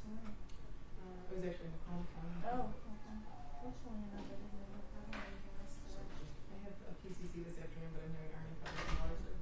It was actually in Oakland County. Oh, okay. Fortunately enough, I didn't know about anything else today. I have a PCC this afternoon, but I'm having Arnie cover tomorrow. So.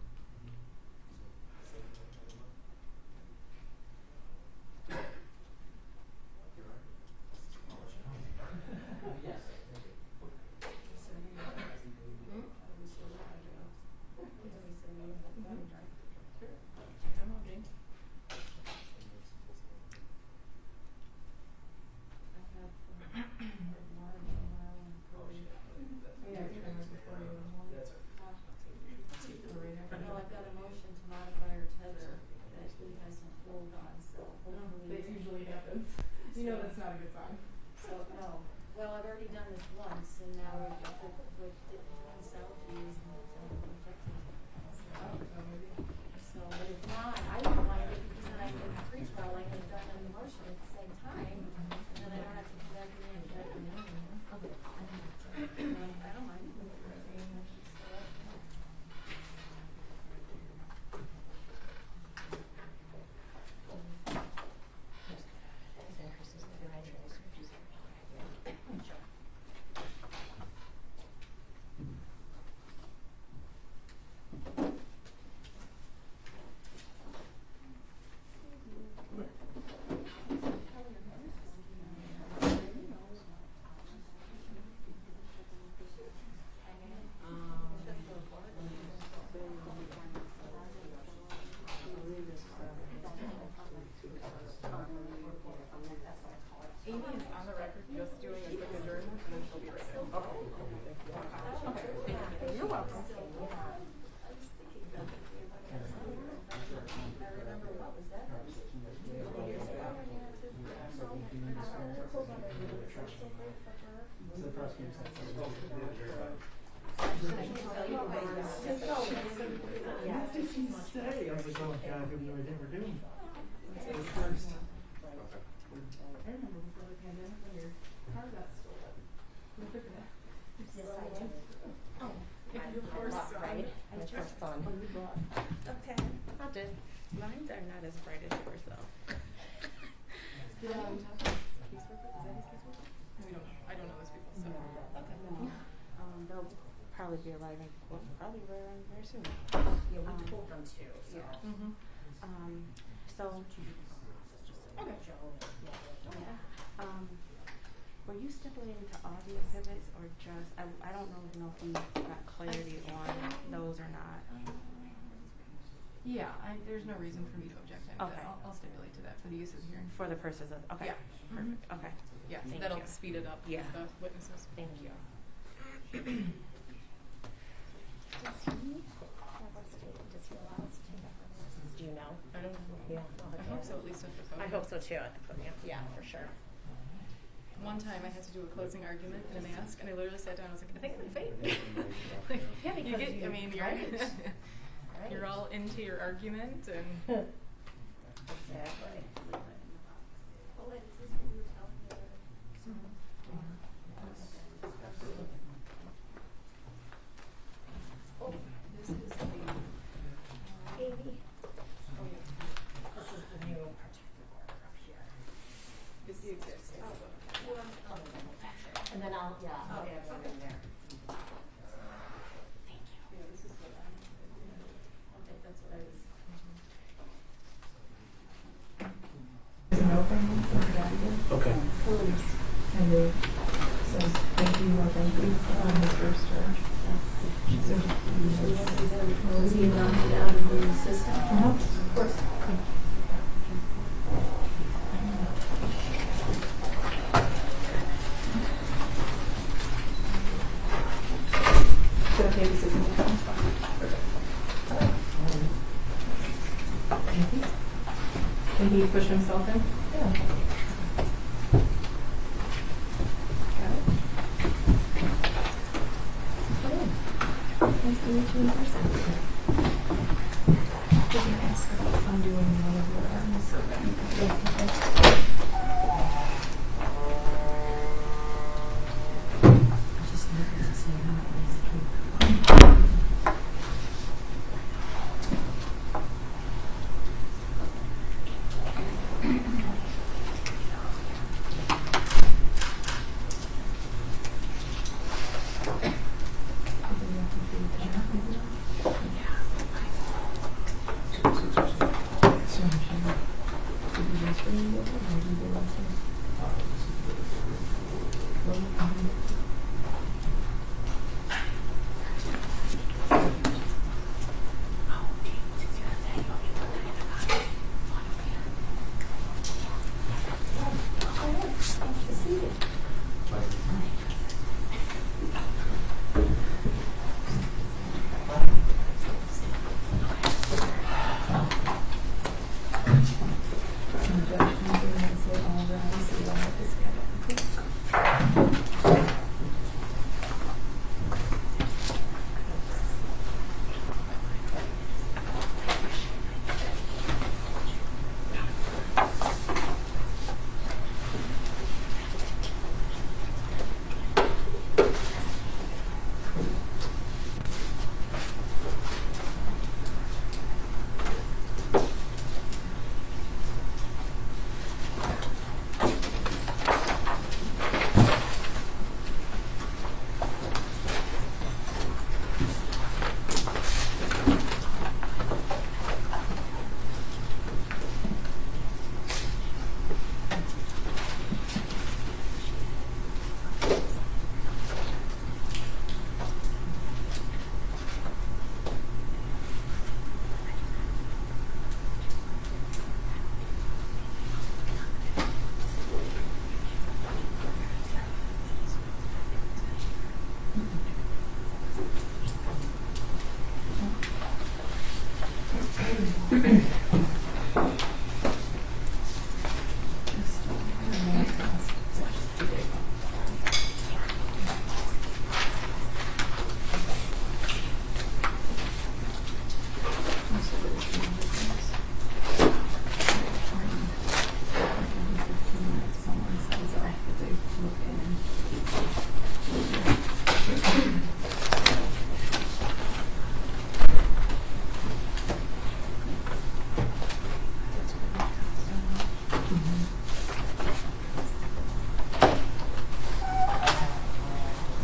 You know that's not a good sign. So, no. Well, I've already done this once, and now we're with Southeast and Texas. So, but if not, I don't mind it because then I can pre-trial, I can have done the motion at the same time, and then I don't have to come back in and get it. I don't mind. Amy is on the record just doing a quick adjournment, and then she'll be right in. Okay. You're welcome. The prosecutor said I was like, oh my God, I didn't know we're doing that. It was first. I remember before the pandemic when your car got stolen. Yes, I do. Oh, your first son. I just fun. Okay. I did. Mine are not as bright as yours though. Did talk to caseworker? Is that his caseworker? I don't know those people, so. Okay. They'll probably be arriving. Well, probably arriving very soon. Yeah, we told them to, so. Yeah. So. Okay. Yeah. Were you stipulating to all the exhibits or just? I don't know if you got clarity on those or not. Yeah, there's no reason for me to object to any of Okay. that. I'll stipulate to that for the use of the hearing. For the purposes of okay. Yeah. Perfect. Okay. Yeah, Thank that'll you. speed it up Yeah. with the witnesses. Thank you. Does he have us to? Does he allow us to take that? Do you know? I don't know. Yeah. I hope so, at least at the podium. I hope so too at the podium. Yeah, for sure. One time I had to do a closing argument in a mask, and I literally sat down and was like, I think I'm gonna faint. Like, Yeah, because you get, you- I mean, you're, right. you're all into your argument, and Exactly. Oh, wait, is this what you were telling me? Oh, this is the, Amy. oh yeah, This is the new protective order up here. it's the exact same. And then I'll add one in there. Thank you. Yeah, this is what I think that's what I was. Okay. And they says, thank you, on his first charge. was he knocked out of the system? Of course. Should I take this as an account? Thank you. Can he push himself in? Yeah. Got it. Nice to meet you in person. Did you ask about undoing one of your arms? Yes. Just nervous to say how it is.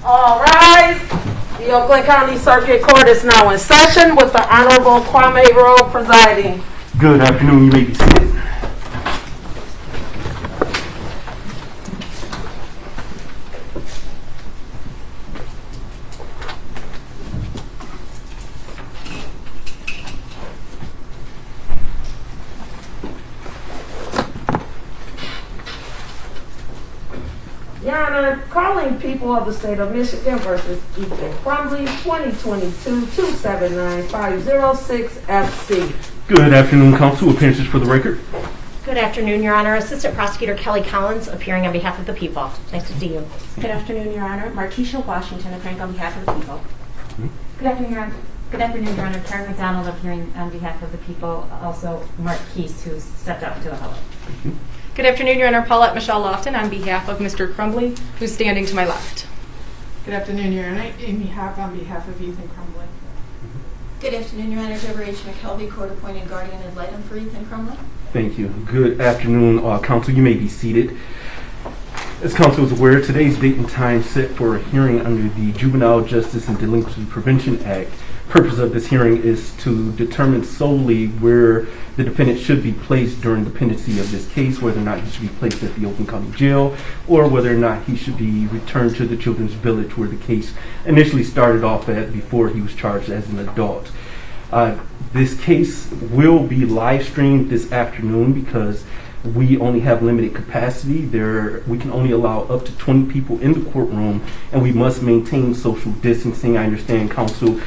All rise. The Oakland County Circuit Court is now in session with the Honorable Kwame Rowe presiding. Good afternoon, you may be seated. Your Honor, calling people of the state of Michigan versus Ethan Crumbley, 2022-279-506-FC. Good afternoon, counsel. Appearances for the record. Good afternoon, Your Honor. Assistant Prosecutor Kelly Collins, appearing on behalf of the people. Nice to see you. Good afternoon, Your Honor. Markeisha Washington, appearing on behalf of the people. Good afternoon, Your Honor. Good afternoon, Your Honor. Karen McDonald, appearing on behalf of the people. Also, Mark Keese, who stepped up to the public. Good afternoon, Your Honor. Paulette Michelle Lofton on behalf of Mr. Crumbley, who's standing to my left. Good afternoon, Your Honor. Amy Happ on behalf of Ethan Crumbley. Good afternoon, Your Honor. Deborah H. McKelvey, court-appointed guardian ad litem for Ethan Crumbley. Thank you. Good afternoon, counsel. You may be seated. As counsel is aware, today's date and time set for a hearing under the Juvenile Justice and Delinquency Prevention Act. Purpose of this hearing is to determine solely where the defendant should be placed during the pendency of this case, whether or not he should be placed at the Oakland County Jail, or whether or not he should be returned to the Children's Village where the case initially started off at before he was charged as an adult. This case will be live streamed this afternoon because we only have limited capacity. We can only allow up to 20 people in the courtroom, and we must maintain social distancing. I understand, counsel,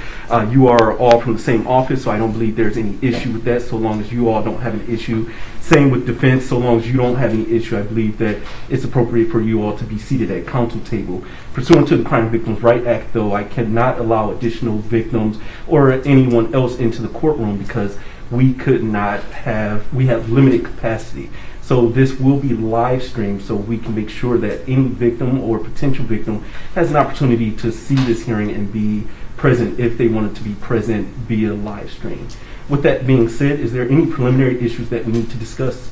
you are all from the same office, so I don't believe there's any issue with that, so long as you all don't have an issue. Same with defense, so long as you don't have any issue, I believe that it's appropriate for you all to be seated at counsel table. Pursuant to the Crime Victims' Right Act, though, I cannot allow additional victims or anyone else into the courtroom because we have limited capacity. So this will be live streamed so we can make sure that any victim or potential victim has an opportunity to see this hearing and be present if they wanted to be present via live stream. With that being said, is there any preliminary issues that we need to discuss?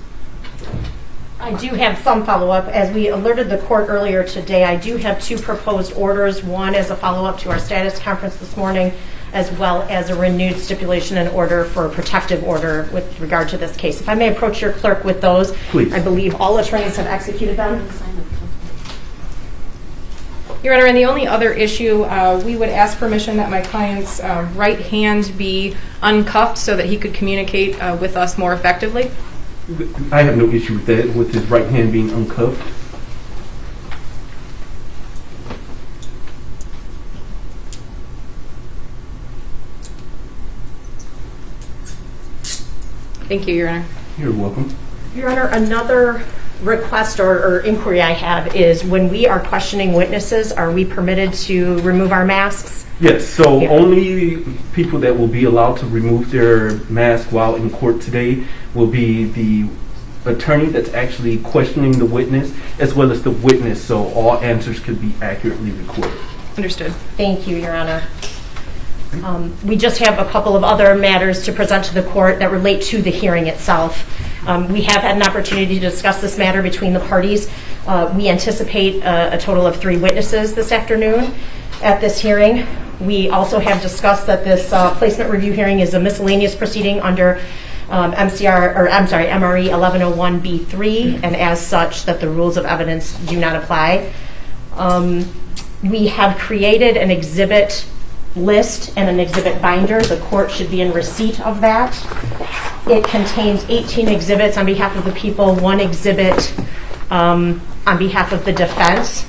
I do have some follow-up. As we alerted the court earlier today, I do have two proposed orders. One is a follow-up to our status conference this morning as well as a renewed stipulation and order for a protective order with regard to this case. If I may approach your clerk with those. Please. I believe all attorneys have executed them. Your Honor, and the only other issue, we would ask permission that my client's right hand be uncuffed so that he could communicate with us more effectively. I have no issue with that, with his right hand being uncuffed. Thank you, Your Honor. You're welcome. Your Honor, another request or inquiry I have is when we are questioning witnesses, are we permitted to remove our masks? Yes, so Yeah. only people that will be allowed to remove their mask while in court today will be the attorney that's actually questioning the witness, as well as the witness, so all answers could be accurately recorded. Understood. Thank you, Your Honor. We just have a couple of other matters to present to the court that relate to the hearing itself. We have had an opportunity to discuss this matter between the parties. We anticipate a total of 3 witnesses this afternoon at this hearing. We also have discussed that this placement review hearing is a miscellaneous proceeding under MRE 1101B3, and as such that the rules of evidence do not apply. We have created an exhibit list and an exhibit binder. The court should be in receipt of that. It contains 18 exhibits on behalf of the people, 1 exhibit on behalf of the defense.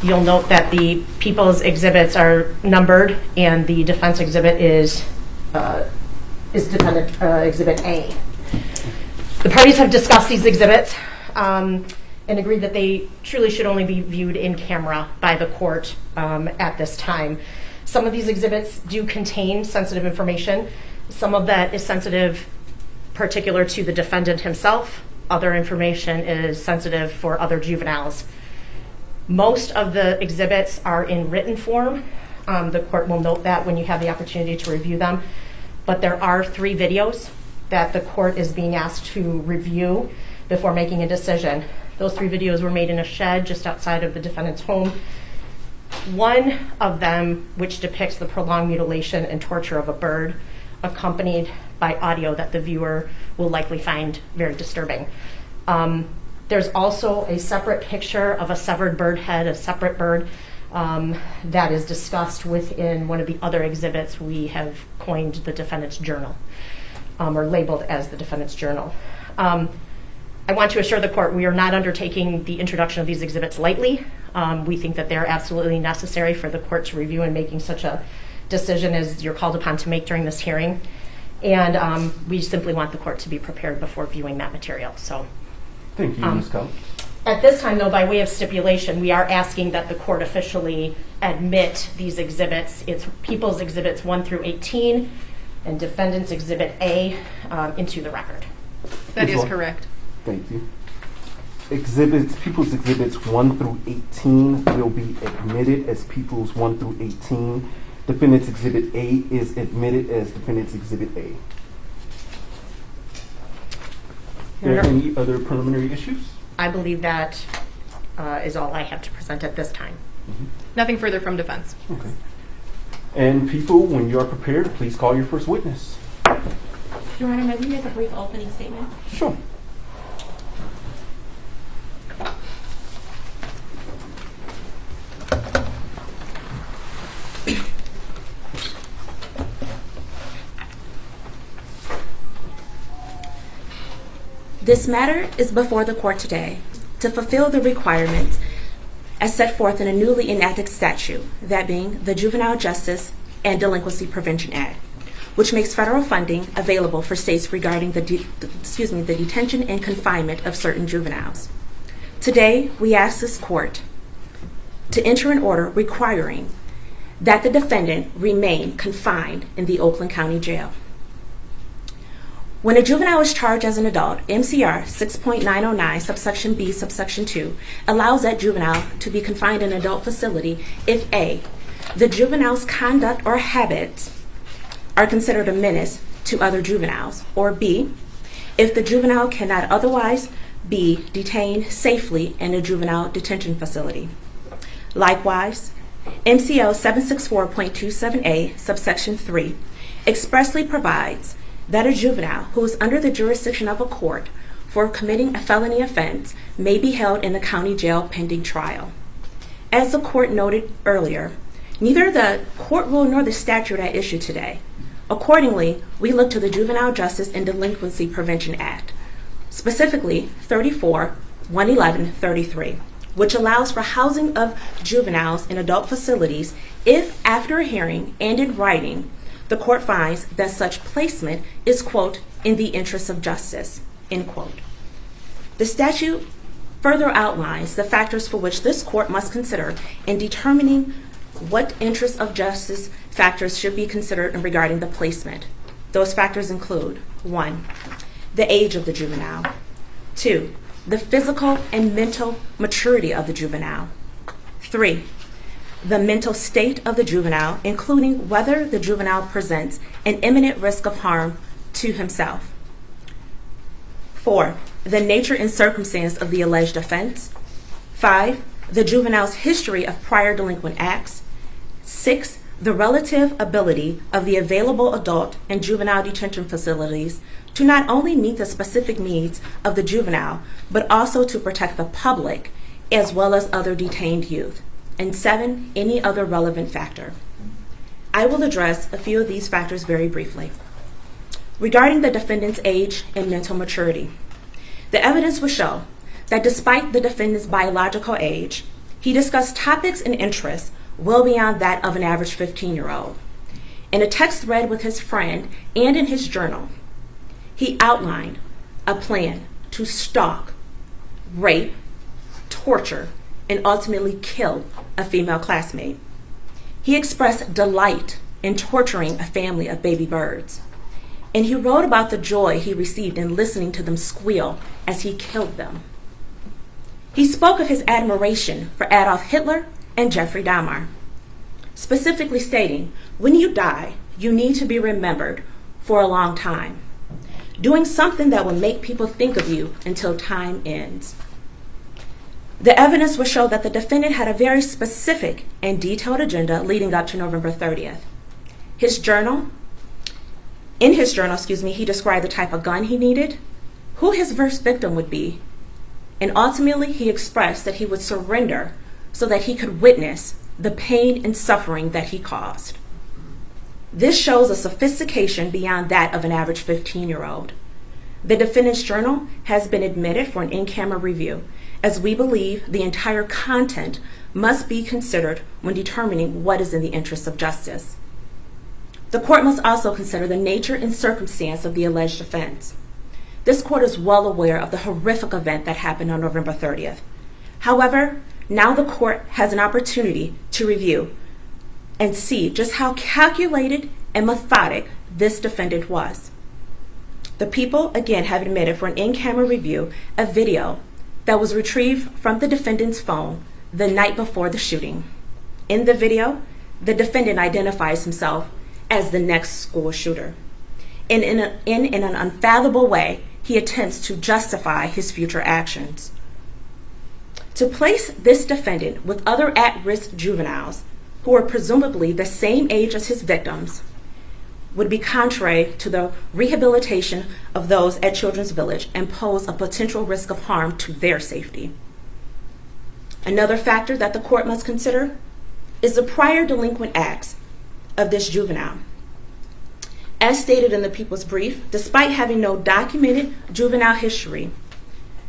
You'll note that the people's exhibits are numbered and the defense exhibit is defendant exhibit A. The parties have discussed these exhibits and agreed that they truly should only be viewed in camera by the court at this time. Some of these exhibits do contain sensitive information. Some of that is sensitive particular to the defendant himself. Other information is sensitive for other juveniles. Most of the exhibits are in written form. The court will note that when you have the opportunity to review them. But there are 3 videos that the court is being asked to review before making a decision. Those 3 videos were made in a shed just outside of the defendant's home. One of them, which depicts the prolonged mutilation and torture of a bird, accompanied by audio that the viewer will likely find very disturbing. There's also a separate picture of a severed bird head, a separate bird, that is discussed within one of the other exhibits. We have coined the defendant's journal, or labeled as the defendant's journal. I want to assure the court we are not undertaking the introduction of these exhibits lightly. We think that they're absolutely necessary for the court to review in making such a decision as you're called upon to make during this hearing. And we simply want the court to be prepared before viewing that material. So, Thank you, Ms. Collins. At this time, though, by way of stipulation, we are asking that the court officially admit these exhibits. It's People's Exhibits 1 through 18 and Defendant's Exhibit A into the record. That is correct. Thank you. People's Exhibits 1 through 18 will be admitted as People's 1 through 18. Defendant's Exhibit A is admitted as Defendant's Exhibit A. Are there any other preliminary issues? I believe that is all I have to present at this time. Nothing further from defense. Okay. And people, when you are prepared, please call your first witness. Your Honor, may we make a brief opening statement? Sure. This matter is before the court today to fulfill the requirements as set forth in a newly enacted statute, that being the Juvenile Justice and Delinquency Prevention Act, which makes federal funding available for states regarding the detention and confinement of certain juveniles. Today, we ask this court to enter an order requiring that the defendant remain confined in the Oakland County Jail. When a juvenile is charged as an adult, MCR 6.909 subsection B subsection 2 allows that juvenile to be confined in an adult facility if A, the juvenile's conduct or habits are considered a menace to other juveniles, or B, if the juvenile cannot otherwise be detained safely in a juvenile detention facility. Likewise, MCL 764.27a, subsection 3, expressly provides that a juvenile who is under the jurisdiction of a court for committing a felony offense may be held in the county jail pending trial. As the court noted earlier, neither the court rule nor the statute at issue today. Accordingly, we look to the Juvenile Justice and Delinquency Prevention Act, specifically 34-111-33, which allows for housing of juveniles in adult facilities if, after a hearing and in writing, the court finds that such placement is, quote, in the interest of justice, end quote. The statute further outlines the factors for which this court must consider in determining what interest of justice factors should be considered in regarding the placement. Those factors include 1, the age of the juvenile, 2, the physical and mental maturity of the juvenile, 3, the mental state of the juvenile, including whether the juvenile presents an imminent risk of harm to himself, 4, the nature and circumstance of the alleged offense, 5, the juvenile's history of prior delinquent acts, 6, the relative ability of the available adult and juvenile detention facilities to not only meet the specific needs of the juvenile, but also to protect the public as well as other detained youth, and 7, any other relevant factor. I will address a few of these factors very briefly. Regarding the defendant's age and mental maturity, the evidence will show that despite the defendant's biological age, he discussed topics and interests well beyond that of an average 15-year-old. In a text thread with his friend and in his journal, he outlined a plan to stalk, rape, torture, and ultimately kill a female classmate. He expressed delight in torturing a family of baby birds, and he wrote about the joy he received in listening to them squeal as he killed them. He spoke of his admiration for Adolf Hitler and Jeffrey Dahmer, specifically stating, when you die, you need to be remembered for a long time, doing something that will make people think of you until time ends. The evidence will show that the defendant had a very specific and detailed agenda leading up to November 30th. In his journal, he described the type of gun he needed, who his first victim would be, and ultimately he expressed that he would surrender so that he could witness the pain and suffering that he caused. This shows a sophistication beyond that of an average 15-year-old. The defendant's journal has been admitted for an in-camera review, as we believe the entire content must be considered when determining what is in the interest of justice. The court must also consider the nature and circumstance of the alleged offense. This court is well aware of the horrific event that happened on November 30th. However, now the court has an opportunity to review and see just how calculated and methodic this defendant was. The people, again, have admitted for an in-camera review a video that was retrieved from the defendant's phone the night before the shooting. In the video, the defendant identifies himself as the next school shooter. And in an unfathomable way, he attempts to justify his future actions. To place this defendant with other at-risk juveniles who are presumably the same age as his victims would be contrary to the rehabilitation of those at Children's Village and pose a potential risk of harm to their safety. Another factor that the court must consider is the prior delinquent acts of this juvenile. As stated in the people's brief, despite having no documented juvenile history,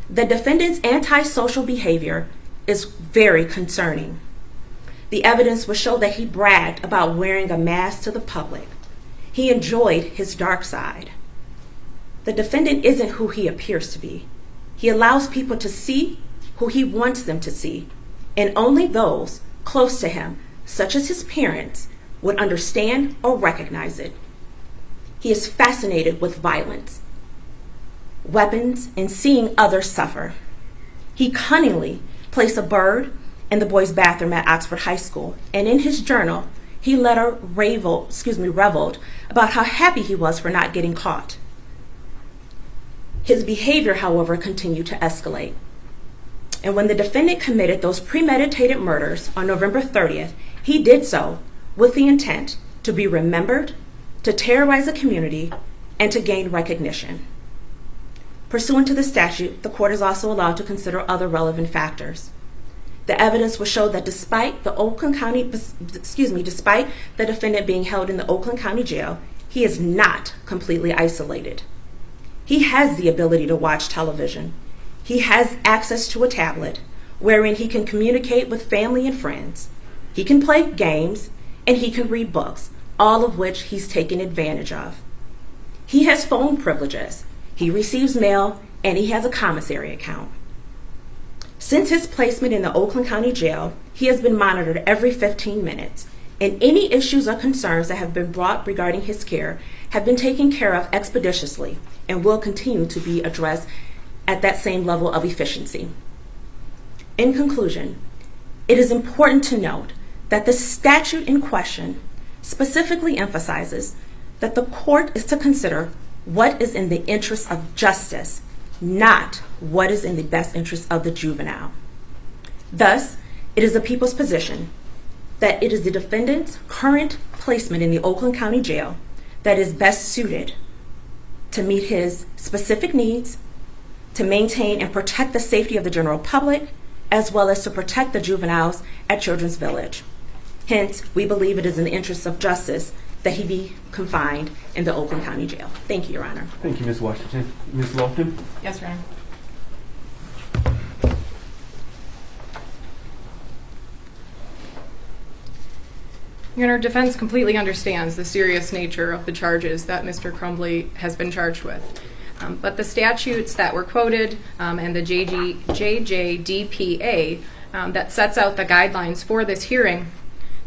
the defendant's antisocial behavior is very concerning. The evidence will show that he bragged about wearing a mask to the public. He enjoyed his dark side. The defendant isn't who he appears to be. He allows people to see who he wants them to see, and only those close to him, such as his parents, would understand or recognize it. He is fascinated with violence, weapons, and seeing others suffer. He cunningly placed a bird in the boys' bathroom at Oxford High School, and in his journal, he later reveled about how happy he was for not getting caught. His behavior, however, continued to escalate. And when the defendant committed those premeditated murders on November 30th He did so with the intent to be remembered, to terrorize a community, and to gain recognition. Pursuant to the statute, the court is also allowed to consider other relevant factors. The evidence will show that despite the defendant being held in the Oakland County Jail, he is not completely isolated. He has the ability to watch television. He has access to a tablet wherein he can communicate with family and friends. He can play games and he can read books, all of which he's taken advantage of. He has phone privileges. He receives mail and he has a commissary account. Since his placement in the Oakland County Jail, he has been monitored every 15 minutes, and any issues or concerns that have been brought regarding his care have been taken care of expeditiously and will continue to be addressed at that same level of efficiency. In conclusion, it is important to note that the statute in question specifically emphasizes that the court is to consider what is in the interest of justice, not what is in the best interest of the juvenile. Thus, it is the people's position that it is the defendant's current placement in the Oakland County Jail that is best suited to meet his specific needs, to maintain and protect the safety of the general public, as well as to protect the juveniles at Children's Village. Hence, we believe it is in the interest of justice that he be confined in the Oakland County Jail. Thank you, Your Honor. Thank you, Ms. Washington. Ms. Lofton? Yes, Your Honor. Your Honor, defense completely understands the serious nature of the charges that Mr. Crumbley has been charged with. But the statutes that were quoted and the JJDPA that sets out the guidelines for this hearing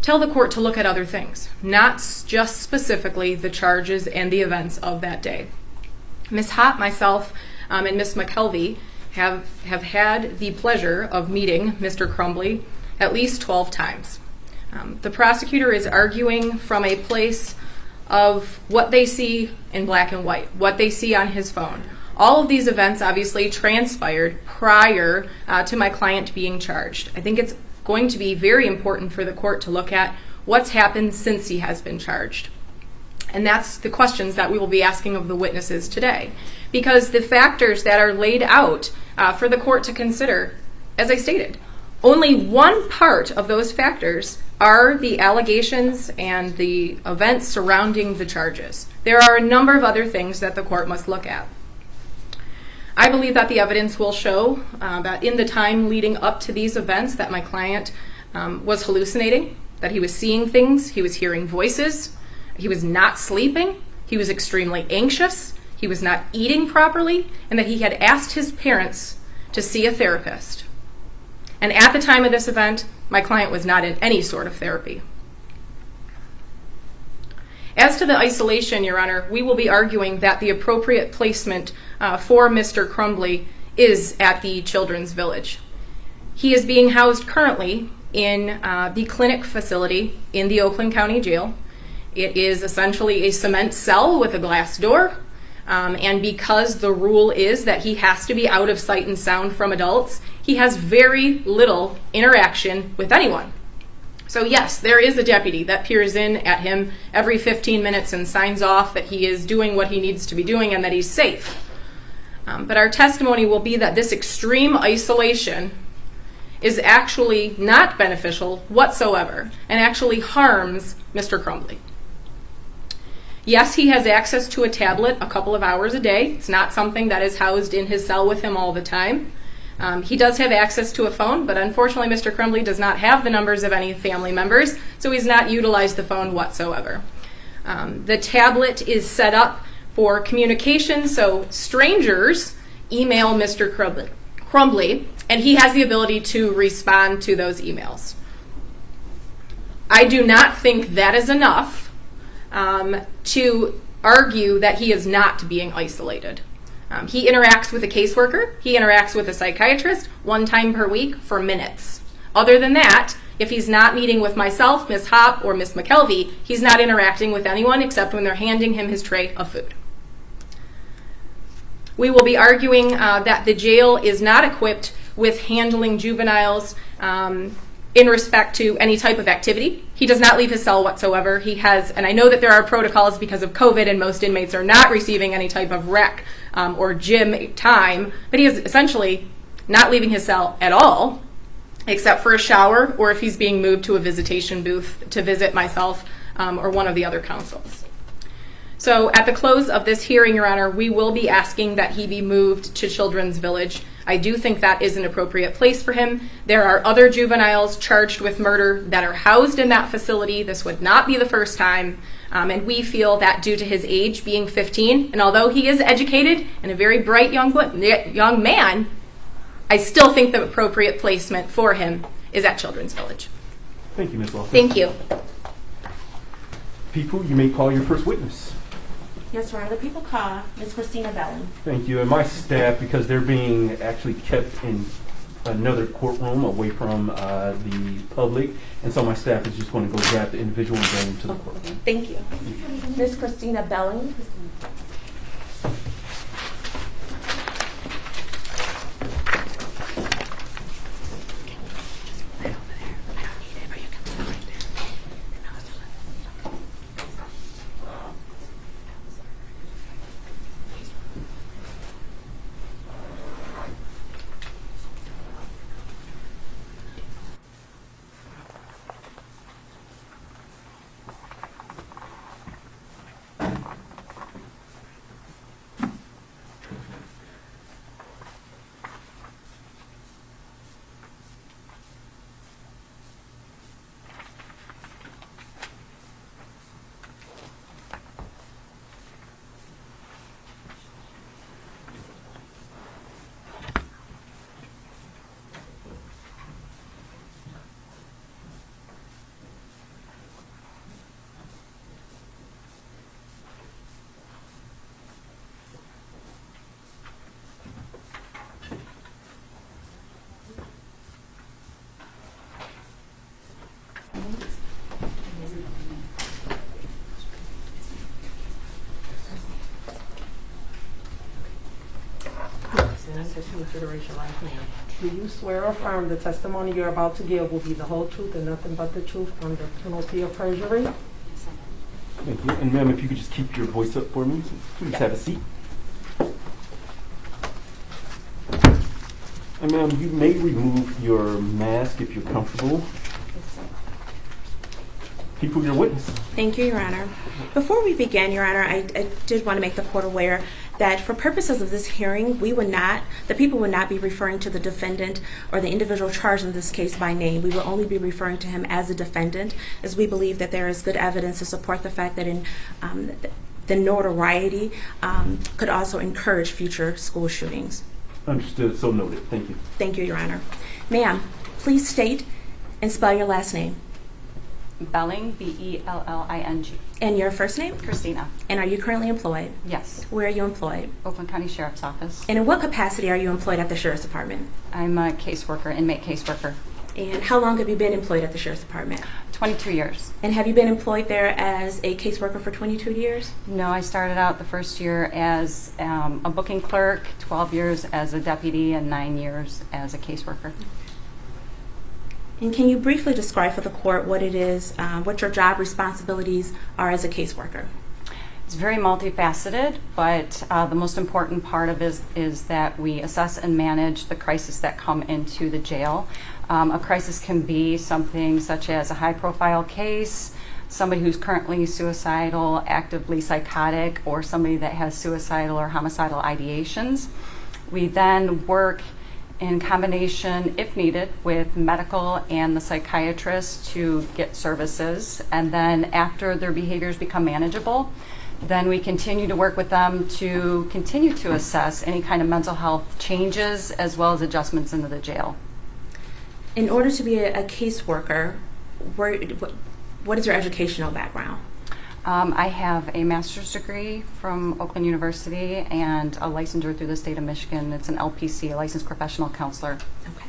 tell the court to look at other things, not just specifically the charges and the events of that day. Ms. Hopp, myself, and Ms. McKelvey have had the pleasure of meeting Mr. Crumbley at least 12 times. The prosecutor is arguing from a place of what they see in black and white, what they see on his phone. All of these events obviously transpired prior to my client being charged. I think it's going to be very important for the court to look at what's happened since he has been charged. And that's the questions that we will be asking of the witnesses today. Because the factors that are laid out for the court to consider, as I stated, only one part of those factors are the allegations and the events surrounding the charges. There are a number of other things that the court must look at. I believe that the evidence will show that in the time leading up to these events that my client was hallucinating, that he was seeing things, he was hearing voices, he was not sleeping, he was extremely anxious, he was not eating properly, and that he had asked his parents to see a therapist. And at the time of this event, my client was not in any sort of therapy. As to the isolation, Your Honor, we will be arguing that the appropriate placement for Mr. Crumbley is at the Children's Village. He is being housed currently in the clinic facility in the Oakland County Jail. It is essentially a cement cell with a glass door, and because the rule is that he has to be out of sight and sound from adults, he has very little interaction with anyone. So yes, there is a deputy that peers in at him every 15 minutes and signs off that he is doing what he needs to be doing and that he's safe. But our testimony will be that this extreme isolation is actually not beneficial whatsoever and actually harms Mr. Crumbley. Yes, he has access to a tablet a couple of hours a day. It's not something that is housed in his cell with him all the time. He does have access to a phone, but unfortunately Mr. Crumbley does not have the numbers of any family members, so he's not utilized the phone whatsoever. The tablet is set up for communication, so strangers email Mr. Crumbley, and he has the ability to respond to those emails. I do not think that is enough to argue that he is not being isolated. He interacts with a caseworker, he interacts with a psychiatrist 1 time per week for minutes. Other than that, if he's not meeting with myself, Ms. Hopp, or Ms. McKelvey, he's not interacting with anyone except when they're handing him his tray of food. We will be arguing that the jail is not equipped with handling juveniles in respect to any type of activity. He does not leave his cell whatsoever. He has, and I know that there are protocols because of COVID and most inmates are not receiving any type of rec or gym time, but he is essentially not leaving his cell at all, except for a shower or if he's being moved to a visitation booth to visit myself or one of the other counsels. So at the close of this hearing, Your Honor, we will be asking that he be moved to Children's Village. I do think that is an appropriate place for him. There are other juveniles charged with murder that are housed in that facility. This would not be the first time. And we feel that due to his age being 15, and although he is educated and a very bright young man, I still think the appropriate placement for him is at Children's Village. Thank you, Ms. Lawson. Thank you. People, you may call your first witness. Yes, Your Honor. The people call Ms. Christina Belling. Thank you. And my staff, because they're being actually kept in another courtroom away from the public, and so my staff is just going to go grab the individual and bring them to the courtroom. Thank you. Ms. Christina Belling. Do you swear or affirm the testimony you're about to give will be the whole truth and nothing but the truth under penalty of perjury? Thank you. And ma'am, if you could just keep your voice up for me, please have a seat. And ma'am, you may remove your mask if you're comfortable. People, your witness. Thank you, Your Honor. Before we begin, Your Honor, I did want to make the court aware that for purposes of this hearing, the people would not be referring to the defendant or the individual charged in this case by name. We will only be referring to him as a defendant, as we believe that there is good evidence to support the fact that the notoriety could also encourage future school shootings. Understood. So noted. Thank you. Thank you, Your Honor. Ma'am, please state and spell your last name. Belling, B-E-L-L-I-N-G. And your first name? Christina. And are you currently employed? Yes. Where are you employed? Oakland County Sheriff's Office. And in what capacity are you employed at the Sheriff's Department? I'm a caseworker, inmate caseworker. And how long have you been employed at the Sheriff's Department? 22 years. And have you been employed there as a caseworker for 22 years? No, I started out the first year as a booking clerk, 12 years as a deputy, and 9 years as a caseworker. And can you briefly describe for the court what it is, what your job responsibilities are as a caseworker? It's very multifaceted, but the most important part of it is that we assess and manage the crises that come into the jail. A crisis can be something such as a high-profile case, somebody who's currently suicidal, actively psychotic, or somebody that has suicidal or homicidal ideations. We then work in combination, if needed, with medical and the psychiatrist to get services. And then after their behaviors become manageable, then we continue to work with them to continue to assess any kind of mental health changes as well as adjustments into the jail. In order to be a caseworker, what is your educational background? I have a master's degree from Oakland University and a licensure through the state of Michigan. It's an LPC, a licensed professional counselor. Okay.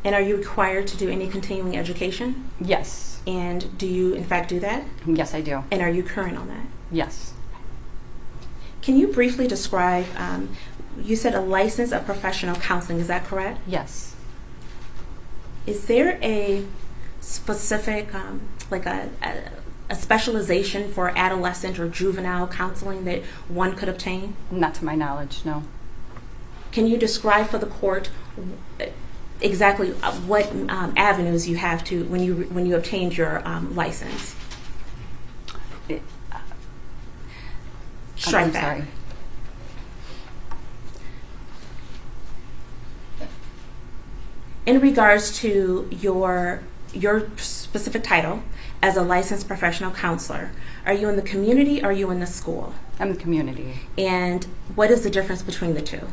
And are you required to do any continuing education? Yes. And do you, in fact, do that? Yes, I do. And are you current on that? Yes. Can you briefly describe you said a license of professional counseling, is that correct? Yes. Is there a specific, like a specialization for adolescent or juvenile counseling that one could obtain? Not to my knowledge, no. Can you describe for the court exactly what avenues you have to when you obtained your license? Strike I'm that. sorry. In regards to your specific title as a licensed professional counselor, are you in the community or are you in the school? I'm the community. And what is the difference between the two?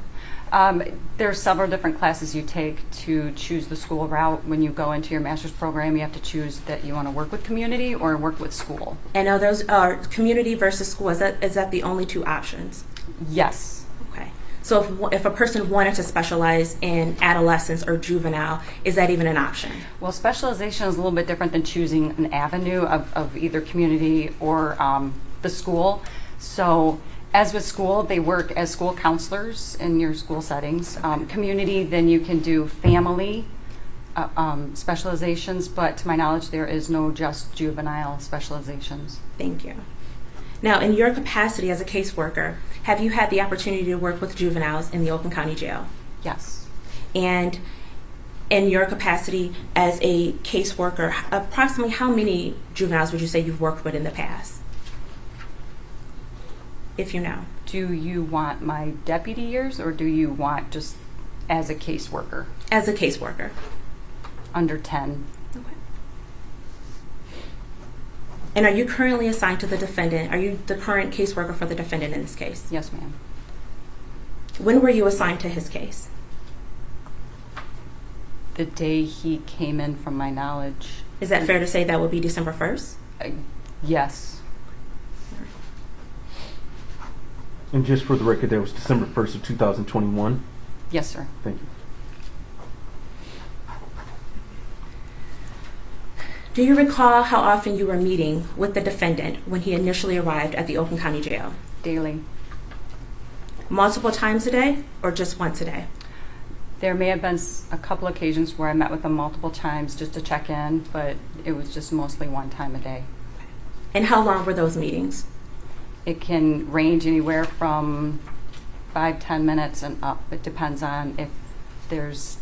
There are several different classes you take to choose the school route. When you go into your master's program, you have to choose that you want to work with community or work with school. And are those community versus school? Is that the only two options? Yes. Okay. So if a person wanted to specialize in adolescence or juvenile, is that even an option? Well, specialization is a little bit different than choosing an avenue of either community or the school. So as with school, they work as school counselors in your school settings. Community, then you can do family specializations, but to my knowledge, there is no just juvenile specializations. Thank you. Now, in your capacity as a caseworker, have you had the opportunity to work with juveniles in the Oakland County Jail? Yes. And in your capacity as a caseworker, approximately how many juveniles would you say you've worked with in the past? If you know. Do you want my deputy years or do you want just as a caseworker? As a caseworker. Under 10. Okay. And are you currently assigned to the defendant? Are you the current caseworker for the defendant in this case? Yes, ma'am. When were you assigned to his case? The day he came in, from my knowledge. Is that fair to say that would be December 1st? Yes. And just for the record, that was December 1st of 2021. Yes, sir. Thank you. Do you recall how often you were meeting with the defendant when he initially arrived at the Oakland County Jail? Daily. Multiple times a day or just once a day? There may have been a couple occasions where I met with him multiple times just to check in, but it was just mostly one time a day. And how long were those meetings? It can range anywhere from 5-10 minutes and up. It depends on if there's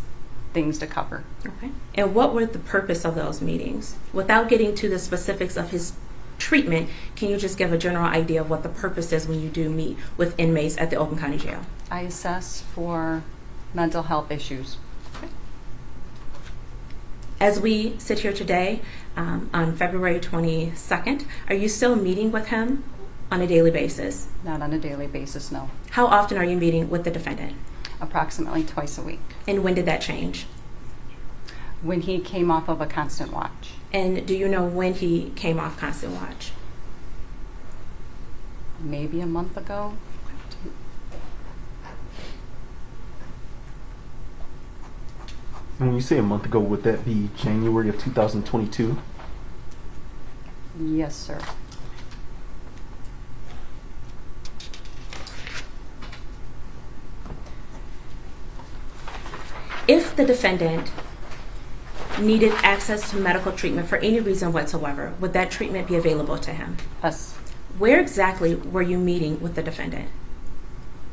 things to cover. Okay. And what were the purpose of those meetings? Without getting to the specifics of his treatment, can you just give a general idea of what the purpose is when you do meet with inmates at the Oakland County Jail? I assess for mental health issues. Okay. As we sit here today, on February 22nd, are you still meeting with him on a daily basis? Not on a daily basis, no. How often are you meeting with the defendant? Approximately twice a week. And when did that change? When he came off of a constant watch. And do you know when he came off constant watch? Maybe a month ago. And when you say a month ago, would that be January of 2022? Yes, sir. If the defendant needed access to medical treatment for any reason whatsoever, would that treatment be available to him? Yes. Where exactly were you meeting with the defendant?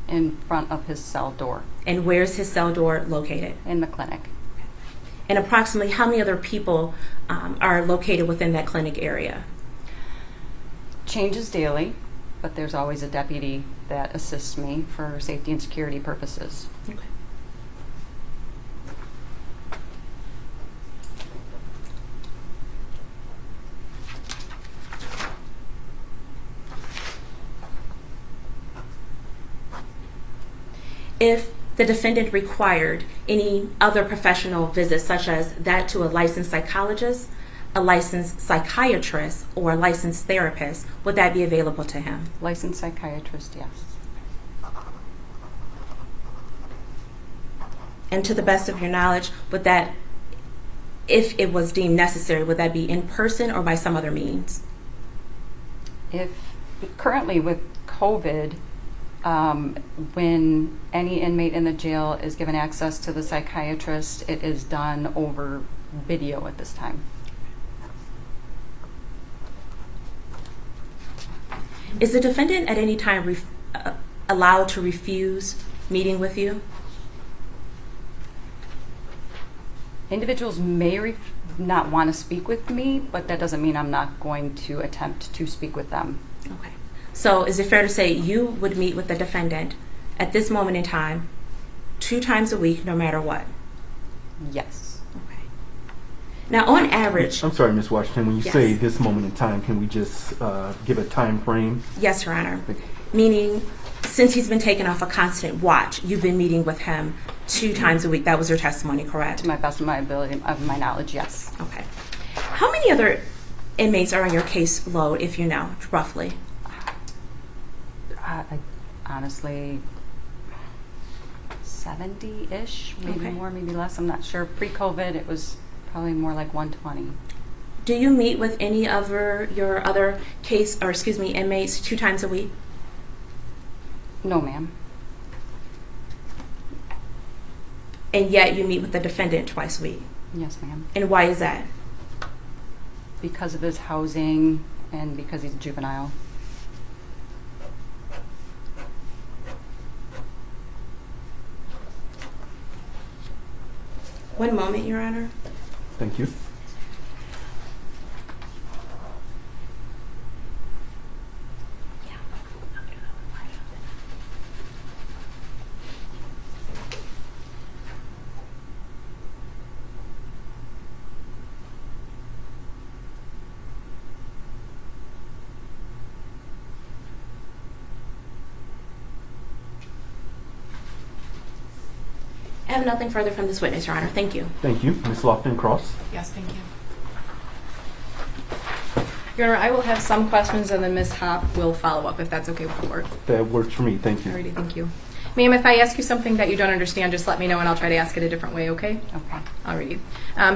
In front of his cell door. And where's his cell door located? In the clinic. And approximately how many other people are located within that clinic area? Changes daily, but there's always a deputy that assists me for safety and security purposes. Okay. If the defendant required any other professional visits, such as that to a licensed psychologist, a licensed psychiatrist, or a licensed therapist, would that be available to him? Licensed psychiatrist, yes. And to the best of your knowledge, would that, if it was deemed necessary, would that be in person or by some other means? If currently with COVID, When any inmate in the jail is given access to the psychiatrist, it is done over video at this time. Is the defendant at any time allowed to refuse meeting with you? Individuals may not want to speak with me, but that doesn't mean I'm not going to attempt to speak with them. Okay. So is it fair to say you would meet with the defendant at this moment in time 2 times a week, no matter what? Yes. Okay. Now, on average... I'm sorry, Ms. Washington, when you Yes. say this moment in time, can we just give a time frame? Yes, Your Honor. Meaning, since he's been taken off a constant watch, you've been meeting with him 2 times a week. That was your testimony, correct? To my best of my ability, of my knowledge, yes. Okay. How many other inmates are on your caseload, if you know, roughly? Honestly, 70-ish, maybe Okay. more, maybe less. I'm not sure. Pre-COVID, it was probably more like 120. Do you meet with any of your other inmates 2 times a week? No, ma'am. And yet you meet with the defendant twice a week. Yes, ma'am. And why is that? Because of his housing and because he's a juvenile. One moment, Your Honor. Thank you. I have nothing further from this witness, Your Honor. Thank you. Thank you. Ms. Lofton-Cross? Yes, thank you. Your Honor, I will have some questions and then Ms. Hopp will follow up if that's okay with the court. That works for me. Thank you. Alrighty, thank you. Ma'am, if I ask you something that you don't understand, just let me know and I'll try to ask it a different way, okay? Okay. Alrighty.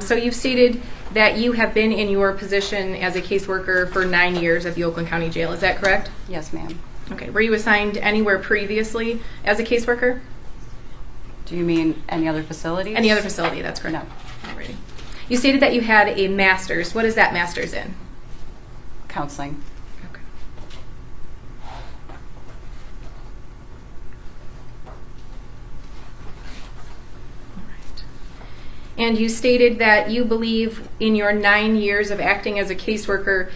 So you've stated that you have been in your position as a caseworker for 9 years at the Oakland County Jail. Is that correct? Yes, ma'am. Okay. Were you assigned anywhere previously as a caseworker? Do you mean any other facilities? Any other facility, that's correct. No. Alrighty. You stated that you had a master's. What is that master's in? Counseling. Okay. Alright. And you stated that you believe in your 9 years of acting as a caseworker,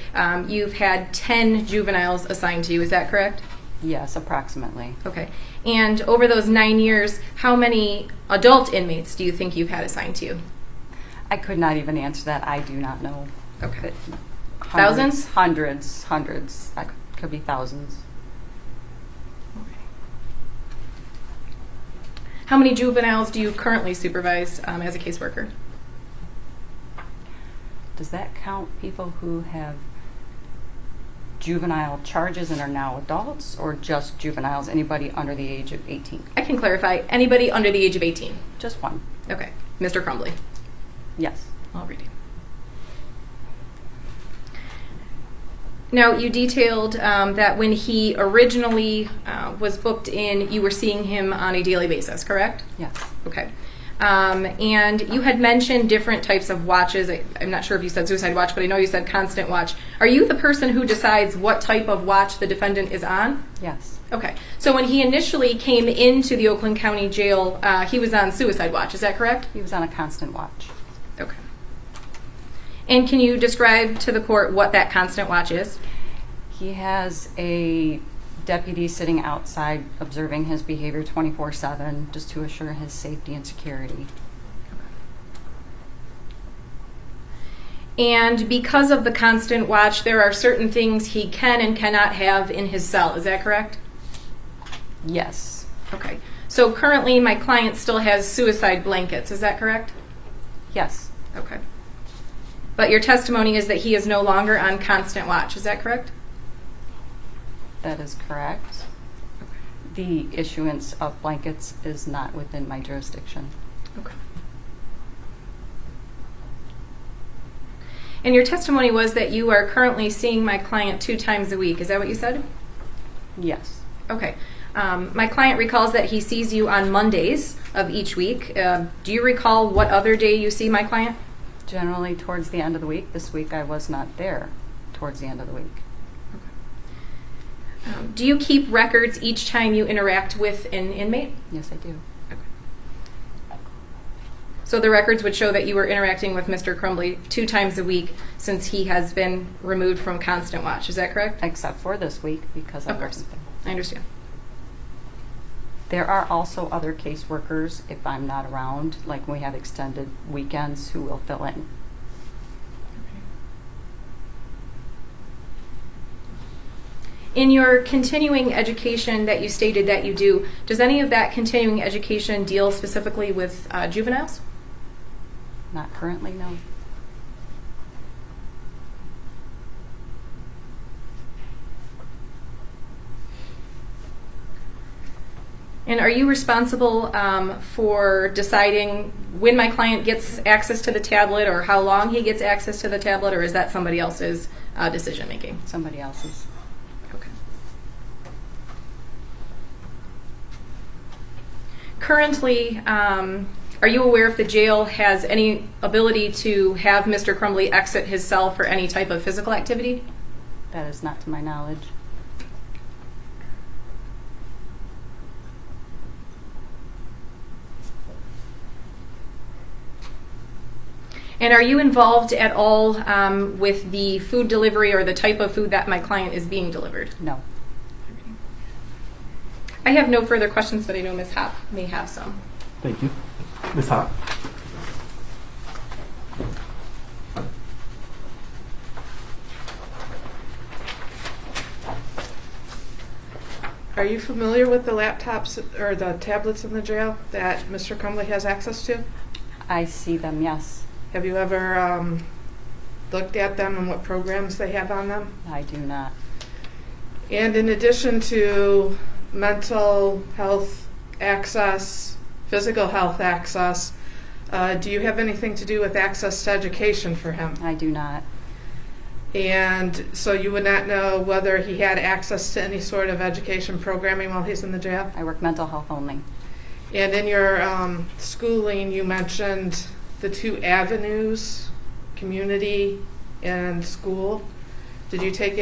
you've had 10 juveniles assigned to you. Is that correct? Yes, approximately. Okay. And over those 9 years, how many adult inmates do you think you've had assigned to you? I could not even answer that. I do not know. Okay. Hundreds, Thousands? Hundreds. That could be thousands. How many juveniles do you currently supervise as a caseworker? Does that count people who have juvenile charges and are now adults, or just juveniles, anybody under the age of 18? I can clarify. Anybody under the age of 18? Just one. Okay. Mr. Crumbley. Yes. Alrighty. Now, you detailed that when he originally was booked in, you were seeing him on a daily basis, correct? Yes. Okay. And you had mentioned different types of watches. I'm not sure if you said suicide watch, but I know you said constant watch. Are you the person who decides what type of watch the defendant is on? Yes. Okay. So when he initially came into the Oakland County Jail, he was on suicide watch. Is that correct? He was on a constant watch. Okay. And can you describe to the court what that constant watch is? He has a deputy sitting outside observing his behavior 24/7 just to assure his safety and security. And because of the constant watch, there are certain things he can and cannot have in his cell. Is that correct? Yes. Okay. So currently my client still has suicide blankets. Is that correct? Yes. Okay. But your testimony is that he is no longer on constant watch. Is that correct? That is correct. The issuance of blankets is not within my jurisdiction. Okay. And your testimony was that you are currently seeing my client 2 times a week. Is that what you said? Yes. Okay. My client recalls that he sees you on Mondays of each week. Do you recall what other day you see my client? Generally towards the end of the week. This week I was not there towards the end of the week. Do you keep records each time you interact with an inmate? Yes, I do. So the records would show that you were interacting with Mr. Crumbley 2 times a week since he has been removed from constant watch. Is that correct? Except for this week because I Of course. wasn't there. I understand. There are also other caseworkers, if I'm not around, like we have extended weekends, who will fill in. In your continuing education that you stated that you do, does any of that continuing education deal specifically with juveniles? Not currently, no. And are you responsible for deciding when my client gets access to the tablet or how long he gets access to the tablet, or is that somebody else's decision making? Somebody else's. Okay. Currently, are you aware if the jail has any ability to have Mr. Crumbley exit his cell for any type of physical activity? That is not to my knowledge. And are you involved at all with the food delivery or the type of food that my client is being delivered? No. I have no further questions, but I know Ms. Hopp may have some. Thank you. Ms. Hopp? Are you familiar with the laptops or the tablets in the jail that Mr. Crumbley has access to? I see them, yes. Have you ever looked at them and what programs they have on them? I do not. And in addition to mental health access, physical health access, do you have anything to do with access to education for him? I do not. And so you would not know whether he had access to any sort of education programming while he's in the jail? I work mental health only. And in your schooling, you mentioned the 2 avenues, community and school. Did you take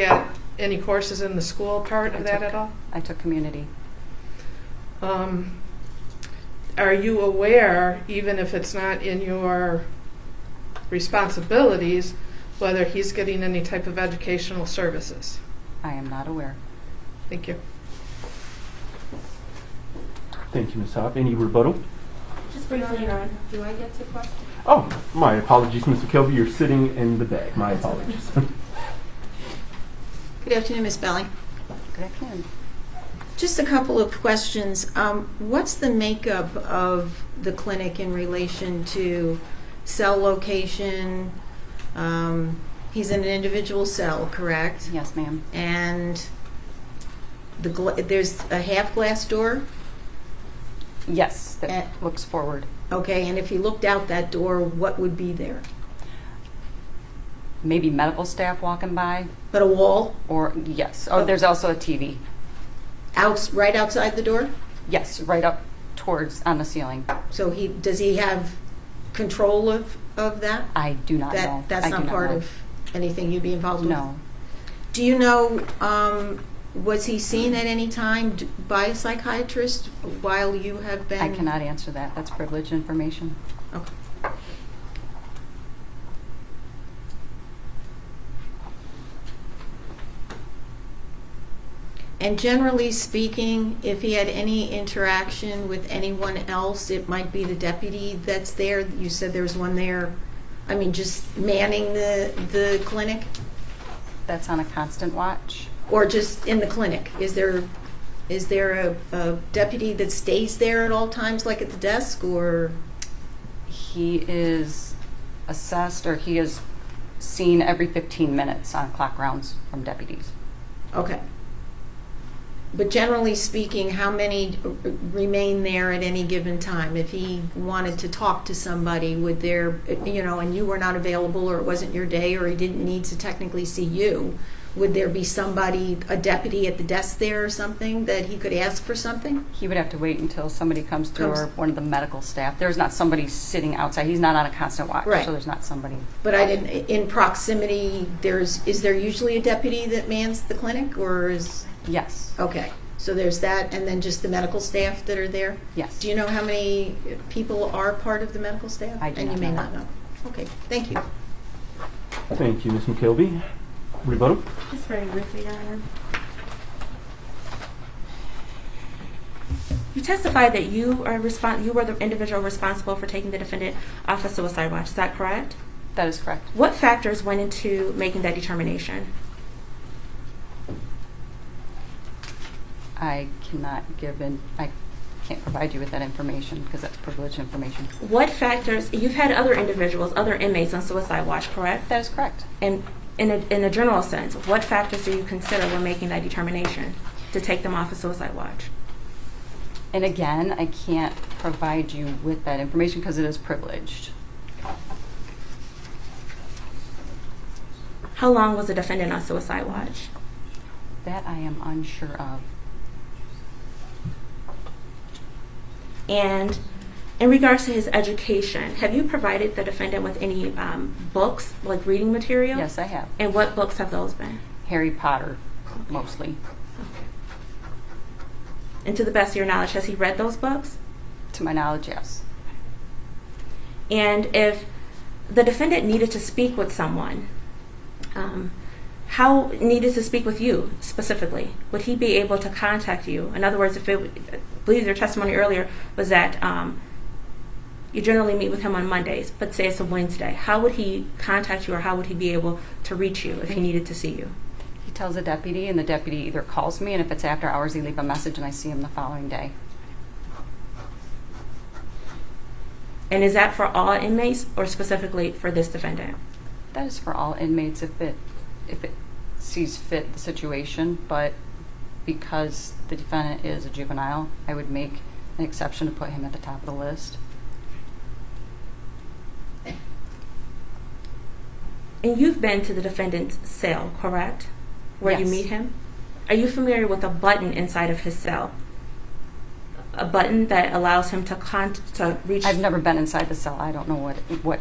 any courses in the school part of that at all? I took community. Are you aware, even if it's not in your responsibilities, whether he's getting any type of educational services? I am not aware. Thank you. Thank you, Ms. Hopp. Any rebuttal? Just briefly, do I get to question? Oh, my apologies, Mr. Kelby. You're sitting in the back. My apologies. Good afternoon, Ms. Belling. Good afternoon. Just a couple of questions. What's the makeup of the clinic in relation to cell location? He's in an individual cell, correct? Yes, ma'am. And there's a half glass door? Yes, that looks forward. Okay, and if you looked out that door, what would be there? Maybe medical staff walking by. But a wall? Or, yes. Oh, there's also a TV. Right outside the door? Yes, right up towards, on the ceiling. So does he have control of that? I do not know. That's not part of anything you'd be involved with? No. Do you know, was he seen at any time by a psychiatrist while you have been? I cannot answer that. That's privileged information. Okay. And generally speaking, if he had any interaction with anyone else, it might be the deputy that's there. You said there's one there, I mean, just manning the clinic? That's on a constant watch. Or just in the clinic? Is there a deputy that stays there at all times, like at the desk, or? He is assessed, or he is seen every 15 minutes on clock rounds from deputies. Okay. But generally speaking, how many remain there at any given time? If he wanted to talk to somebody, would there, and you were not available, or it wasn't your day, or he didn't need to technically see you, Would there be somebody, a deputy at the desk there or something, that he could ask for something? He would have to wait until somebody comes through or one of the medical staff. There's not somebody sitting outside. He's not on a constant watch, Right. so there's not somebody. But I didn't, in proximity, is there usually a deputy that mans the clinic, or is, Yes. okay. So there's that, and then just the medical staff that are there? Yes. Do you know how many people are part of the medical staff? I do And not you may know. not know. Okay, thank you. Thank you, Ms. McKelvey. Rebuttal? Just very briefly, Your Honor. You testified that you were the individual responsible for taking the defendant off of suicide watch. Is that correct? That is correct. What factors went into making that determination? I can't provide you with that information because that's privileged information. What factors? You've had other individuals, other inmates on suicide watch, correct? That is correct. And in a general sense, what factors do you consider when making that determination to take them off of suicide watch? And again, I can't provide you with that information because it is privileged. How long was the defendant on suicide watch? That I am unsure of. And in regards to his education, have you provided the defendant with any books, like reading material? Yes, I have. And what books have those been? Harry Potter, mostly. And to the best of your knowledge, has he read those books? To my knowledge, yes. And if the defendant needed to speak with someone, how needed to speak with you specifically? Would he be able to contact you? In other words, I believe your testimony earlier was that you generally meet with him on Mondays, but say it's a Wednesday. How would he contact you, or how would he be able to reach you if he needed to see you? He tells a deputy, and the deputy either calls me, and if it's after hours, he leaves a message, and I see him the following day. And is that for all inmates or specifically for this defendant? That is for all inmates if it sees fit the situation, but because the defendant is a juvenile, I would make an exception to put him at the top of the list. And you've been to the defendant's cell, correct? Where you Yes. meet him? Are you familiar with a button inside of his cell? A button that allows him to reach... I've never been inside the cell. I don't know what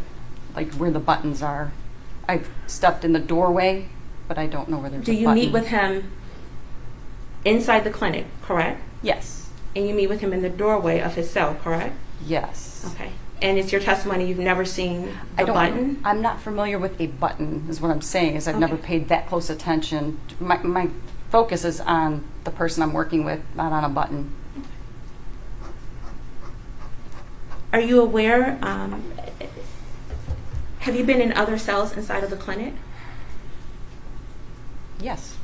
like where the buttons are. I've stepped in the doorway, but I don't know where there's a Do you button. meet with him inside the clinic, correct? Yes. And you meet with him in the doorway of his cell, correct? Yes. Okay. And it's your testimony you've never seen the button? I'm not familiar with a button, is what I'm saying, is I've never paid that close attention. My focus is on the person I'm working with, not on a button. Are you aware, have you been in other cells inside of the clinic? Yes.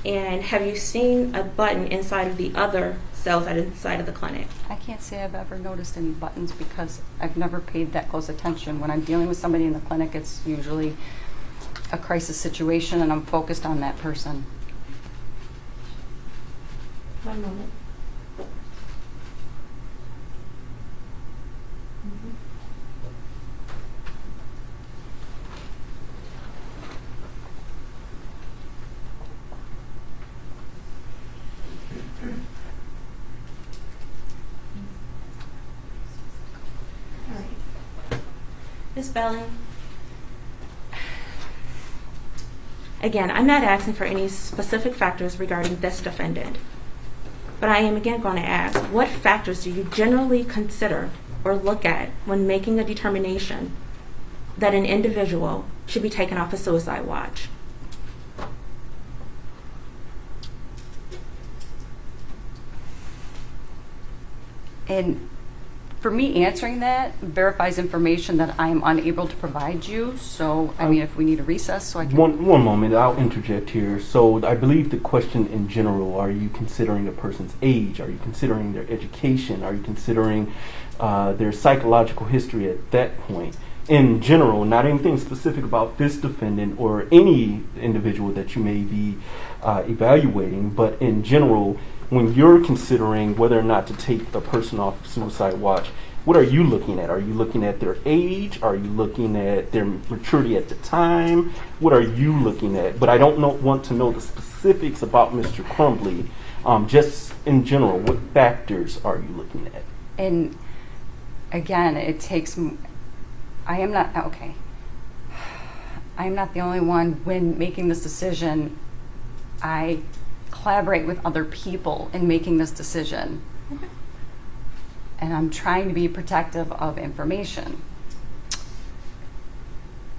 And have you seen a button inside of the other cells inside of the clinic? I can't say I've ever noticed any buttons because I've never paid that close attention. When I'm dealing with somebody in the clinic, it's usually a crisis situation and I'm focused on that person. One moment. Ms. Belling, again, I'm not asking for any specific factors regarding this defendant, but I am again going to ask, what factors do you generally consider or look at when making a determination that an individual should be taken off a suicide watch? And for me, answering that verifies information that I am unable to provide you. So, I mean, if we need a recess, so I can... One moment, I'll interject here. So I believe the question in general, are you considering a person's age? Are you considering their education? Are you considering their psychological history at that point? In general, not anything specific about this defendant or any individual that you may be evaluating, but in general, when you're considering whether or not to take a person off suicide watch, What are you looking at? Are you looking at their age? Are you looking at their maturity at the time? What are you looking at? But I don't want to know the specifics about Mr. Crumbley. Just in general, what factors are you looking at? And again, it takes, I am not the only one when making this decision. I collaborate with other people in making this decision. Okay. And I'm trying to be protective of information.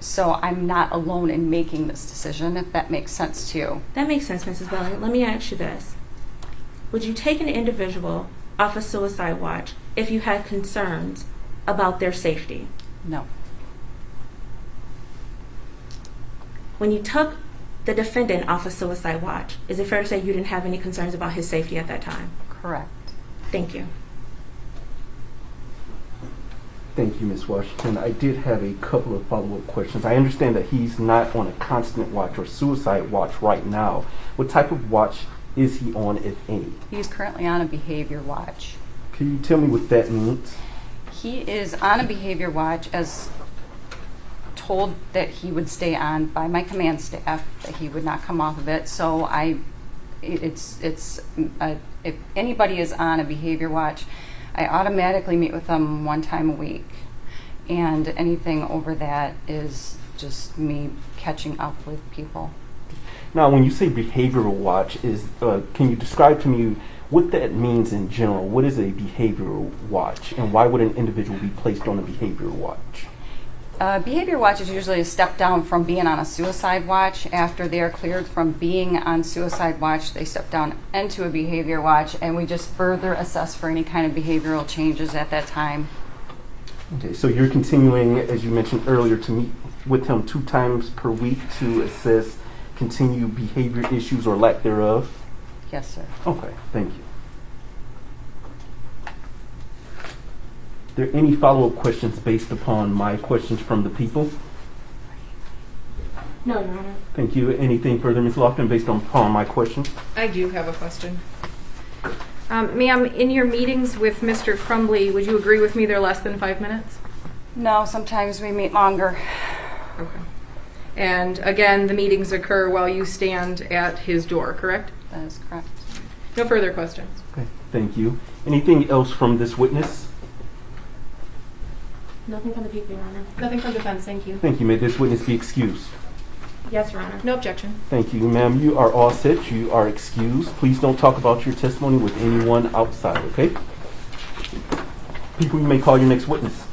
So I'm not alone in making this decision, if that makes sense to you. That makes sense, Mrs. Welling. Let me ask you this. Would you take an individual off a suicide watch if you had concerns about their safety? No. When you took the defendant off a suicide watch, is it fair to say you didn't have any concerns about his safety at that time? Correct. Thank you. Thank you, Ms. Washington. I did have a couple of follow-up questions. I understand that he's not on a constant watch or suicide watch right now. What type of watch is he on, if any? He's currently on a behavior watch. Can you tell me what that means? He is on a behavior watch as told that he would stay on by my command staff, that he would not come off of it. So if anybody is on a behavior watch, I automatically meet with them 1 time a week. And anything over that is just me catching up with people. Now, when you say behavioral watch, can you describe to me what that means in general? What is a behavioral watch, and why would an individual be placed on a behavioral watch? Behavior watch is usually a step down from being on a suicide watch. After they are cleared from being on suicide watch, they step down into a behavior watch, and we just further assess for any kind of behavioral changes at that time. Okay, so you're continuing, as you mentioned earlier, to meet with him 2 times per week to assess continued behavior issues or lack thereof? Yes, sir. Okay, thank you. Are there any follow-up questions based upon my questions from the people? No, Your Honor. Thank you. Anything further, Ms. Lofton, based upon my questions? I do have a question. Ma'am, in your meetings with Mr. Crumbley, would you agree with me they're less than 5 minutes? No, sometimes we meet longer. Okay. And again, the meetings occur while you stand at his door, correct? That is correct. No further questions. Okay, thank you. Anything else from this witness? Nothing from the people, Your Honor. Nothing from defense, thank you. Thank you. May this witness be excused. Yes, Your Honor. No objection. Thank you, ma'am. You are all set. You are excused. Please don't talk about your testimony with anyone outside, okay? People, you may call your next witness.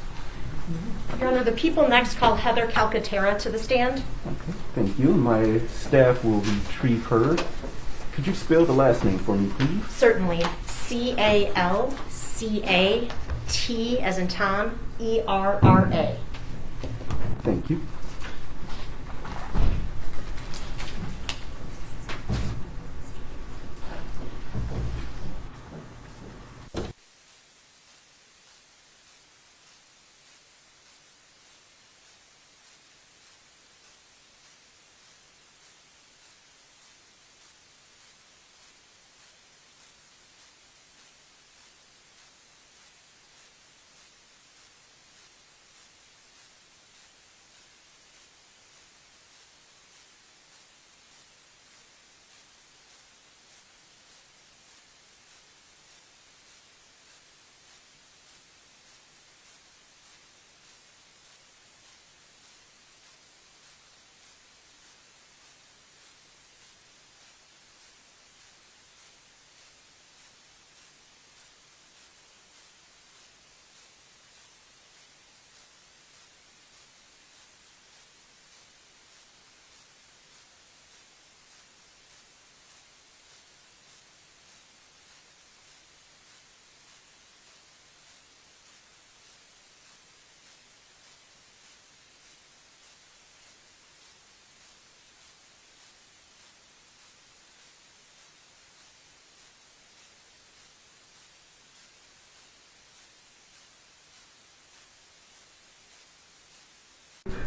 Your Honor, the people next call Heather Calcaterra to the stand. Okay, thank you. My staff will retrieve her. Could you spell the last name for me, please? Certainly. C-A-L-C-A-T as in Tom, E-R-R-A. Thank you.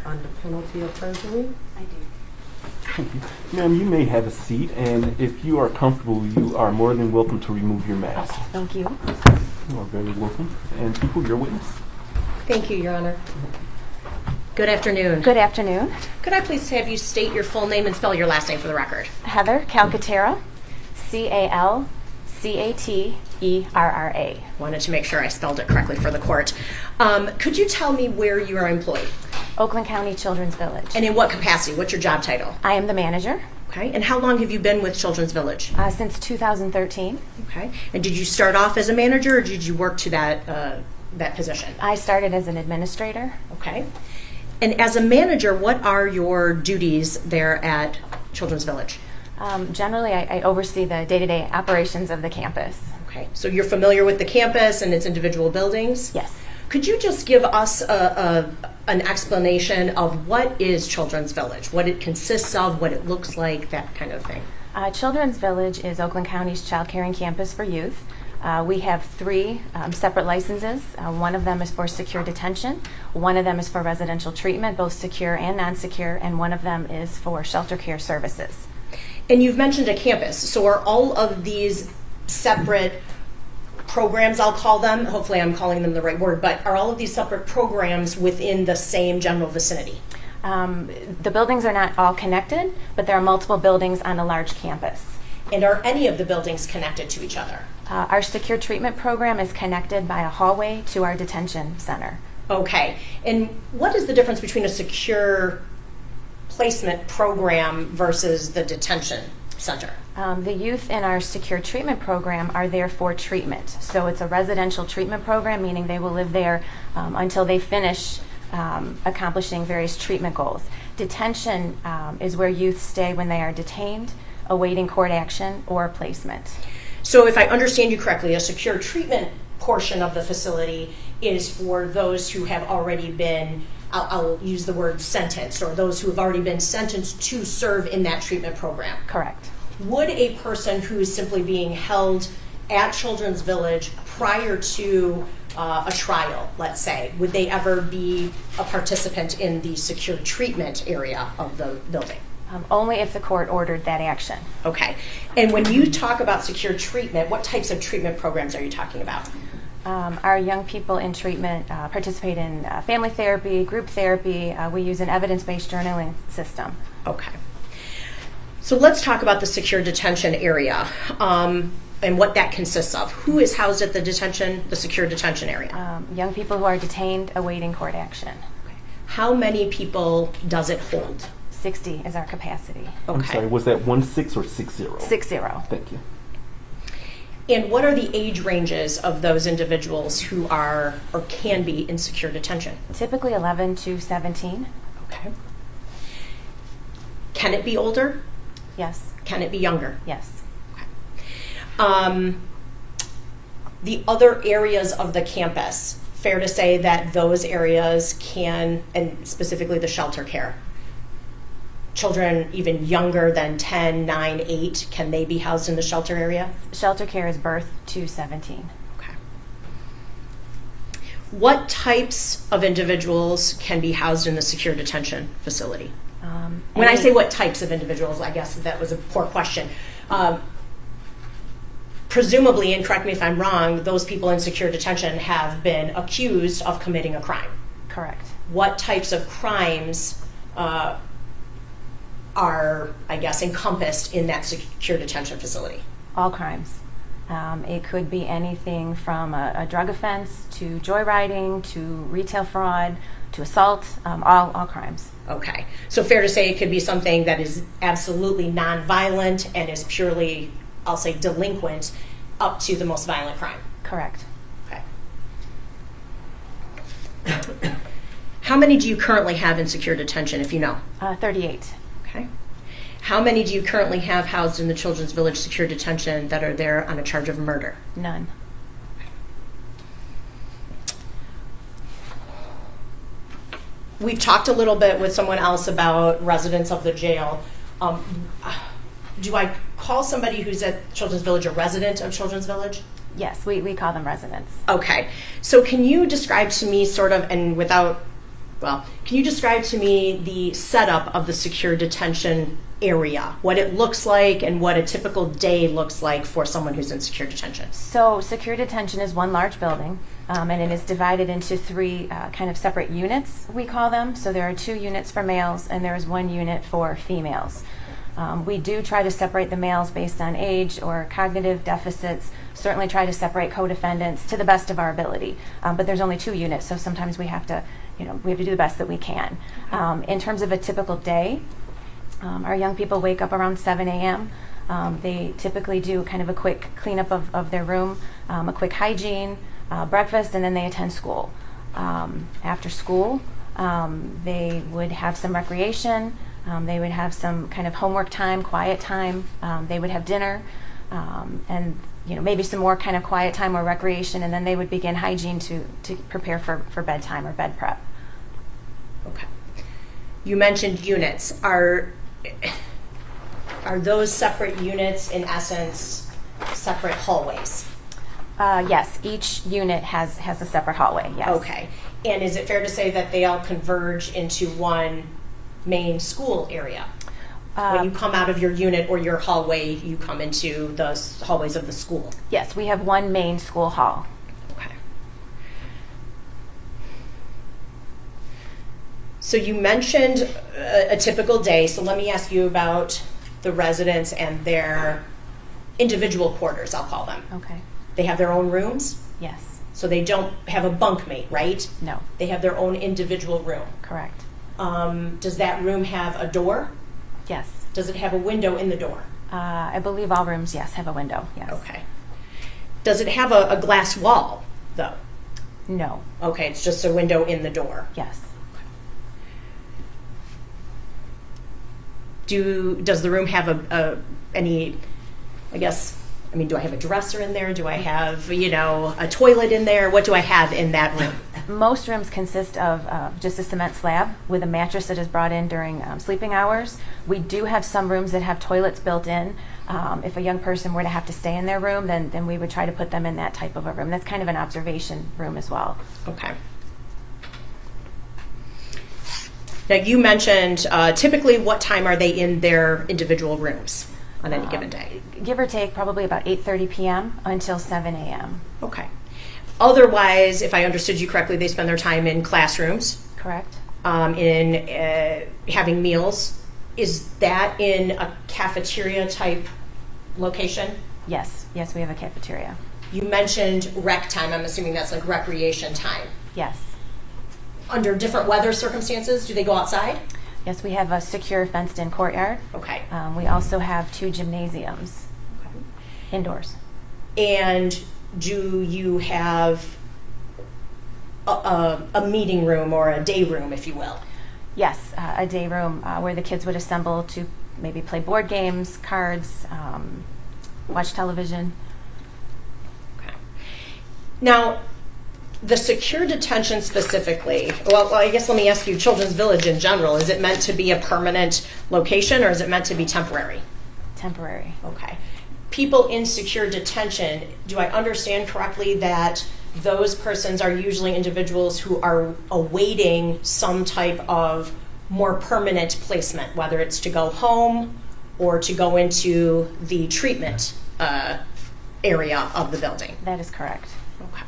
Under penalty of perjury? I do. Thank you. Ma'am, you may have a seat, and if you are comfortable, you are more than welcome to remove your mask. Thank you. You are very welcome. And people, your witness. Thank you, Your Honor. Good afternoon. Good afternoon. Could I please have you state your full name and spell your last name for the record? Heather Calcaterra, C-A-L-C-A-T-E-R-R-A. Wanted to make sure I spelled it correctly for the court. Could you tell me where you are employed? Oakland County Children's Village. And in what capacity? What's your job title? I am the manager. Okay. And how long have you been with Children's Village? Since 2013. Okay. And did you start off as a manager, or did you work to that position? I started as an administrator. Okay. And as a manager, what are your duties there at Children's Village? Generally, I oversee the day-to-day operations of the campus. Okay. So you're familiar with the campus and its individual buildings? Yes. Could you just give us an explanation of what is Children's Village, what it consists of, what it looks like, that kind of thing? Children's Village is Oakland County's child caring campus for youth. We have 3 separate licenses. One of them is for secure detention, one of them is for residential treatment, both secure and non-secure, and one of them is for shelter care services. And you've mentioned a campus, so are all of these separate programs, I'll call them, hopefully I'm calling them the right word, but are all of these separate programs within the same general vicinity? The buildings are not all connected, but there are multiple buildings on a large campus. And are any of the buildings connected to each other? Our secure treatment program is connected by a hallway to our detention center. Okay. And what is the difference between a secure placement program versus the detention center? The youth in our secure treatment program are there for treatment. So it's a residential treatment program, meaning they will live there until they finish accomplishing various treatment goals. Detention is where youth stay when they are detained, awaiting court action or placement. So if I understand you correctly, a secure treatment portion of the facility is for those who have already been, I'll use the word sentenced, or those who have already been sentenced to serve in that treatment program. Correct. Would a person who is simply being held at Children's Village prior to a trial, let's say, would they ever be a participant in the secure treatment area of the building? Only if the court ordered that action. Okay. And when you talk about secure treatment, what types of treatment programs are you talking about? Our young people in treatment participate in family therapy, group therapy. We use an evidence-based journaling system. Okay. So let's talk about the secure detention area and what that consists of. Who is housed at the secure detention area? Young people who are detained awaiting court action. Okay. How many people does it hold? 60 is our capacity. Okay. I'm sorry, was that 16 or 60? 60. Thank you. And what are the age ranges of those individuals who are or can be in secure detention? Typically 11 to 17. Okay. Can it be older? Yes. Can it be younger? Yes. Okay. The other areas of the campus, fair to say that those areas can, and specifically the shelter care, children even younger than 10, 9, 8, can they be housed in the shelter area? Shelter care is birth to 17. Okay. What types of individuals can be housed in the secure detention facility? When I say what types of individuals, I guess that was a poor question. Presumably, and correct me if I'm wrong, those people in secure detention have been accused of committing a crime. Correct. What types of crimes are, I guess, encompassed in that secure detention facility? All crimes. It could be anything from a drug offense to joyriding to retail fraud to assault, all crimes. Okay. So fair to say it could be something that is absolutely nonviolent and is purely, I'll say, delinquent up to the most violent crime. Correct. Okay. How many do you currently have in secure detention, if you know? 38. Okay. How many do you currently have housed in the Children's Village secure detention that are there on a charge of murder? None. We've talked a little bit with someone else about residents of the jail. Do I call somebody who's at Children's Village a resident of Children's Village? Yes, we call them residents. Okay. So can you describe to me can you describe to me the setup of the secure detention area, what it looks like, and what a typical day looks like for someone who's in secure detention? So secure detention is one large building, and it is divided into three kind of separate units, we call them. So there are 2 units for males, and there is 1 unit for females. We do try to separate the males based on age or cognitive deficits, certainly try to separate co-defendants to the best of our ability. But there's only 2 units, so sometimes we have to do the best that we can. In terms of a typical day, our young people wake up around 7 a.m. They typically do kind of a quick cleanup of their room, a quick hygiene, breakfast, and then they attend school. After school, they would have some recreation. They would have some kind of homework time, quiet time. They would have dinner, and maybe some more kind of quiet time or recreation, and then they would begin hygiene to prepare for bedtime or bed prep. Okay. You mentioned units. Are those separate units, in essence, separate hallways? Yes, each unit has a separate hallway, yes. Okay. And is it fair to say that they all converge into one main school area? When you come out of your unit or your hallway, you come into the hallways of the school? Yes, we have one main school hall. Okay. So you mentioned a typical day, so let me ask you about the residents and their individual quarters, I'll call them. Okay. They have their own rooms? Yes. So they don't have a bunkmate, right? No. They have their own individual room. Correct. Does that room have a door? Yes. Does it have a window in the door? I believe all rooms, yes, have a window, yes. Okay. Does it have a glass wall, though? No. Okay, it's just a window in the door. Yes. Does the room have any, do I have a dresser in there? Do I have, a toilet in there? What do I have in that room? Most rooms consist of just a cement slab with a mattress that is brought in during sleeping hours. We do have some rooms that have toilets built in. If a young person were to have to stay in their room, then we would try to put them in that type of a room. That's kind of an observation room as well. Okay. Now, you mentioned typically what time are they in their individual rooms on any given day? Give or take, probably about 8:30 p.m. until 7 a.m. Okay. Otherwise, if I understood you correctly, they spend their time in classrooms. Correct. In having meals. Is that in a cafeteria type location? Yes. Yes, we have a cafeteria. You mentioned rec time. I'm assuming that's like recreation time. Yes. Under different weather circumstances, do they go outside? Yes, we have a secure fenced-in courtyard. Okay. We also have 2 gymnasiums, indoors. And do you have a meeting room or a day room, if you will? Yes, a day room where the kids would assemble to maybe play board games, cards, watch television. Okay. Now, the secure detention specifically, well, I guess let me ask you, Children's Village in general, is it meant to be a permanent location or is it meant to be temporary? Temporary. Okay. People in secure detention, do I understand correctly that those persons are usually individuals who are awaiting some type of more permanent placement, whether it's to go home or to go into the treatment area of the building? That is correct. Okay.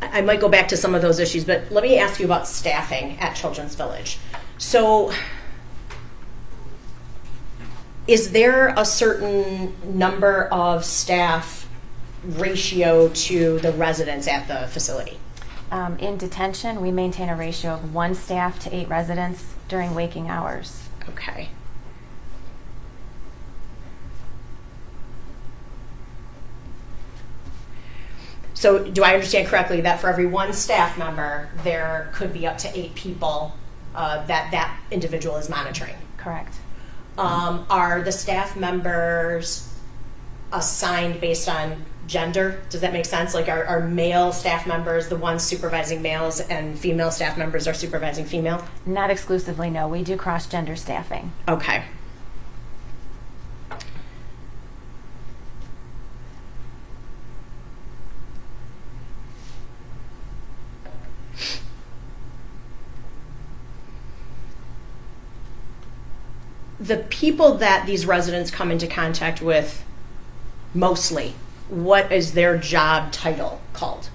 I might go back to some of those issues, but let me ask you about staffing at Children's Village. So, is there a certain number of staff ratio to the residents at the facility? In detention, we maintain a ratio of 1 staff to 8 residents during waking hours. Okay. So do I understand correctly that for every 1 staff member, there could be up to 8 people that individual is monitoring? Correct. Are the staff members assigned based on gender? Does that make sense? Like are male staff members the ones supervising males and female staff members are supervising female? Not exclusively, no. We do cross-gender staffing. Okay. the people that these residents come into contact with mostly, what is their job title called?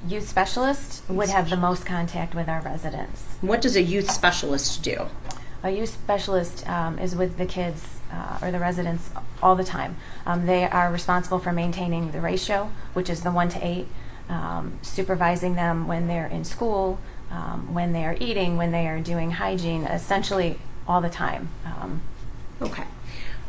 Youth specialist would have the most contact with our residents. What does a youth specialist do? A youth specialist is with the kids or the residents all the time. They are responsible for maintaining the ratio, which is the 1 to 8, supervising them when they're in school, when they are eating, when they are doing hygiene, essentially all the time. Okay.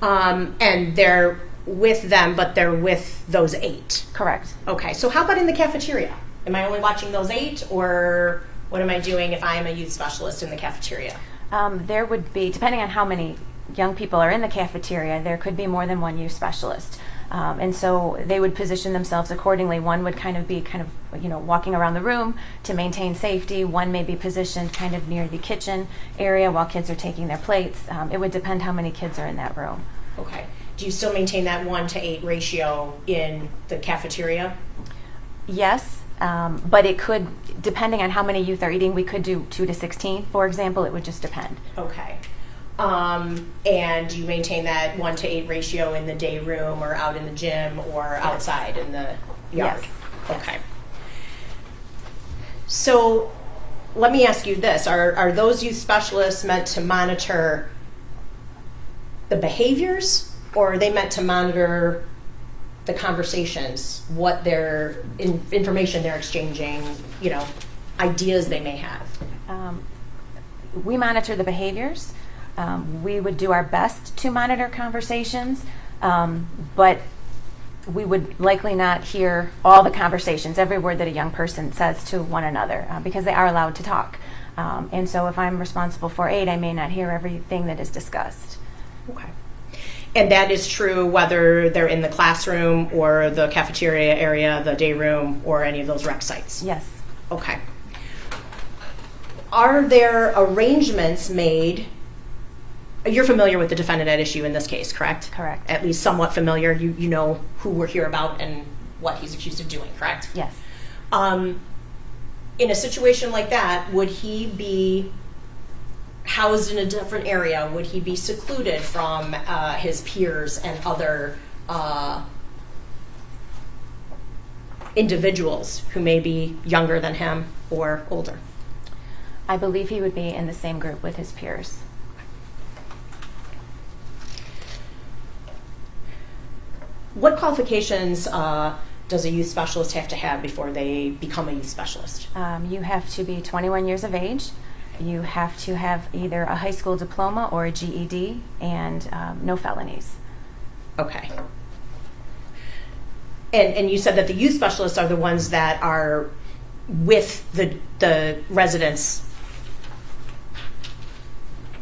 And they're with them, but they're with those 8. Correct. Okay. So how about in the cafeteria? Am I only watching those 8, or what am I doing if I am a youth specialist in the cafeteria? There would be, depending on how many young people are in the cafeteria, there could be more than one youth specialist. And so they would position themselves accordingly. One would be walking around the room to maintain safety. One may be positioned kind of near the kitchen area while kids are taking their plates. It would depend how many kids are in that room. Okay. Do you still maintain that 1 to 8 ratio in the cafeteria? Yes, but it could, depending on how many youth are eating, we could do 2 to 16, for example. It would just depend. Okay. And you maintain that 1 to 8 ratio in the day room or out in the gym or outside in the yard? Yes. Okay. So let me ask you this. Are those youth specialists meant to monitor the behaviors, or are they meant to monitor the conversations, what their information they're exchanging, ideas they may have? We monitor the behaviors. We would do our best to monitor conversations, but we would likely not hear all the conversations, every word that a young person says to one another, because they are allowed to talk. And so if I'm responsible for 8, I may not hear everything that is discussed. Okay. And that is true whether they're in the classroom or the cafeteria area, the day room, or any of those rec sites? Yes. Okay. Are there arrangements made? You're familiar with the defendant at issue in this case, correct? Correct. At least somewhat familiar. You know who we're here about and what he's accused of doing, correct? Yes. In a situation like that, would he be housed in a different area? Would he be secluded from his peers and other individuals who may be younger than him or older? I believe he would be in the same group with his peers. What qualifications does a youth specialist have to have before they become a youth specialist? You have to be 21 years of age. You have to have either a high school diploma or a GED and no felonies. Okay. And you said that the youth specialists are the ones that are with the residents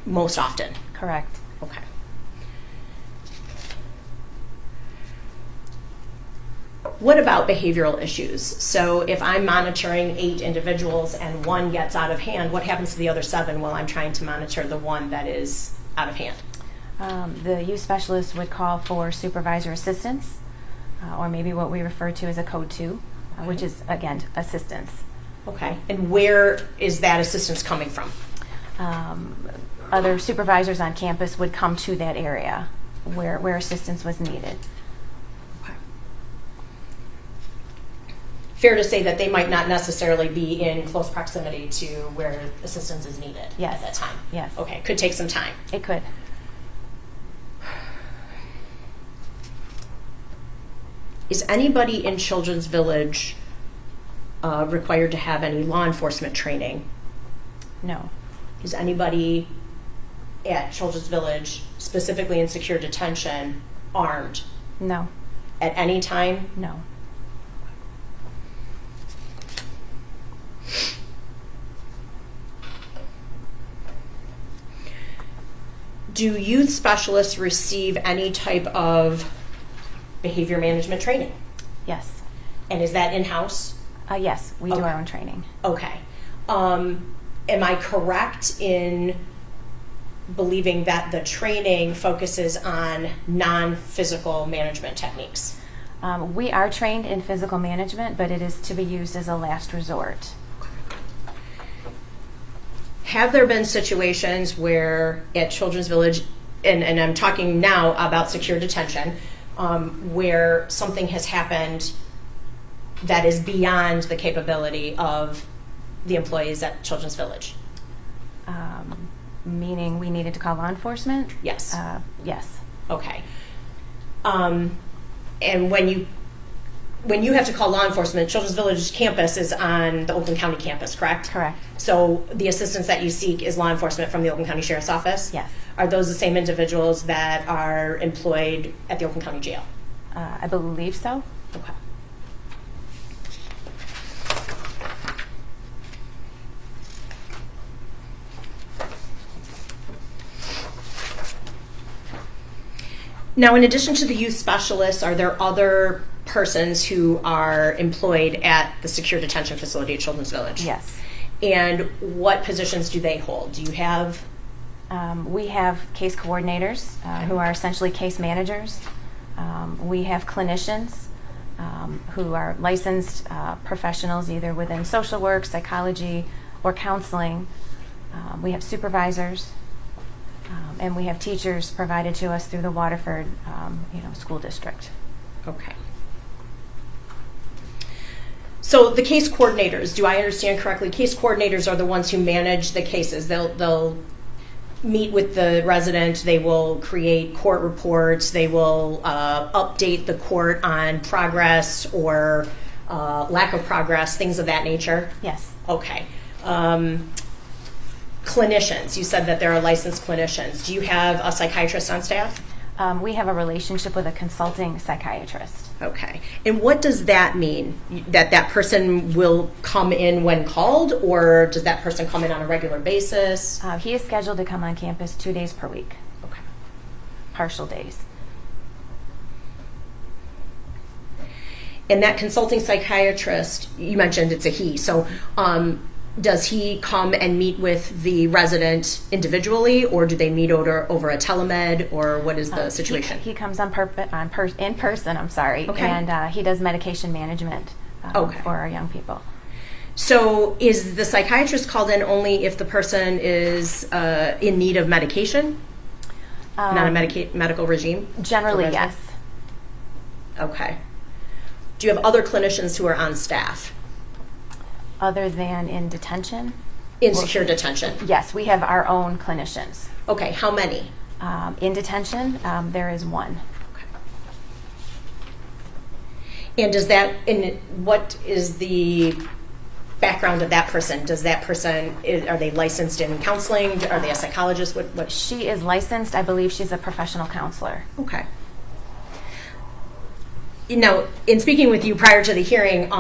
most often? Correct. Okay. What about behavioral issues? So if I'm monitoring 8 individuals and one gets out of hand, what happens to the other 7 while I'm trying to monitor the one that is out of hand? The youth specialist would call for supervisor assistance, or maybe what we refer to as a code 2, which is, again, assistance. Okay. And where is that assistance coming from? Other supervisors on campus would come to that area where assistance was needed. Fair to say that they might not necessarily be in close proximity to where assistance is needed at that time? Yes. Okay, could take some time. It could. Is anybody in Children's Village required to have any law enforcement training? No. Is anybody at Children's Village, specifically in secure detention, armed? No. At any time? No. Do youth specialists receive any type of behavior management training? Yes. And is that in-house? Yes, we do our own training. Okay. Am I correct in believing that the training focuses on non-physical management techniques? We are trained in physical management, but it is to be used as a last resort. have there been situations where at Children's Village, and I'm talking now about secure detention, where something has happened that is beyond the capability of the employees at Children's Village? Meaning we needed to call law enforcement? Yes. Yes. Okay. And when you have to call law enforcement, Children's Village campus is on the Oakland County campus, correct? Correct. So the assistance that you seek is law enforcement from the Oakland County Sheriff's Office? Yes. Are those the same individuals that are employed at the Oakland County Jail? I believe so. Okay. Now, in addition to the youth specialists, are there other persons who are employed at the secure detention facility at Children's Village? Yes. And what positions do they hold? Do you have? We have case coordinators who are essentially case managers. We have clinicians who are licensed professionals either within social work, psychology, or counseling. We have supervisors. And we have teachers provided to us through the Waterford, school district. Okay. So the case coordinators, do I understand correctly? Case coordinators are the ones who manage the cases. They'll meet with the resident. They will create court reports. They will update the court on progress or lack of progress, things of that nature. Yes. Okay. Clinicians, you said that there are licensed clinicians. Do you have a psychiatrist on staff? We have a relationship with a consulting psychiatrist. Okay. And what does that mean? That person will come in when called, or does that person come in on a regular basis? He is scheduled to come on campus 2 days per week. Okay. Partial days. And that consulting psychiatrist, you mentioned it's a he, so does he come and meet with the resident individually, or do they meet over a telemed, or what is the situation? He comes in person, Okay. and he does medication management for our young people. So is the psychiatrist called in only if the person is in need of medication? Not a medical regime? Generally, yes. Okay. Do you have other clinicians who are on staff? Other than in detention? In secure detention? Yes, we have our own clinicians. Okay, how many? In detention, there is one. And what is the background of that person? Does that person, are they licensed in counseling? Are they a psychologist? What? She is licensed. I believe she's a professional counselor. Okay. Now, in speaking with you prior to the hearing,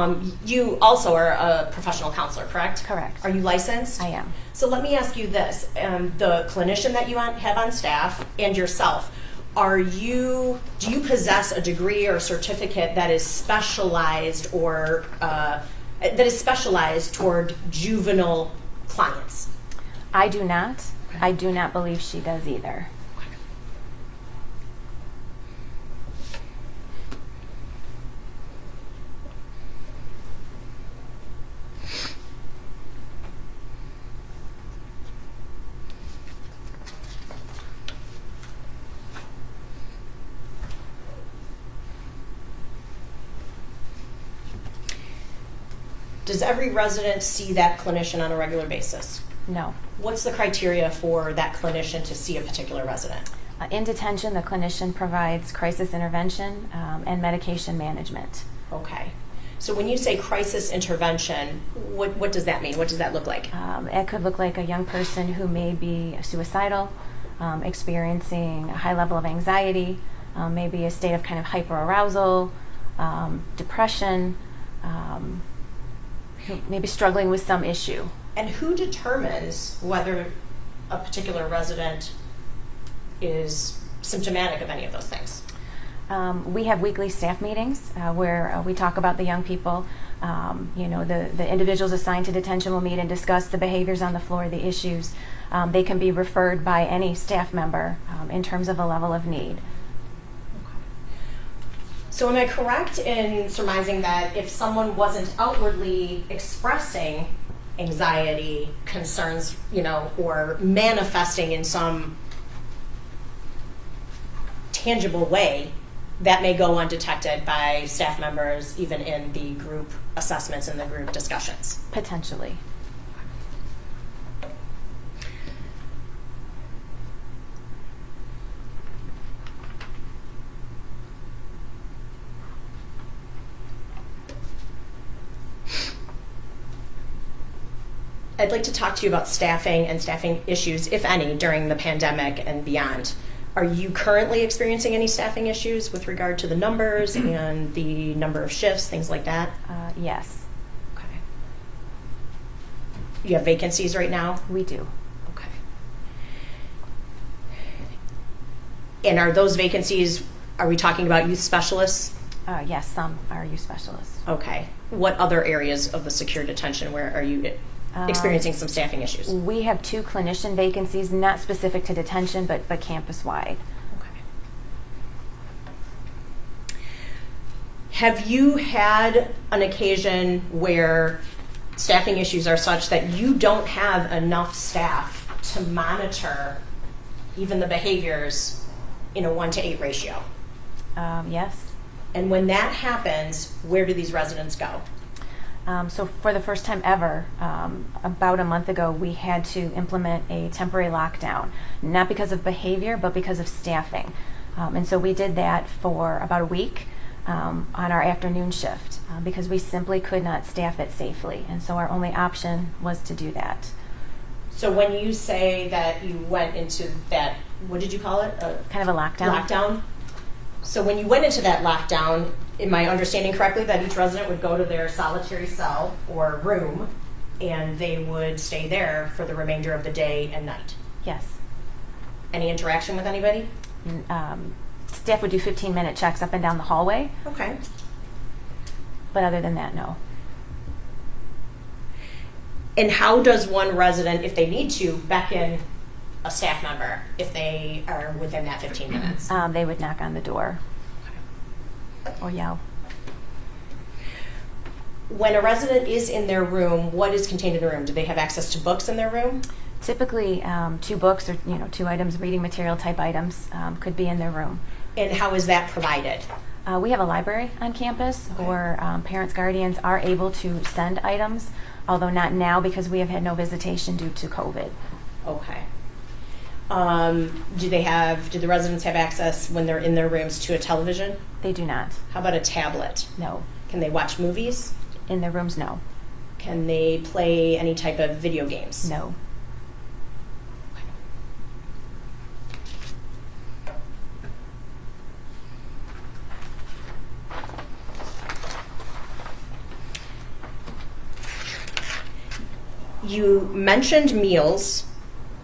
you also are a professional counselor, correct? Correct. Are you licensed? I am. So let me ask you this. The clinician that you have on staff and yourself, do you possess a degree or certificate that is specialized toward juvenile clients? I do not. Okay. I do not believe she does either. Does every resident see that clinician on a regular basis? No. What's the criteria for that clinician to see a particular resident? In detention, the clinician provides crisis intervention and medication management. Okay. So when you say crisis intervention, what does that mean? What does that look like? It could look like a young person who may be suicidal, experiencing a high level of anxiety, maybe a state of kind of hyperarousal, depression, maybe struggling with some issue. And who determines whether a particular resident is symptomatic of any of those things? We have weekly staff meetings where we talk about the young people. The individuals assigned to detention will meet and discuss the behaviors on the floor, the issues. They can be referred by any staff member in terms of a level of need. So am I correct in surmising that if someone wasn't outwardly expressing anxiety, concerns, or manifesting in some tangible way that may go undetected by staff members, even in the group assessments and the group discussions. Potentially. I'd like to talk to you about staffing and staffing issues, if any, during the pandemic and beyond. Are you currently experiencing any staffing issues with regard to the numbers and the number of shifts, things like that? Yes, Okay. You have vacancies right now? we do. Okay. And are those vacancies, are we talking about youth specialists? Yes, some are youth specialists. Okay. What other areas of the secure detention where are you experiencing some staffing issues? We have 2 clinician vacancies, not specific to detention, but campus-wide. Okay. Have you had an occasion where staffing issues are such that you don't have enough staff to monitor even the behaviors in a 1-to-8 ratio? Yes. And when that happens, where do these residents go? So for the first time ever, about a month ago, we had to implement a temporary lockdown, not because of behavior, but because of staffing. And so we did that for about a week on our afternoon shift because we simply could not staff it safely. And so our only option was to do that. So when you say that you went into that, what did you call it? Kind of a lockdown. Lockdown? So when you went into that lockdown, am I understanding correctly that each resident would go to their solitary cell or room and they would stay there for the remainder of the day and night? Yes. Any interaction with anybody? Staff would do 15-minute checks up and down the hallway, Okay. but other than that, no. And how does one resident, if they need to, beckon a staff member if they are within that 15 minutes? They would knock on the door or yell. When a resident is in their room, what is contained in the room? Do they have access to books in their room? Typically, 2 books or 2 items, reading material type items, could be in their room. And how is that provided? We have a library on campus where parents, guardians are able to send items, although not now because we have had no visitation due to COVID. Okay. Do the residents have access when they're in their rooms to a television? They do not. How about a tablet? No. Can they watch movies? In their rooms, no. Can they play any type of video games? No. You mentioned meals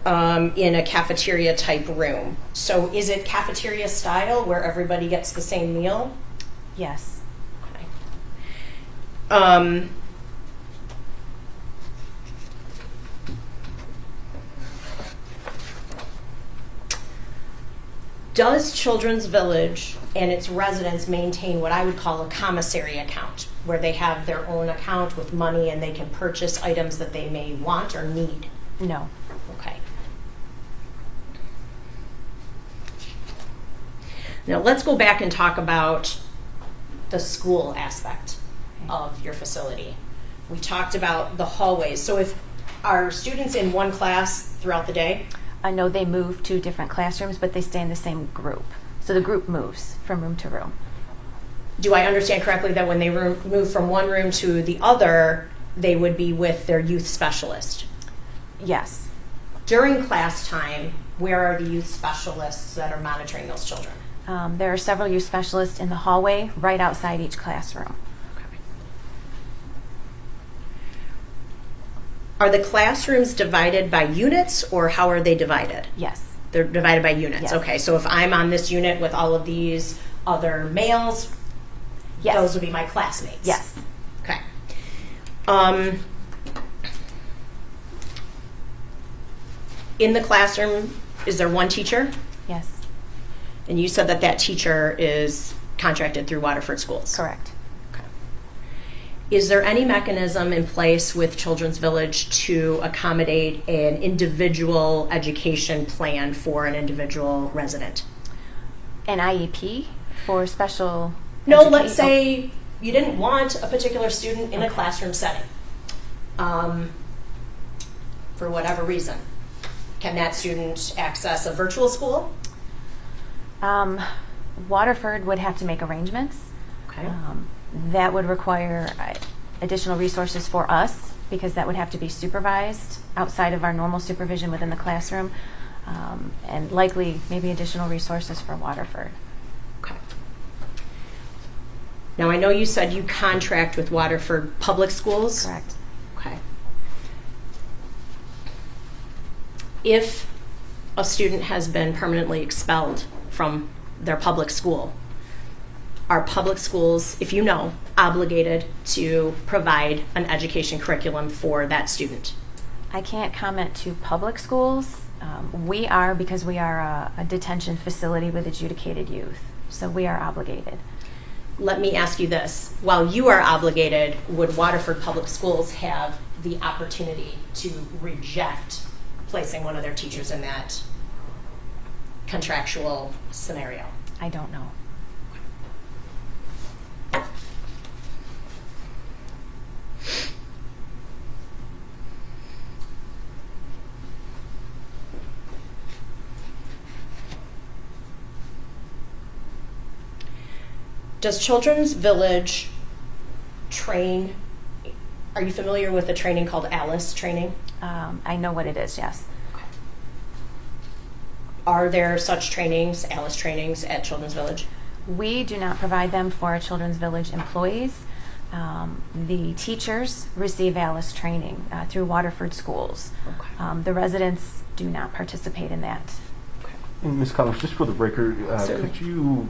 in a cafeteria type room. So is it cafeteria style where everybody gets the same meal? Yes. Okay. Does Children's Village and its residents maintain what I would call a commissary account, where they have their own account with money and they can purchase items that they may want or need? No. Okay. Now let's go back and talk about the school aspect of your facility. We talked about the hallways. So if are students in one class throughout the day? I know they move to different classrooms, but they stay in the same group. So the group moves from room to room. Do I understand correctly that when they move from one room to the other, they would be with their youth specialist? Yes. During class time, where are the youth specialists that are monitoring those children? There are several youth specialists in the hallway right outside each classroom. Are the classrooms divided by units, or how are they divided? Yes. They're divided by units. Yes. Okay, so if I'm on this unit with all of these other males, Yes. those would be my classmates. Yes. Okay. In the classroom, is there one teacher? Yes. And you said that that teacher is contracted through Waterford Schools. Correct. Okay. Is there any mechanism in place with Children's Village to accommodate an individual education plan for an individual resident? An IEP for special No, education? let's say you didn't want a particular student in a classroom setting for whatever reason. Can that student access a virtual school? Waterford would have to make arrangements. Okay. That would require additional resources for us because that would have to be supervised outside of our normal supervision within the classroom, and likely maybe additional resources for Waterford. Okay. Now, I know you said you contract with Waterford Public Schools. Correct. Okay. If a student has been permanently expelled from their public school, are public schools, if you know, obligated to provide an education curriculum for that student? I can't comment to public schools. We are, because we are a detention facility with adjudicated youth, so we are obligated. Let me ask you this. While you are obligated, would Waterford Public Schools have the opportunity to reject placing one of their teachers in that contractual scenario? I don't know. Does Children's Village train, are you familiar with a training called ALICE training? I know what it is, yes. Are there such trainings, ALICE trainings, at Children's Village? We do not provide them for our Children's Village employees. The teachers receive ALICE training through Waterford schools. Okay. The residents do not participate in that. And Ms. Collins, just for the record, Certainly. could you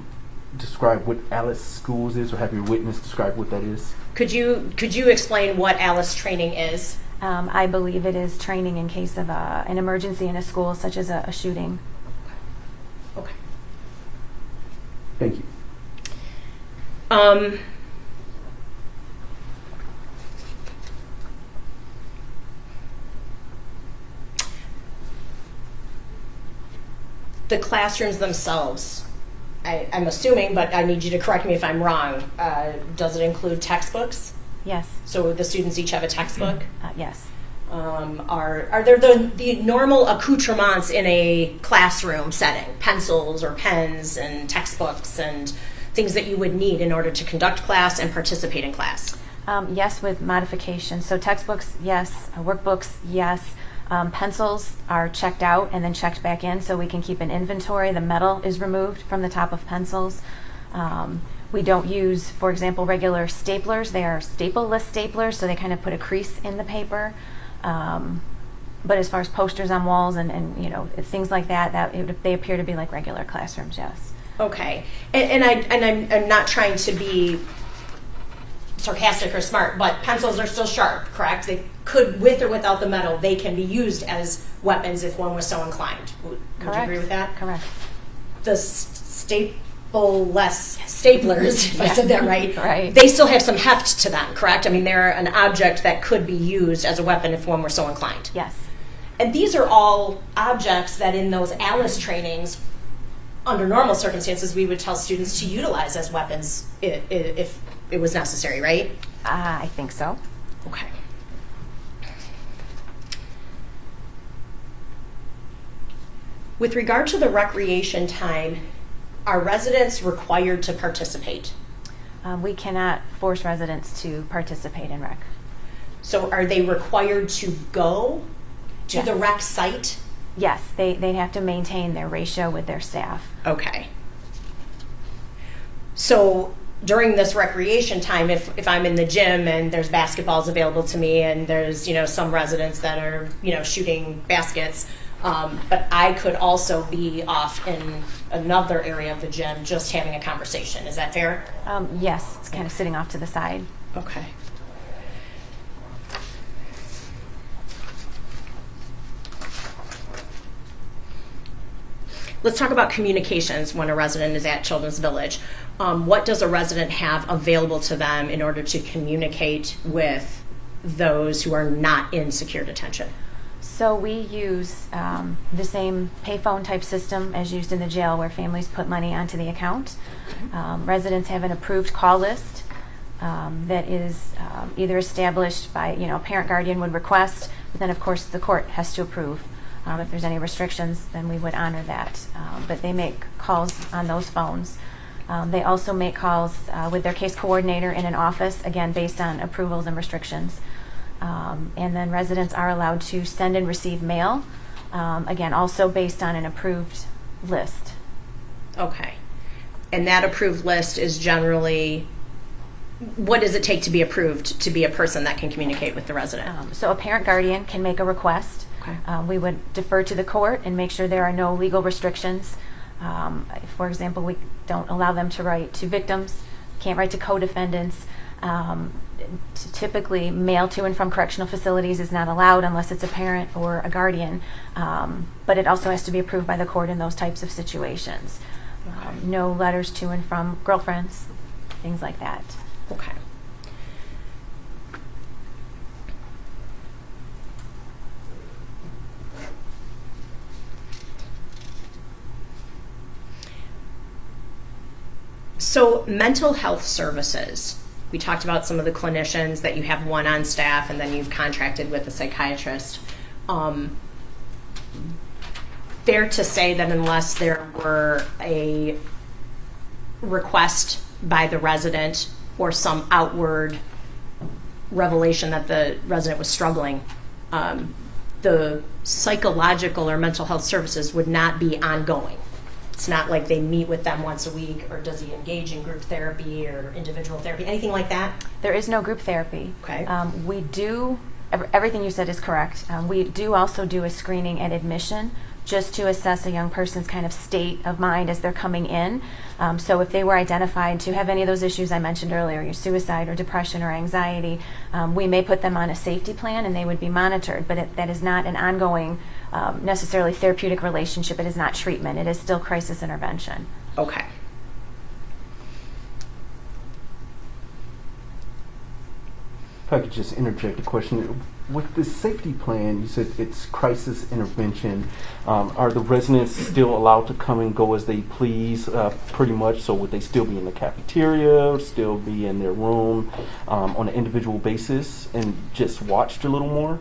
describe what Alice Schools is, or have your witness describe what that is? Could you explain what ALICE training is? I believe it is training in case of an emergency in a school, such as a shooting. Okay. Thank you. The classrooms themselves, I'm assuming, but I need you to correct me if I'm wrong. Does it include textbooks? Yes. So the students each have a textbook? Yes. Are there the normal accoutrements in a classroom setting? Pencils or pens and textbooks and things that you would need in order to conduct class and participate in class? Yes, with modifications. So textbooks, yes. Workbooks, yes. Pencils are checked out and then checked back in so we can keep an inventory. The metal is removed from the top of pencils. We don't use, for example, regular staplers. They are staple-less staplers, so they kind of put a crease in the paper. But as far as posters on walls and you know, things like that, they appear to be like regular classrooms, yes. Okay. And I'm not trying to be sarcastic or smart, but pencils are still sharp, correct? They could, with or without the metal, they can be used as weapons if one was so inclined. Would you agree with that? Correct. The staple-less staplers, if I said that right, Right. they still have some heft to them, correct? I mean, they're an object that could be used as a weapon if one were so inclined. Yes. And these are all objects that in those ALICE trainings, under normal circumstances, we would tell students to utilize as weapons if it was necessary, right? I think so. Okay. With regard to the recreation time, are residents required to participate? We cannot force residents to participate in rec. So are they required to go to Yes. the rec site? Yes, they have to maintain their ratio with their staff. Okay. So during this recreation time, if I'm in the gym and there's basketballs available to me and there's, some residents that are, shooting baskets, but I could also be off in another area of the gym just having a conversation. Is that fair? Yes, it's kind of sitting off to the side. Okay. let's talk about communications when a resident is at Children's Village. What does a resident have available to them in order to communicate with those who are not in secure detention? So we use the same payphone type system as used in the jail, where families put money onto the account. Residents have an approved call list that is either established by, a parent guardian would request, but then of course the court has to approve. If there's any restrictions, then we would honor that. But they make calls on those phones. They also make calls with their case coordinator in an office, again based on approvals and restrictions. And then residents are allowed to send and receive mail, again also based on an approved list. Okay. And that approved list is generally, what does it take to be approved to be a person that can communicate with the resident? So a parent guardian can make a request. Okay. We would defer to the court and make sure there are no legal restrictions. For example, we don't allow them to write to victims, can't write to co-defendants. Typically, mail to and from correctional facilities is not allowed unless it's a parent or a guardian, but it also has to be approved by the court in those types of situations. No letters to and from girlfriends, things like that. Okay. So, mental health services. We talked about some of the clinicians, that you have one on staff and then you've contracted with a psychiatrist. Fair to say that unless there were a request by the resident or some outward revelation that the resident was struggling, the psychological or mental health services would not be ongoing. It's not like they meet with them once a week, or does he engage in group therapy or individual therapy, anything like that? There is no group therapy. Okay. We do, everything you said is correct. We do also do a screening at admission, just to assess a young person's kind of state of mind as they're coming in. So if they were identified to have any of those issues I mentioned earlier, your suicide or depression or anxiety, we may put them on a safety plan and they would be monitored, but that is not an ongoing necessarily therapeutic relationship. It is not treatment. It is still crisis intervention. Okay. If I could just interject a question. With this safety plan, you said it's crisis intervention. Are the residents still allowed to come and go as they please, pretty much? So would they still be in the cafeteria, still be in their room on an individual basis and just watched a little more?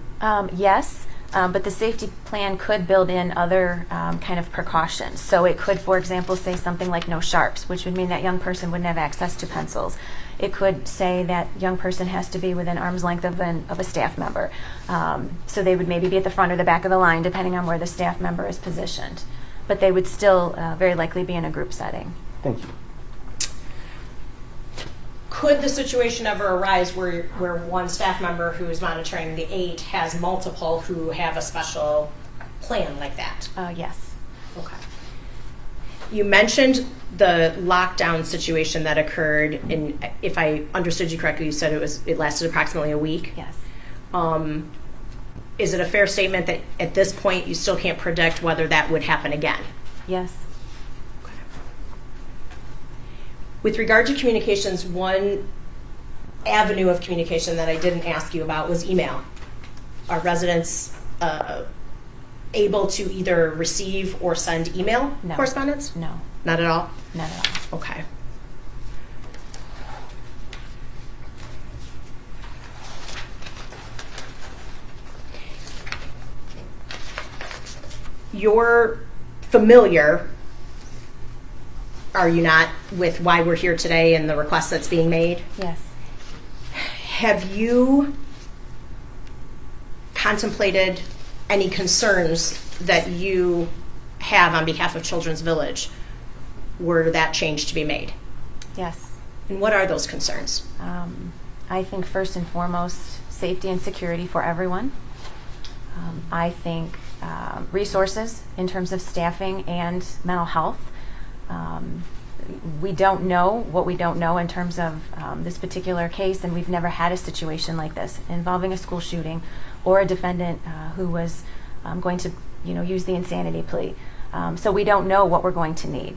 Yes. But the safety plan could build in other kind of precautions. So it could, for example, say something like no sharps, which would mean that young person wouldn't have access to pencils. It could say that young person has to be within arm's length of a staff member. So they would maybe be at the front or the back of the line, depending on where the staff member is positioned. But they would still very likely be in a group setting. Thank you. Could the situation ever arise where one staff member who is monitoring the 8 has multiple who have a special plan like that? Yes. Okay. You mentioned the lockdown situation that occurred, and if I understood you correctly, you said it lasted approximately a week. Yes. Is it a fair statement that at this point you still can't predict whether that would happen again? Yes. With regard to communications, one avenue of communication that I didn't ask you about was email. Are residents able to either receive or send email correspondence? No. Not at all? Not at all. Okay. You're familiar, are you not, with why we're here today and the request that's being made? Yes. Have you contemplated any concerns that you have on behalf of Children's Village were that change to be made? Yes. And what are those concerns? I think first and foremost, safety and security for everyone. I think resources in terms of staffing and mental health. We don't know what we don't know in terms of this particular case, and we've never had a situation like this involving a school shooting or a defendant who was going to use the insanity plea. So we don't know what we're going to need.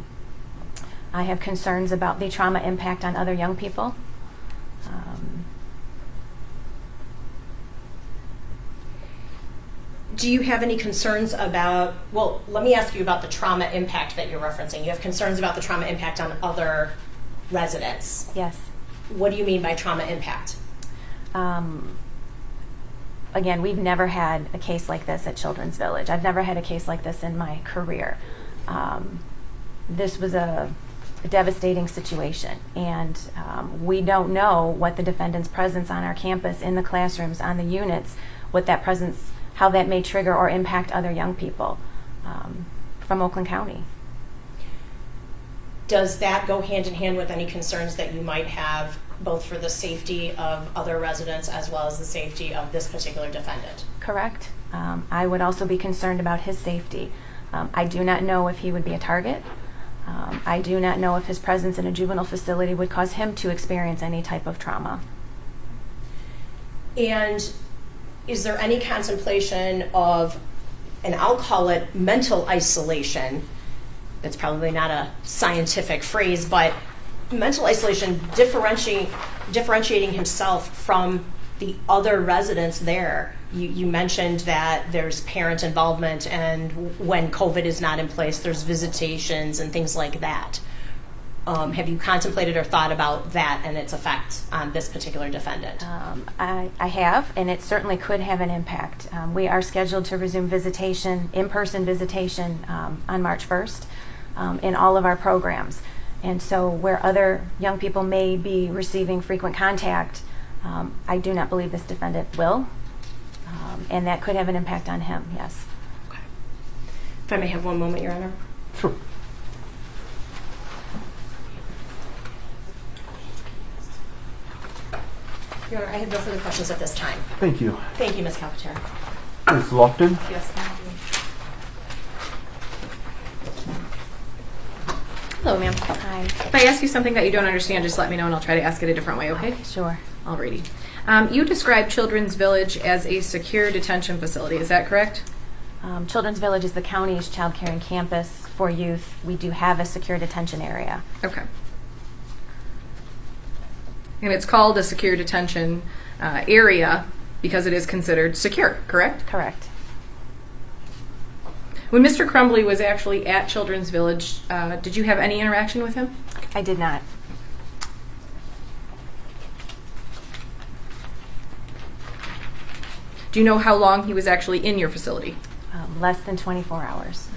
I have concerns about the trauma impact on other young people. Do you have any concerns about, well, let me ask you about the trauma impact that you're referencing. You have concerns about the trauma impact on other residents. Yes. What do you mean by trauma impact? Again, we've never had a case like this at Children's Village. I've never had a case like this in my career. This was a devastating situation, and we don't know what the defendant's presence on our campus, in the classrooms, on the units, what that presence, how that may trigger or impact other young people from Oakland County. Does that go hand in hand with any concerns that you might have both for the safety of other residents as well as the safety of this particular defendant? Correct. I would also be concerned about his safety. I do not know if he would be a target. I do not know if his presence in a juvenile facility would cause him to experience any type of trauma. And is there any contemplation of, and I'll call it mental isolation, that's probably not a scientific phrase, but mental isolation, differentiating himself from the other residents there? You mentioned that there's parent involvement, and when COVID is not in place, there's visitations and things like that. Have you contemplated or thought about that and its effect on this particular defendant? I have, and it certainly could have an impact. We are scheduled to resume visitation, in-person visitation, on March 1st in all of our programs. And so where other young people may be receiving frequent contact, I do not believe this defendant will. And that could have an impact on him, yes. Okay. If I may have one moment, Your Honor. Sure. Your Honor, I have no further questions at this time. Thank you. Thank you, Ms. Calcaterra. Ms. Lofton? Yes, thank you. Hello, ma'am. Hi. If I ask you something that you don't understand, just let me know and I'll try to ask it a different way, okay? Sure. Alrighty. You described Children's Village as a secure detention facility, is that correct? Children's Village is the county's child care and campus for youth. We do have a secure detention area. Okay. And it's called a secure detention area because it is considered secure, correct? Correct. When Mr. Crumbley was actually at Children's Village, did you have any interaction with him? I did not. Do you know how long he was actually in your facility? Less than 24 hours.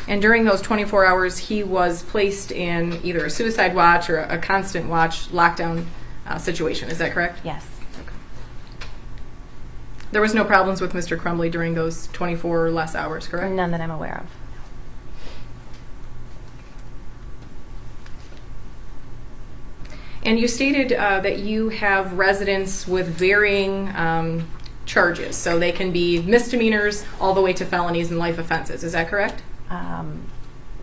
And during those 24 hours, he was placed in either a suicide watch or a constant watch lockdown situation. Is that correct? Yes. Okay. There was no problems with Mr. Crumbley during those 24 or less hours, correct? None that I'm aware of. And you stated that you have residents with varying charges, so they can be misdemeanors all the way to felonies and life offenses. Is that correct?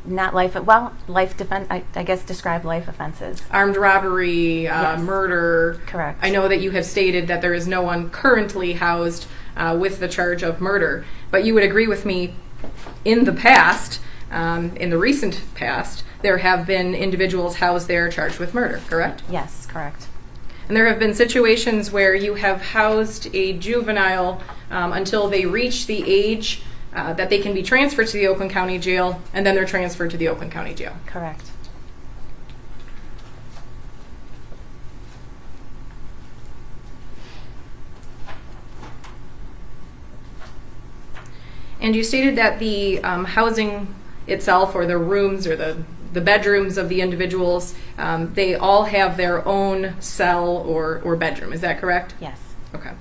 Not life, life defense, I guess describe life offenses. Armed robbery, Yes. Murder. Correct. I know that you have stated that there is no one currently housed with the charge of murder, but you would agree with me in the past, in the recent past, there have been individuals housed there charged with murder, correct? Yes, correct. And there have been situations where you have housed a juvenile until they reach the age that they can be transferred to the Oakland County Jail, and then they're transferred to the Oakland County Jail. Correct. And you stated that the housing itself, or the rooms or the bedrooms of the individuals, they all have their own cell or bedroom. Is that correct? Yes. Okay.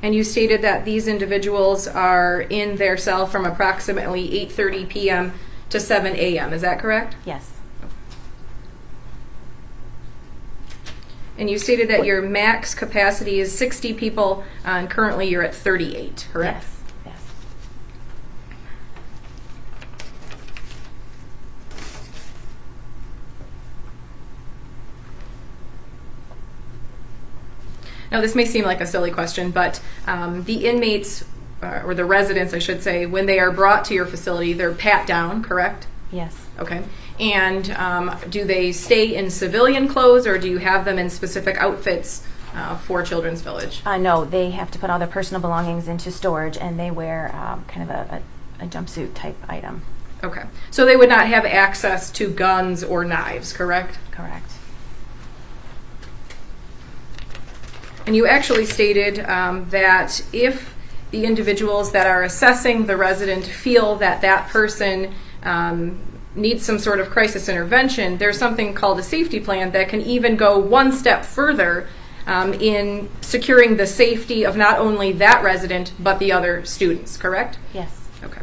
And you stated that these individuals are in their cell from approximately 8:30 p.m. to 7 a.m. Is that correct? Yes. And you stated that your max capacity is 60 people, and currently you're at 38, correct? Yes. Yes. Now, this may seem like a silly question, but the inmates, or the residents, I should say, when they are brought to your facility, they're pat down, correct? Yes. Okay. And do they stay in civilian clothes, or do you have them in specific outfits for Children's Village? No, they have to put all their personal belongings into storage, and they wear kind of a jumpsuit type item. Okay. So they would not have access to guns or knives, correct? Correct. And you actually stated that if the individuals that are assessing the resident feel that that person needs some sort of crisis intervention, there's something called a safety plan that can even go one step further in securing the safety of not only that resident, but the other students, correct? Yes. Okay.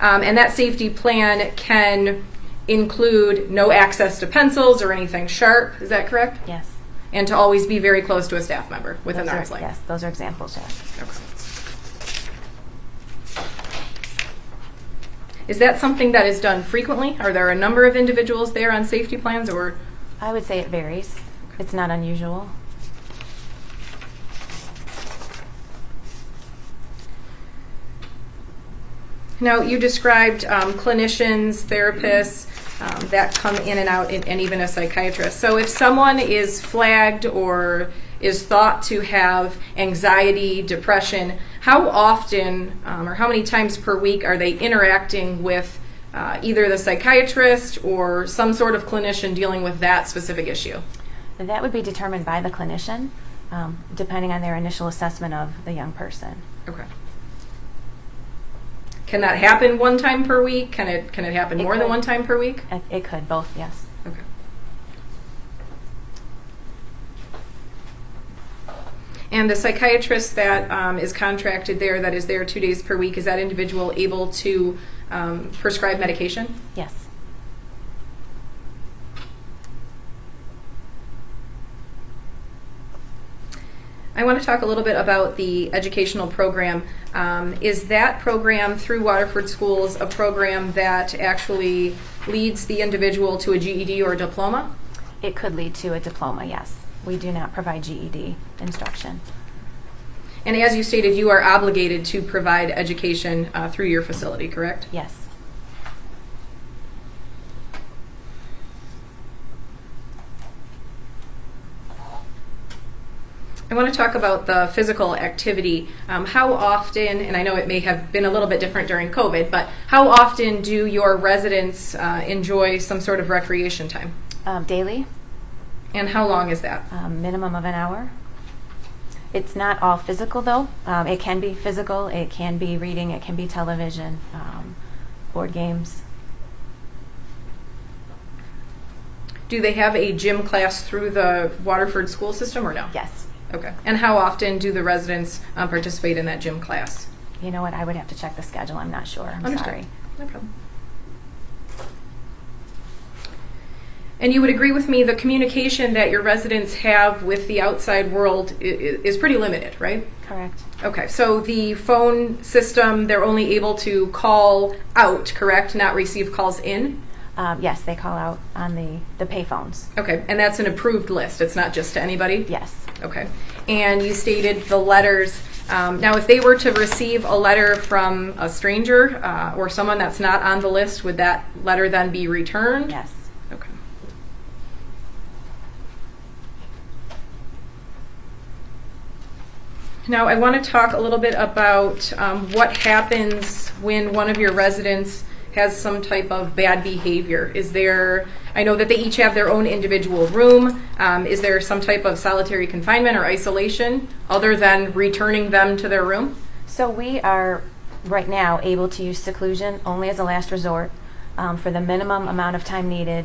And that safety plan can include no access to pencils or anything sharp, is that correct? Yes. And to always be very close to a staff member within Those arm's are, length? yes, those are examples, yes. Okay. Is that something that is done frequently? Are there a number of individuals there on safety plans, or? I would say it varies. It's not unusual. Now, you described clinicians, therapists that come in and out, and even a psychiatrist. So if someone is flagged or is thought to have anxiety, depression, how often or how many times per week are they interacting with either the psychiatrist or some sort of clinician dealing with that specific issue? That would be determined by the clinician, depending on their initial assessment of the young person. Okay. Can that happen one time per week? Can it happen more than one time per week? It could, both, yes. Okay. And the psychiatrist that is contracted there, that is there 2 days per week, is that individual able to prescribe medication? Yes. I want to talk a little bit about the educational program. Is that program through Waterford Schools a program that actually leads the individual to a GED or a diploma? It could lead to a diploma, yes. We do not provide GED instruction. And as you stated, you are obligated to provide education through your facility, correct? Yes. I want to talk about the physical activity. How often, and I know it may have been a little bit different during COVID, but how often do your residents enjoy some sort of recreation time? Daily. And how long is that? Minimum of an hour. It's not all physical, though. It can be physical, it can be reading, it can be television, board games. Do they have a gym class through the Waterford school system or no? Yes. Okay. And how often do the residents participate in that gym class? You know what? I would have to check the schedule. I'm not sure. I'm Understood. sorry. No problem. And you would agree with me, the communication that your residents have with the outside world is pretty limited, right? Correct. Okay, so the phone system, they're only able to call out, correct? Not receive calls in? Yes, they call out on the pay phones. Okay, and that's an approved list. It's not just to anybody? Yes. Okay. And you stated the letters. Now, if they were to receive a letter from a stranger or someone that's not on the list, would that letter then be returned? Yes. Okay. Now, I want to talk a little bit about what happens when one of your residents has some type of bad behavior. Is there, I know that they each have their own individual room. Is there some type of solitary confinement or isolation other than returning them to their room? So we are right now able to use seclusion only as a last resort for the minimum amount of time needed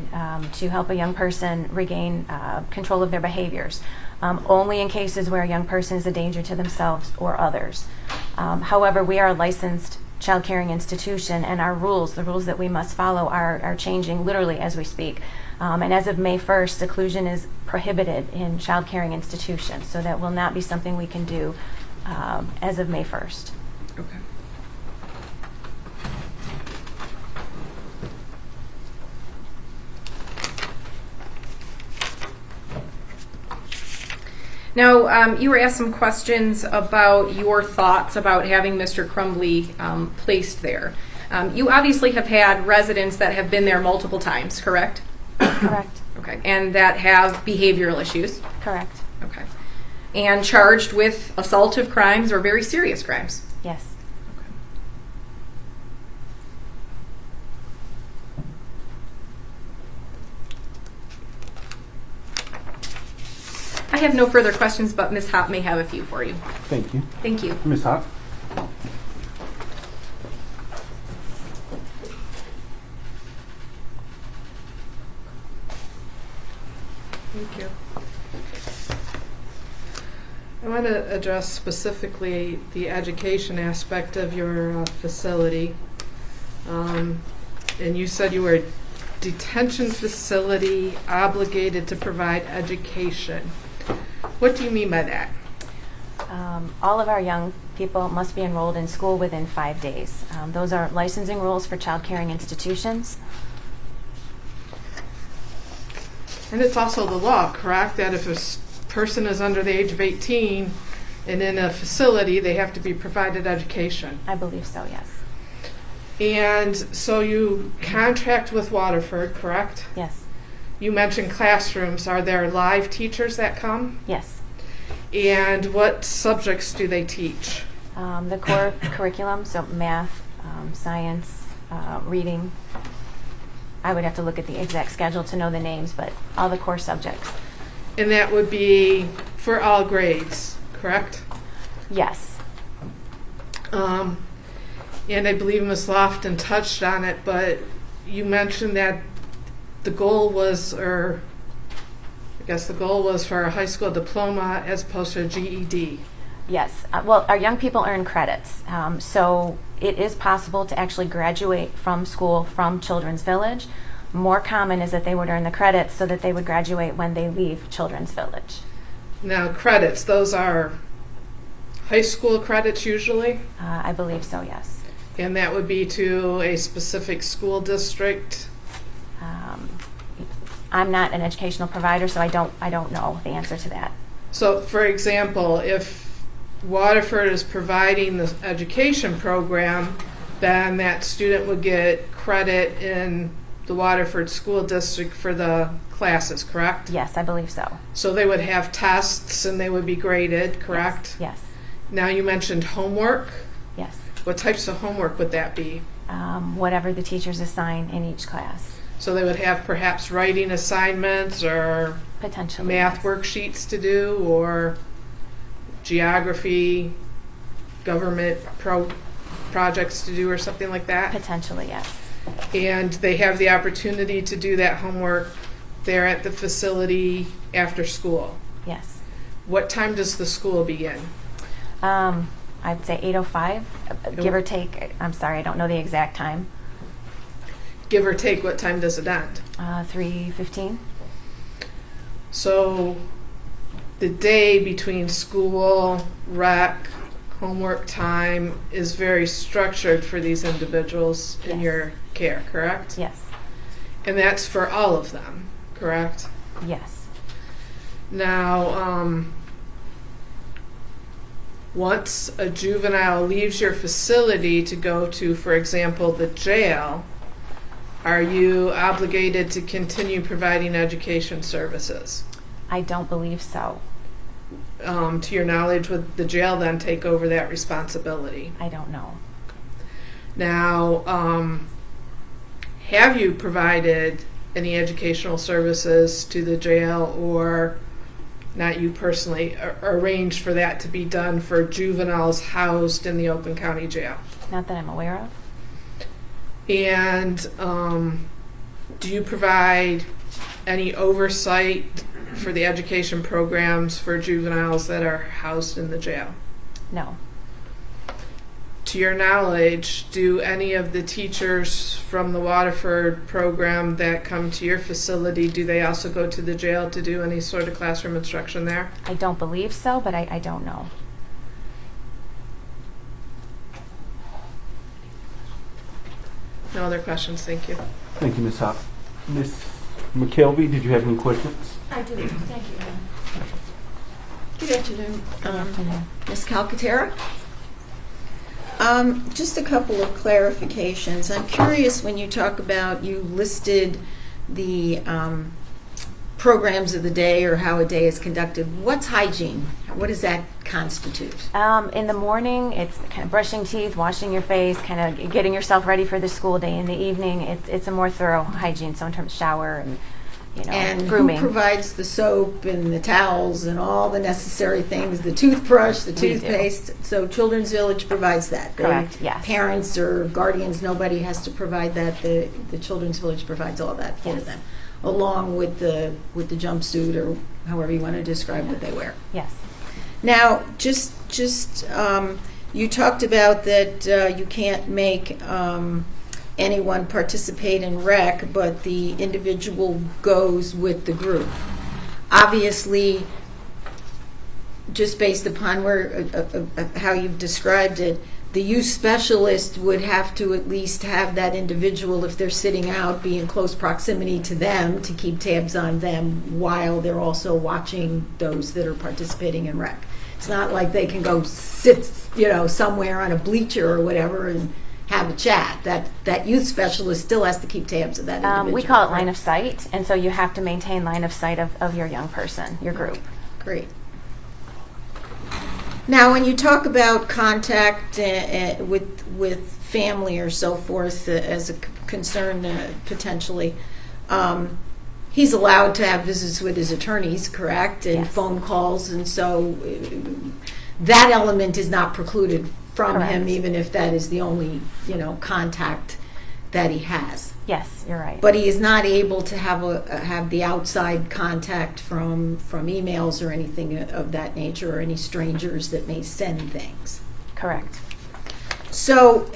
to help a young person regain control of their behaviors. Only in cases where a young person is a danger to themselves or others. However, we are a licensed child caring institution, and our rules, the rules that we must follow, are changing literally as we speak. And as of May 1st, seclusion is prohibited in child caring institutions, so that will not be something we can do as of May 1st. Okay. Now, you were asked some questions about your thoughts about having Mr. Crumbley placed there. You obviously have had residents that have been there multiple times, correct? Correct. Okay. And that have behavioral issues? Correct. Okay. And charged with assaultive crimes or very serious crimes? Yes. I have no further questions, but Ms. Hopp may have a few for you. Thank you. Thank you. Ms. Hopp? Thank you. I want to address specifically the education aspect of your facility. And you said you were a detention facility obligated to provide education. What do you mean by that? All of our young people must be enrolled in school within 5 days. Those are licensing rules for child caring institutions. And it's also the law, correct? That if a person is under the age of 18 and in a facility, they have to be provided education. I believe so, yes. And so you contract with Waterford, correct? Yes. You mentioned classrooms. Are there live teachers that come? Yes. And what subjects do they teach? The core curriculum, so math, science, reading. I would have to look at the exact schedule to know the names, but all the core subjects. And that would be for all grades, correct? Yes. And I believe Ms. Lofton touched on it, but you mentioned that the goal was, or I guess the goal was for a high school diploma as opposed to a GED. Yes. Well, our young people earn credits. So it is possible to actually graduate from school from Children's Village. More common is that they would earn the credits so that they would graduate when they leave Children's Village. Now, credits, those are high school credits usually? I believe so, yes. And that would be to a specific school district? I'm not an educational provider, so I don't know the answer to that. So, for example, if Waterford is providing the education program, then that student would get credit in the Waterford School District for the classes, correct? Yes, I believe so. So they would have tests and they would be graded, correct? Yes. Now you mentioned homework. Yes. What types of homework would that be? Whatever the teachers assign in each class. So they would have perhaps writing assignments or Potentially. math Yes. worksheets to do, or geography, government projects to do, or something like that? Potentially, yes. And they have the opportunity to do that homework there at the facility after school. Yes. What time does the school begin? I'd say 8:05, give or take. I'm sorry, I don't know the exact time. Give or take, what time does it end? 3:15. So the day between school, rec, homework time is very structured for these individuals in Yes. your care, correct? Yes. And that's for all of them, correct? Yes. Now, once a juvenile leaves your facility to go to, for example, the jail, are you obligated to continue providing education services? I don't believe so. To your knowledge, would the jail then take over that responsibility? I don't know. Now, have you provided any educational services to the jail, or not you personally, arranged for that to be done for juveniles housed in the Oakland County Jail? Not that I'm aware of. And do you provide any oversight for the education programs for juveniles that are housed in the jail? No. To your knowledge, do any of the teachers from the Waterford program that come to your facility, do they also go to the jail to do any sort of classroom instruction there? I don't believe so, but I don't know. No other questions, thank you. Thank you, Ms. Hopp. Ms. McKelvey, did you have any questions? I do, thank you. Good afternoon. Ms. Calcaterra? Just a couple of clarifications. I'm curious when you talk about, you listed the programs of the day or how a day is conducted. What's hygiene? What does that constitute? In the morning, it's kind of brushing teeth, washing your face, kind of getting yourself ready for the school day. In the evening, it's a more thorough hygiene, so in terms of shower and And grooming. who provides the soap and the towels and all the necessary things, the toothbrush, the We do. toothpaste? So Children's Village provides that? Correct, yes. Parents or guardians, nobody has to provide that. The Children's Village provides all that for Yes. them, along with the jumpsuit or however you want to describe what they wear. Yes. Now, just you talked about that you can't make anyone participate in rec, but the individual goes with the group. Obviously, just based upon how you've described it, the youth specialist would have to at least have that individual, if they're sitting out, be in close proximity to them to keep tabs on them while they're also watching those that are participating in rec. It's not like they can go sit, somewhere on a bleacher or whatever and have a chat. That youth specialist still has to keep tabs of that individual. We call it right? line of sight, and so you have to maintain line of sight of your young person, your group. Great. Now, when you talk about contact with family or so forth as a concern potentially, he's allowed to have visits with his attorneys, correct? And Yes. phone calls, and so that element is not precluded from him, Correct. even if that is the only, contact that he has. Yes, you're right. But he is not able to have the outside contact from emails or anything of that nature, or any strangers that may send things. Correct. So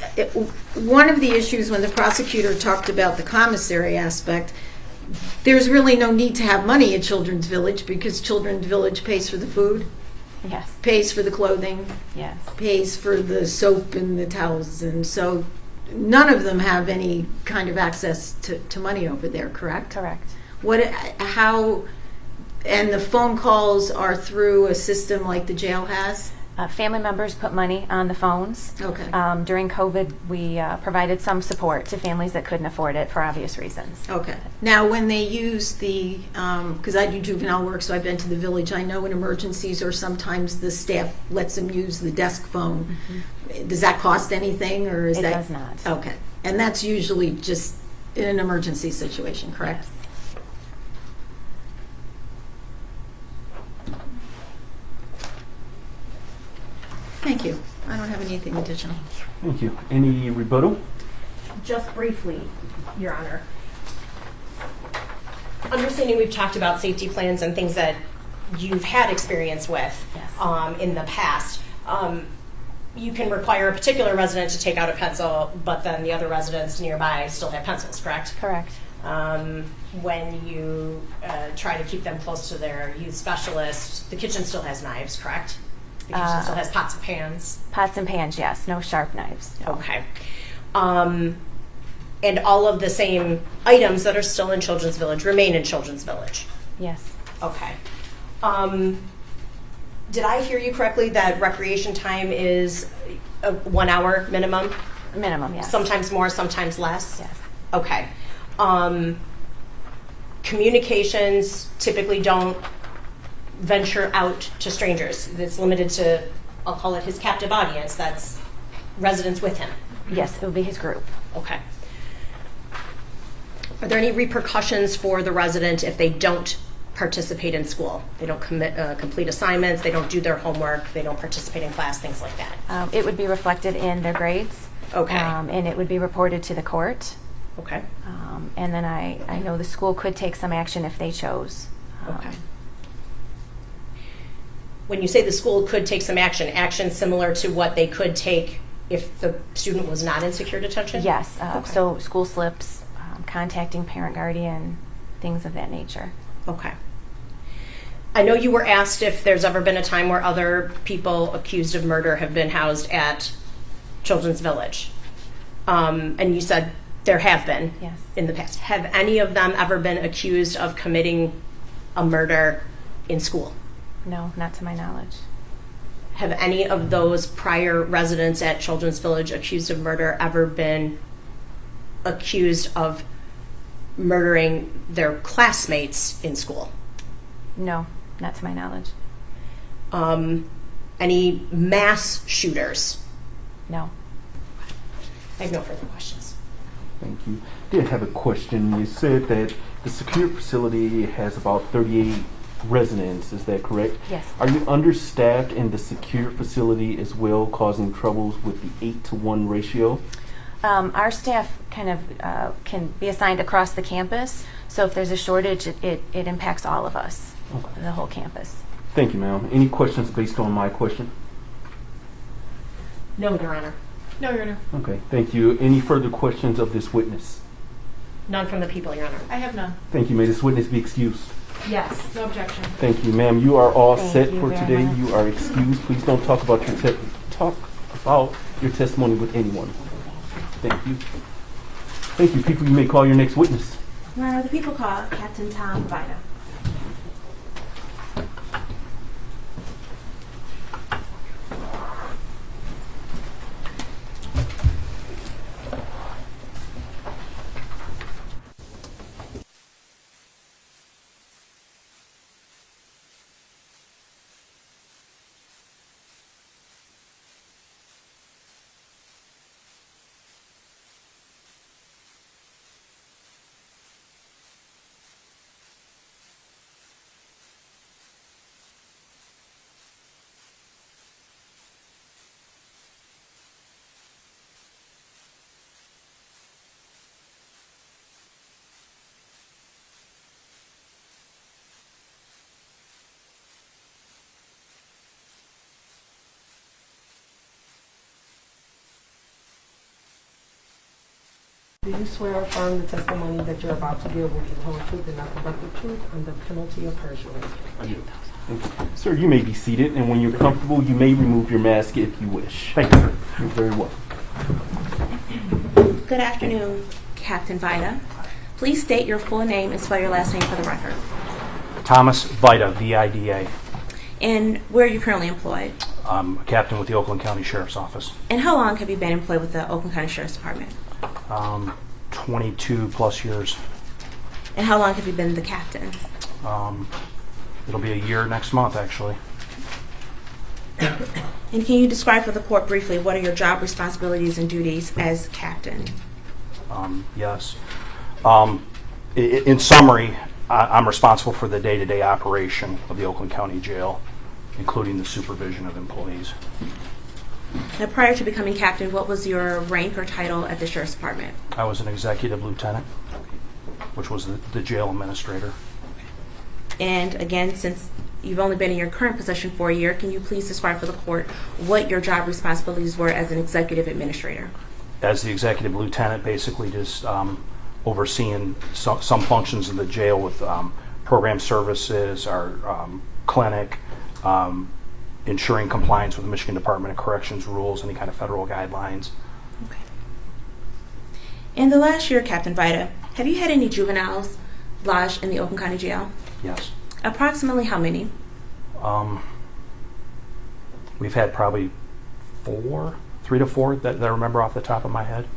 one of the issues when the prosecutor talked about the commissary aspect, there's really no need to have money at Children's Village because Children's Village pays for the food, Yes. pays for the clothing, Yes. pays for the soap and the towels, and so none of them have any kind of access to money over there, correct? Correct. And the phone calls are through a system like the jail has? Family members put money on the phones. Okay. During COVID, we provided some support to families that couldn't afford it for obvious reasons. Okay. Now, when they use because I do juvenile work, so I've been to the village, I know in emergencies or sometimes the staff lets them use the desk phone. Does that cost anything, or is It that? does not. Okay. And that's usually just in an emergency situation, correct? Yes. Thank you. I don't have anything additional. Thank you. Any rebuttal? Just briefly, Your Honor. Understanding we've talked about safety plans and things that you've had experience with Yes. in the past. You can require a particular resident to take out a pencil, but then the other residents nearby still have pencils, correct? Correct. When you try to keep them close to their youth specialist, the kitchen still has knives, correct? The kitchen still has pots and pans. Pots and pans, yes. No sharp knives. No. Okay. And all of the same items that are still in Children's Village remain in Children's Village. Yes. Okay. Did I hear you correctly that recreation time is a 1 hour minimum? Minimum, yes. Sometimes more, sometimes less? Yes. Okay. Communications typically don't venture out to strangers. It's limited to, I'll call it his captive audience, that's residents with him. Yes, it will be his group. Okay. Are there any repercussions for the resident if they don't participate in school? They don't complete assignments, they don't do their homework, they don't participate in class, things like that? It would be reflected in their grades. Okay. And it would be reported to the court. Okay. And then I know the school could take some action if they chose. Okay. When you say the school could take some action similar to what they could take if the student was not in secure detention? Yes. Okay. So school slips, contacting parent guardian, things of that nature. Okay. I know you were asked if there's ever been a time where other people accused of murder have been housed at Children's Village. And you said there have been Yes. in the past. Have any of them ever been accused of committing a murder in school? No, not to my knowledge. Have any of those prior residents at Children's Village accused of murder ever been accused of murdering their classmates in school? No, not to my knowledge. Any mass shooters? No. I have no further questions. Thank you. Did have a question. You said that the secure facility has about 38 residents. Is that correct? Yes. Are you understaffed in the secure facility as well, causing troubles with the 8-to-1 ratio? Our staff kind of can be assigned across the campus, so if there's a shortage, it impacts all of us, the whole campus. Thank you, ma'am. Any questions based on my question? No, Your Honor. No, Your Honor. Okay, thank you. Any further questions of this witness? None from the people, Your Honor. I have none. Thank you. May this witness be excused. Yes. No objection. Thank you, ma'am. You are all Thank set you for very today. much. You are excused. Please don't talk about your testimony with anyone. Thank you. Thank you, people. You may call your next witness. Your Honor, the people call Captain Tom Vita. Do you swear or affirm the testimony that you're about to give will be the whole truth and nothing but the truth under the penalty of perjury? I do. Thank you. Sir, you may be seated, and when you're comfortable, you may remove your mask if you wish. Thank you, sir. You're very welcome. Good afternoon, Captain Vita. Please state your full name and spell your last name for the record. Thomas Vita, V-I-D-A. And where are you currently employed? I'm a captain with the Oakland County Sheriff's Office. And how long have you been employed with the Oakland County Sheriff's Department? 22 plus years. And how long have you been the captain? It'll be a year next month, actually. And can you describe for the court briefly what are your job responsibilities and duties as captain? Yes. In summary, I'm responsible for the day-to-day operation of the Oakland County Jail, including the supervision of employees. Now, prior to becoming captain, what was your rank or title at the Sheriff's Department? I was an executive lieutenant, which was the jail administrator. And again, since you've only been in your current position for a year, can you please describe for the court what your job responsibilities were as an executive administrator? As the executive lieutenant, basically just overseeing some functions in the jail with program services, our clinic, ensuring compliance with the Michigan Department of Corrections rules, any kind of federal guidelines. Okay. In the last year, Captain Vita, have you had any juveniles lodged in the Oakland County Jail? Yes. Approximately how many? We've had probably 3 to 4 that I remember off the top of my head.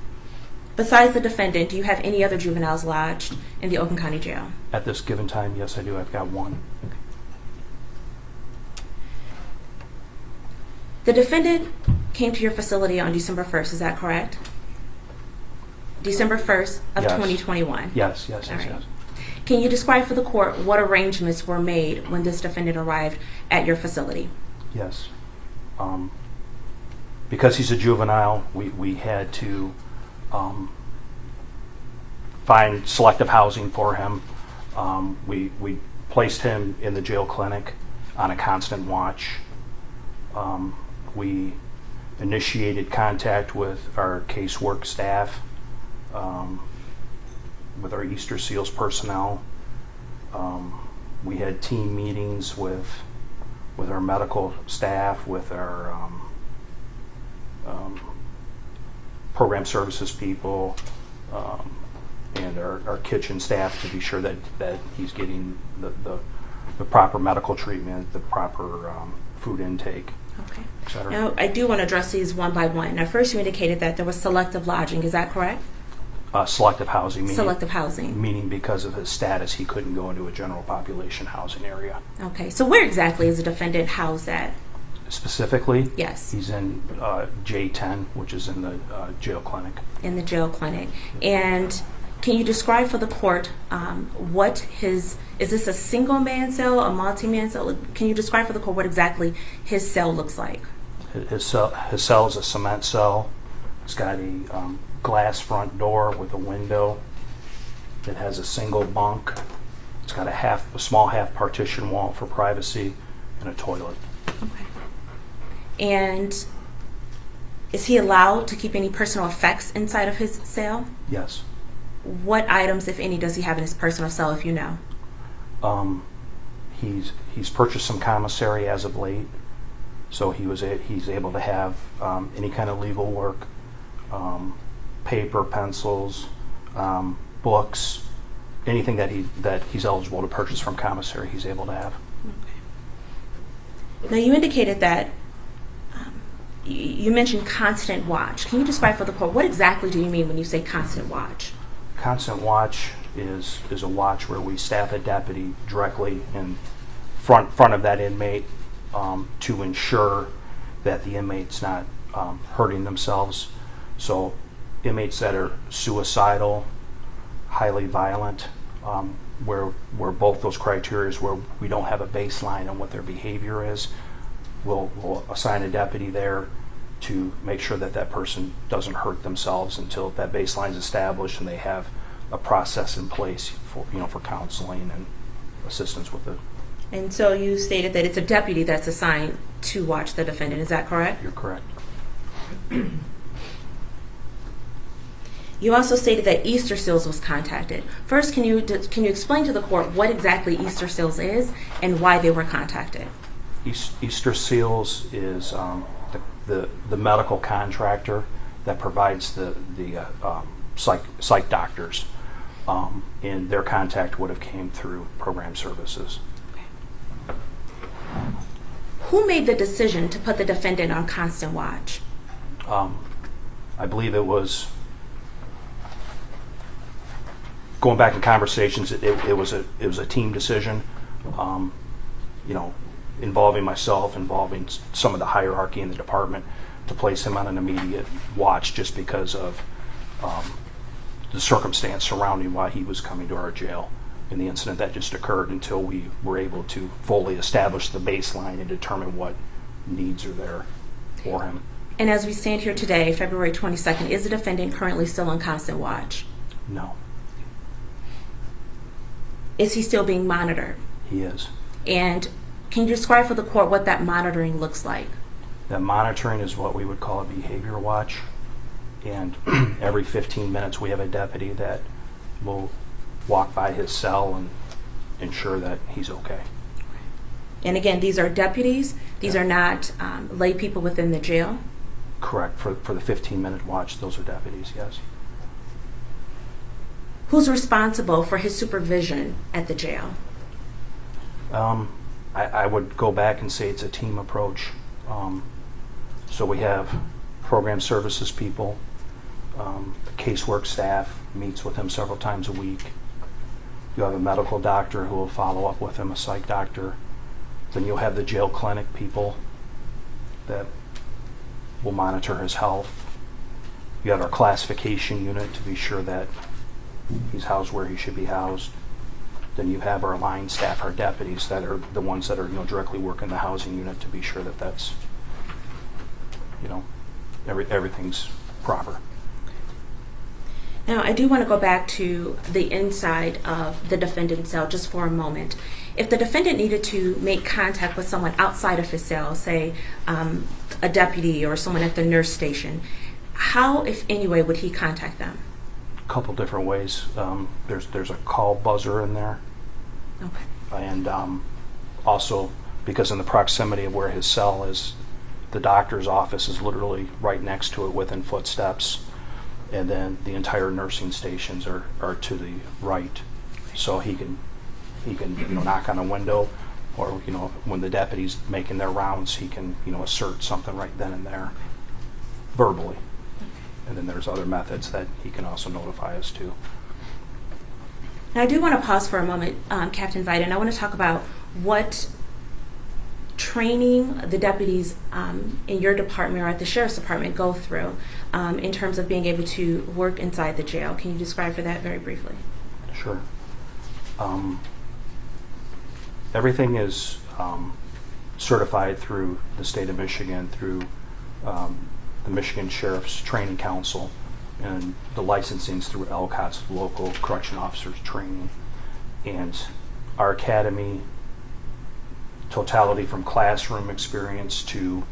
Besides the defendant, do you have any other juveniles lodged in the Oakland County Jail? At this given time, yes, I do. I've got one. The defendant came to your facility on December 1st, is that correct? December 1st of Yes. 2021? Yes. All right. Can you describe for the court what arrangements were made when this defendant arrived at your facility? Yes. Because he's a juvenile, we had to find selective housing for him. We placed him in the jail clinic on a constant watch. We initiated contact with our casework staff, with our Easter Seals personnel. We had team meetings with our medical staff, with our program services people, and our kitchen staff to be sure that he's getting the the proper medical treatment, the proper food intake, Okay. et cetera. Now, I do want to address these one by one. Now, first you indicated that there was selective lodging. Is that correct? Selective housing, meaning, Selective housing. meaning because of his status, he couldn't go into a general population housing area. Okay. So where exactly is the defendant housed at? Specifically, Yes. he's in J10, which is in the jail clinic. In the jail clinic. And can you describe for the court what is this a single man cell, a multi-man cell? Can you describe for the court what exactly his cell looks like? His cell is a cement cell. It's got a glass front door with a window. It has a single bunk. It's got a small half partition wall for privacy and a toilet. Okay. And is he allowed to keep any personal effects inside of his cell? Yes. What items, if any, does he have in his personal cell, if you know? He's purchased some commissary as of late, so he's able to have any kind of legal work, paper, pencils, books, anything that he's eligible to purchase from commissary. He's able to have. Okay. Now, you indicated that you mentioned constant watch. Can you describe for the court what exactly do you mean when you say constant watch? Constant watch is a watch where we staff a deputy directly in front of that inmate to ensure that the inmate's not hurting themselves. So inmates that are suicidal, highly violent, where both those criteria is where we don't have a baseline on what their behavior is, we'll assign a deputy there to make sure that that person doesn't hurt themselves until that baseline is established and they have a process in place for counseling and assistance with it. And so you stated that it's a deputy that's assigned to watch the defendant. Is that correct? You're correct. You also stated that Easter Seals was contacted. First, can you explain to the court what exactly Easter Seals is and why they were contacted? Easter Seals is the medical contractor that provides the psych doctors, and their contact would have came through program services. Okay. Who made the decision to put the defendant on constant watch? I believe it was, going back in conversations, it was a team decision, involving myself, involving some of the hierarchy in the department, to place him on an immediate watch just because of the circumstance surrounding why he was coming to our jail and the incident that just occurred, until we were able to fully establish the baseline and determine what needs are there for him. And as we stand here today, February 22nd, is the defendant currently still on constant watch? No. Is he still being monitored? He is. And can you describe for the court what that monitoring looks like? That monitoring is what we would call a behavior watch, and every 15 minutes we have a deputy that will walk by his cell and ensure that he's okay. And again, these are deputies. These are not lay people within the jail? Correct. For the 15-minute watch, those are deputies, yes. Who's responsible for his supervision at the jail? I would go back and say it's a team approach. So we have program services people, the casework staff meets with him several times a week. You have a medical doctor who will follow up with him, a psych doctor. Then you'll have the jail clinic people that will monitor his health. You have our classification unit to be sure that he's housed where he should be housed. Then you have our line staff, our deputies, that are the ones that are directly working the housing unit to be sure that that's everything's proper. Now, I do want to go back to the inside of the defendant's cell just for a moment. If the defendant needed to make contact with someone outside of his cell, say a deputy or someone at the nurse station, how, if any way, would he contact them? A couple different ways. There's a call buzzer in there. Okay. And also, because in the proximity of where his cell is, the doctor's office is literally right next to it within footsteps. And then the entire nursing stations are to the right. So he can He can, knock on a window, or, when the deputy's making their rounds, he can, assert something right then and there, verbally. And then there's other methods that he can also notify us to. Now, I do want to pause for a moment, Captain Vita, and I want to talk about what training the deputies in your department or at the sheriff's department go through in terms of being able to work inside the jail. Can you describe for that very briefly? Sure. Everything is certified through the state of Michigan, through the Michigan Sheriff's Training Council, and the licensing is through LCOT's Local Correction Officers Training. And our academy, totality from classroom experience to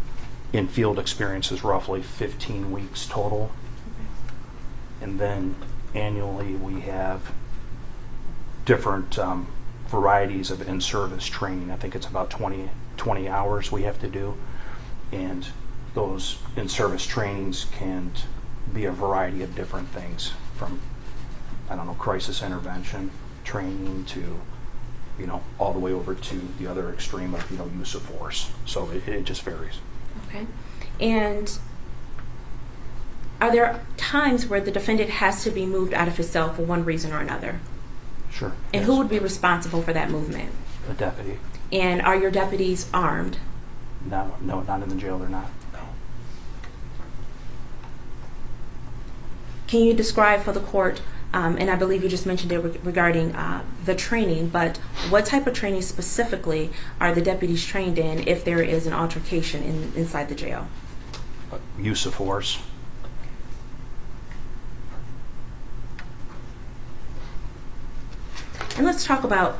in-field experience, is roughly 15 weeks total. And then annually we have different varieties of in-service training. I think it's about 20 hours we have to do. And those in-service trainings can be a variety of different things, from, crisis intervention training to, all the way over to the other extreme of, use of force. So it just varies. Okay. And are there times where the defendant has to be moved out of his cell for one reason or another? Sure. And yes. who would be responsible for that movement? A deputy. And are your deputies armed? No, not in the jail, they're not. Can you describe for the court, and I believe you just mentioned it regarding the training, but what type of training specifically are the deputies trained in if there is an altercation inside the jail? Use of force. And let's talk about,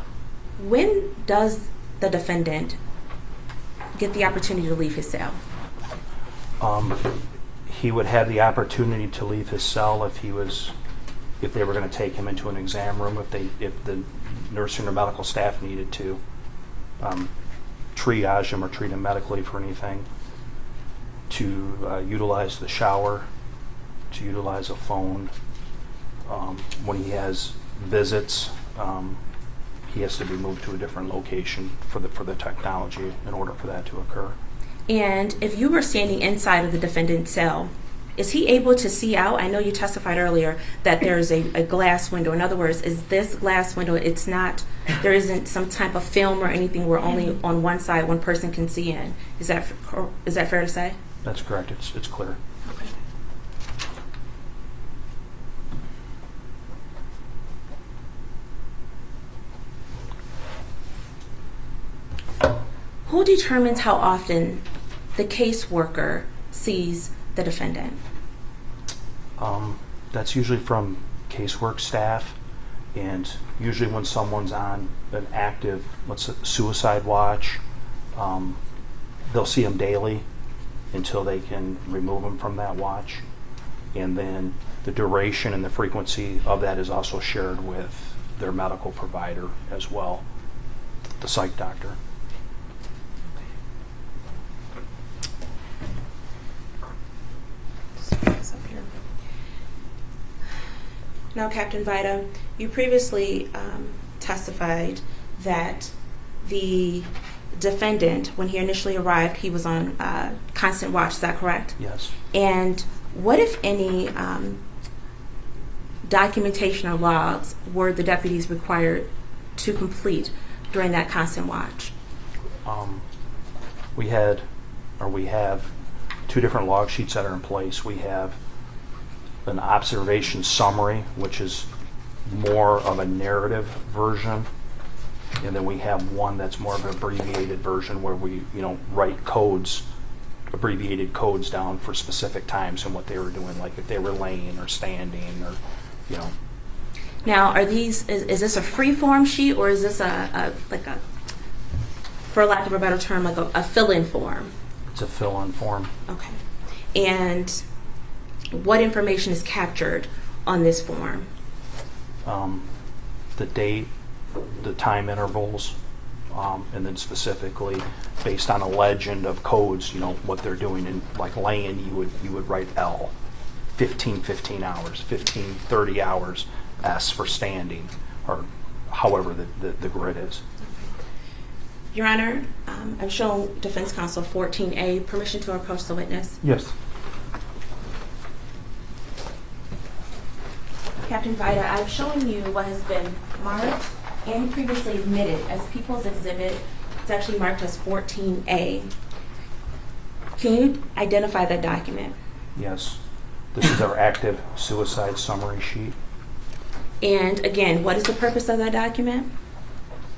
when does the defendant get the opportunity to leave his cell? He would have the opportunity to leave his cell if they were going to take him into an exam room, if the nursing or medical staff needed to triage him or treat him medically for anything, to utilize the shower, to utilize a phone. When he has visits, he has to be moved to a different location for the technology in order for that to occur. And if you were standing inside of the defendant's cell, is he able to see out? I know you testified earlier that there's a glass window. In other words, is this glass window, there isn't some type of film or anything where only on one side one person can see in. Is that fair to say? That's correct. It's clear. Who determines how often the caseworker sees the defendant? That's usually from casework staff, and usually when someone's on an active, suicide watch, they'll see them daily until they can remove them from that watch. And then the duration and the frequency of that is also shared with their medical provider as well, the psych doctor. Now, Captain Vita, you previously testified that the defendant, when he initially arrived, he was on constant watch. Is that correct? Yes. And what, if any, documentation or logs were the deputies required to complete during that constant watch? We have two different log sheets that are in place. We have an observation summary, which is more of a narrative version, and then we have one that's more of an abbreviated version where we, write abbreviated codes down for specific times and what they were doing, like if they were laying or standing or, Now, is this a free form sheet, or is this for lack of a better term, like a fill-in form? It's a fill-in form. Okay. And what information is captured on this form? The date, the time intervals, and then specifically based on a legend of codes, what they're doing. In like laying, you would write L, 15 hours, 30 hours, S for standing, or however the grid is. Your Honor, I've shown Defense Counsel 14A permission to approach the witness. Yes. Captain Vita, I've shown you what has been marked and previously admitted as People's Exhibit. It's actually marked as 14A. Can you identify that document? Yes. This is our active suicide summary sheet. And again, what is the purpose of that document?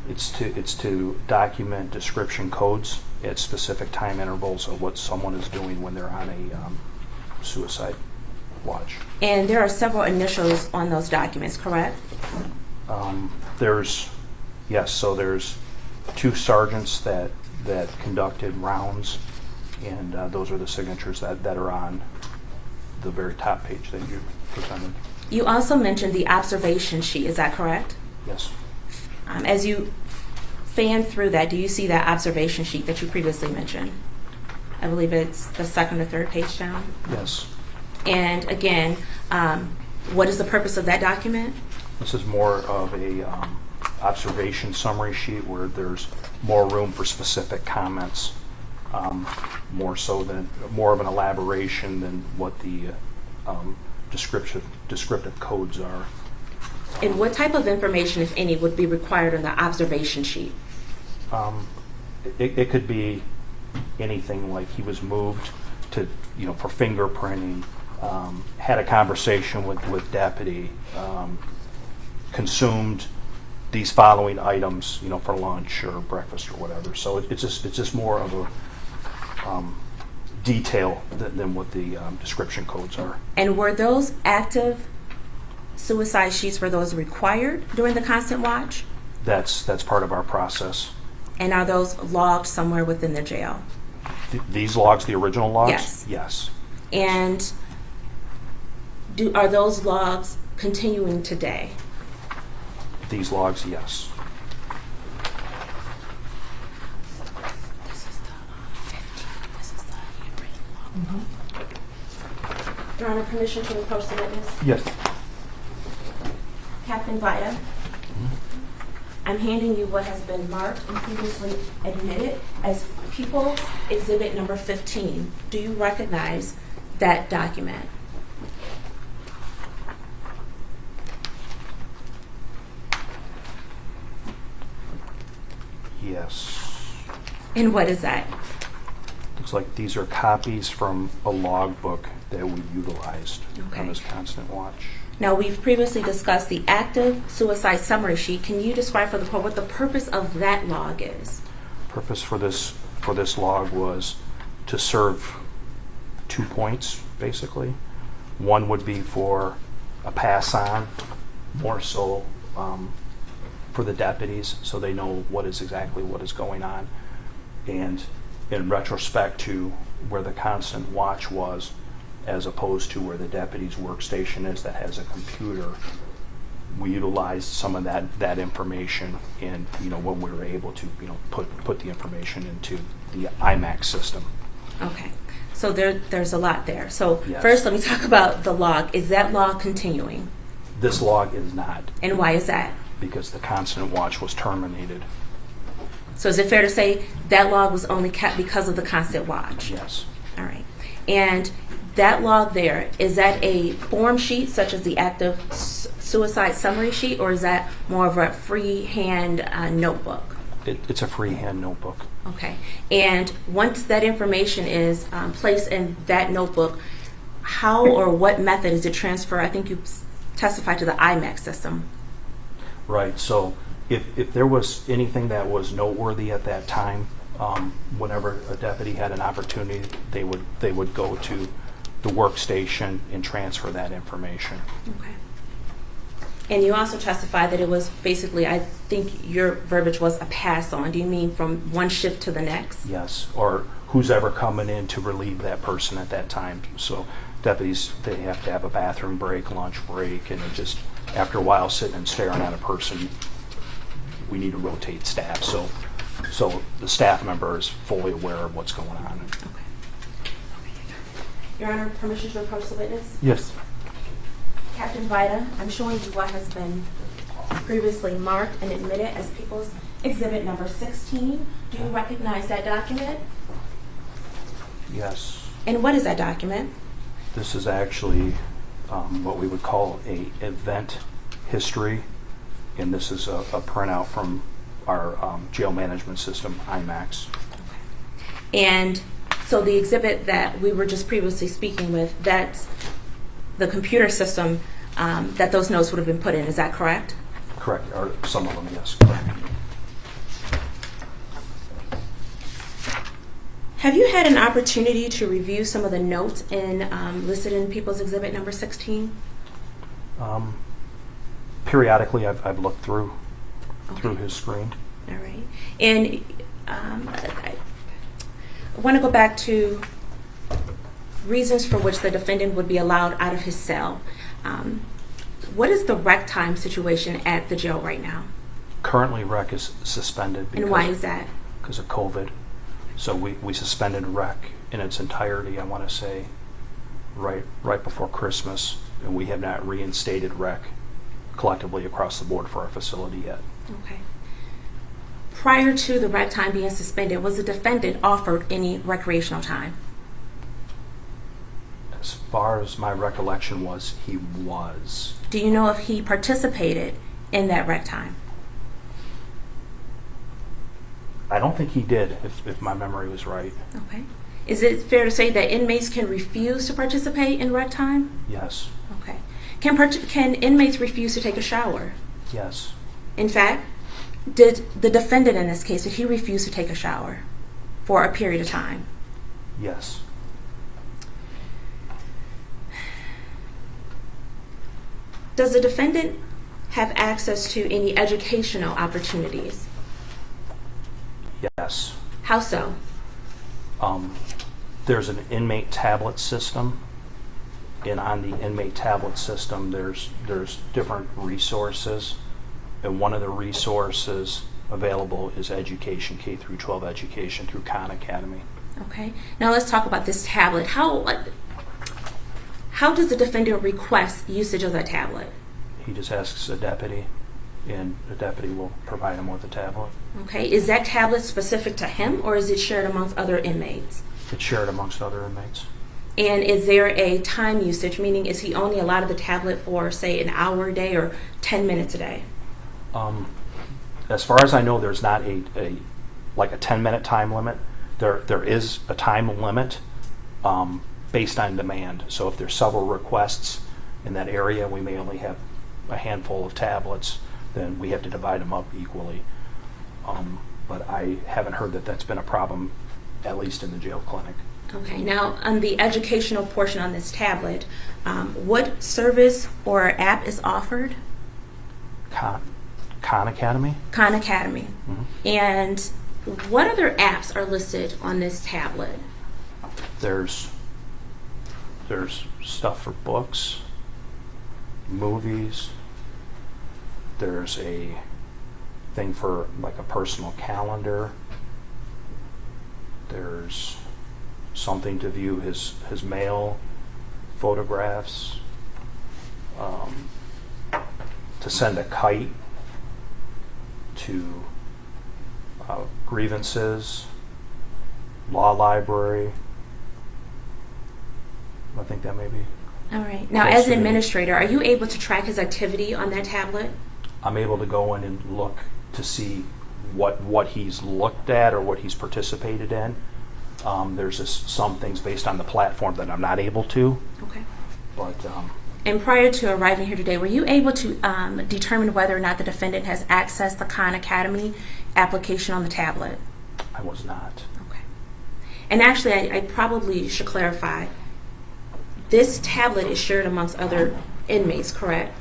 It's to document description codes at specific time intervals of what someone is doing when they're on a suicide watch. And there are several initials on those documents, correct? There's 2 sergeants that conducted rounds, and those are the signatures that are on the very top page that you presented. You also mentioned the observation sheet, is that correct? Yes. As you fan through that, do you see that observation sheet that you previously mentioned? I believe it's the 2nd or 3rd page down. Yes. And again, what is the purpose of that document? This is more of a observation summary sheet where there's more room for specific comments, more of an elaboration than what the descriptive codes are. And what type of information, if any, would be required on the observation sheet? It could be anything like he was moved to, for fingerprinting, had a conversation with deputy, consumed these following items, for lunch or breakfast or whatever. So it's just more of a detail than what the description codes are. And were those active suicide sheets, were those required during the constant watch? That's part of our process. And are those logged somewhere within the jail? These logs, the original logs? Yes. Yes. And are those logs continuing today? These logs, yes. Your Honor, permission to approach the witness? Yes. Captain Vita, I'm handing you what has been marked and previously admitted as People's Exhibit number 15. Do you recognize that document? Yes. And what is that? Looks like these are copies from a logbook that we utilized on this constant watch. Now, we've previously discussed the active suicide summary sheet. Can you describe for the court what the purpose of that log is? Purpose for this log was to serve 2 points, basically. One would be for a pass on, more so for the deputies, so they know what is going on. And in retrospect to where the constant watch was, as opposed to where the deputy's workstation is that has a computer, we utilized some of that information, and when we were able to put the information into the IMAX system. Okay, so there's a lot there. So Yes. First, let me talk about the log. Is that log continuing? This log is not, And why is that? because the constant watch was terminated. So is it fair to say that log was only kept because of the constant watch? Yes. All right. And that log there, is that a form sheet such as the active suicide summary sheet, or is that more of a freehand notebook? It's a freehand notebook. Okay. And once that information is placed in that notebook, how or what method is it transferred? I think you testified to the IMAX system. Right. So if there was anything that was noteworthy at that time, whenever a deputy had an opportunity, they would go to the workstation and transfer that information. Okay. And you also testified that it was basically, I think your verbiage was a pass on. Do you mean from one shift to the next? Yes, or who's ever coming in to relieve that person at that time. So deputies, they have to have a bathroom break, lunch break, and it just, after a while sitting and staring at a person, we need to rotate staff. So the staff member is fully aware of what's going on. Okay. Your Honor, permission to approach the witness? Yes. Captain Vita, I'm showing you what has been previously marked and admitted as People's Exhibit number 16. Do you recognize that document? Yes. And what is that document? This is actually what we would call a event history, and this is a printout from our jail management system, IMAX. And so the exhibit that we were just previously speaking with, that's the computer system that those notes would have been put in. Is that correct? Correct, or some of them, yes, correct. Have you had an opportunity to review some of the notes listed in People's Exhibit number 16? Periodically, I've looked through his screen. All right. And I want to go back to reasons for which the defendant would be allowed out of his cell. What is the rec time situation at the jail right now? Currently, rec is suspended. And why is that? Because of COVID. So we suspended rec in its entirety, I want to say, right before Christmas, and we have not reinstated rec collectively across the board for our facility yet. Okay. Prior to the rec time being suspended, was the defendant offered any recreational time? As far as my recollection was, he was. Do you know if he participated in that rec time? I don't think he did, if my memory was right. Okay. Is it fair to say that inmates can refuse to participate in rec time? Yes. Okay. Can inmates refuse to take a shower? Yes. In fact, did the defendant in this case, did he refuse to take a shower for a period of time? Yes. Does the defendant have access to any educational opportunities? Yes. How so? There's an inmate tablet system, and on the inmate tablet system there's different resources, and one of the resources available is education, K through 12 education through Khan Academy. Okay. Now let's talk about this tablet. How does the defendant request usage of that tablet? He just asks a deputy, and the deputy will provide him with a tablet. Okay. Is that tablet specific to him, or is it shared amongst other inmates? It's shared amongst other inmates. And is there a time usage, meaning is he only allowed the tablet for, say, an hour a day or 10 minutes a day? As far as I know, there's not a 10-minute time limit. There is a time limit based on demand. So if there's several requests in that area, we may only have a handful of tablets, then we have to divide them up equally. But I haven't heard that that's been a problem, at least in the jail clinic. Okay. Now, on the educational portion on this tablet, what service or app is offered? Khan Academy? Khan Academy. Mm-hmm. And what other apps are listed on this tablet? There's stuff for books, movies. There's a thing for like a personal calendar. There's something to view his mail, photographs, to send a kite, to grievances, law library. I think that may be. All right. Now, as an administrator, are you able to track his activity on that tablet? I'm able to go in and look to see what he's looked at or what he's participated in. There's just some things based on the platform that I'm not able to. Okay. But and prior to arriving here today, were you able to determine whether or not the defendant has accessed the Khan Academy application on the tablet? I was not. Okay. And actually, I probably should clarify. This tablet is shared amongst other inmates, correct?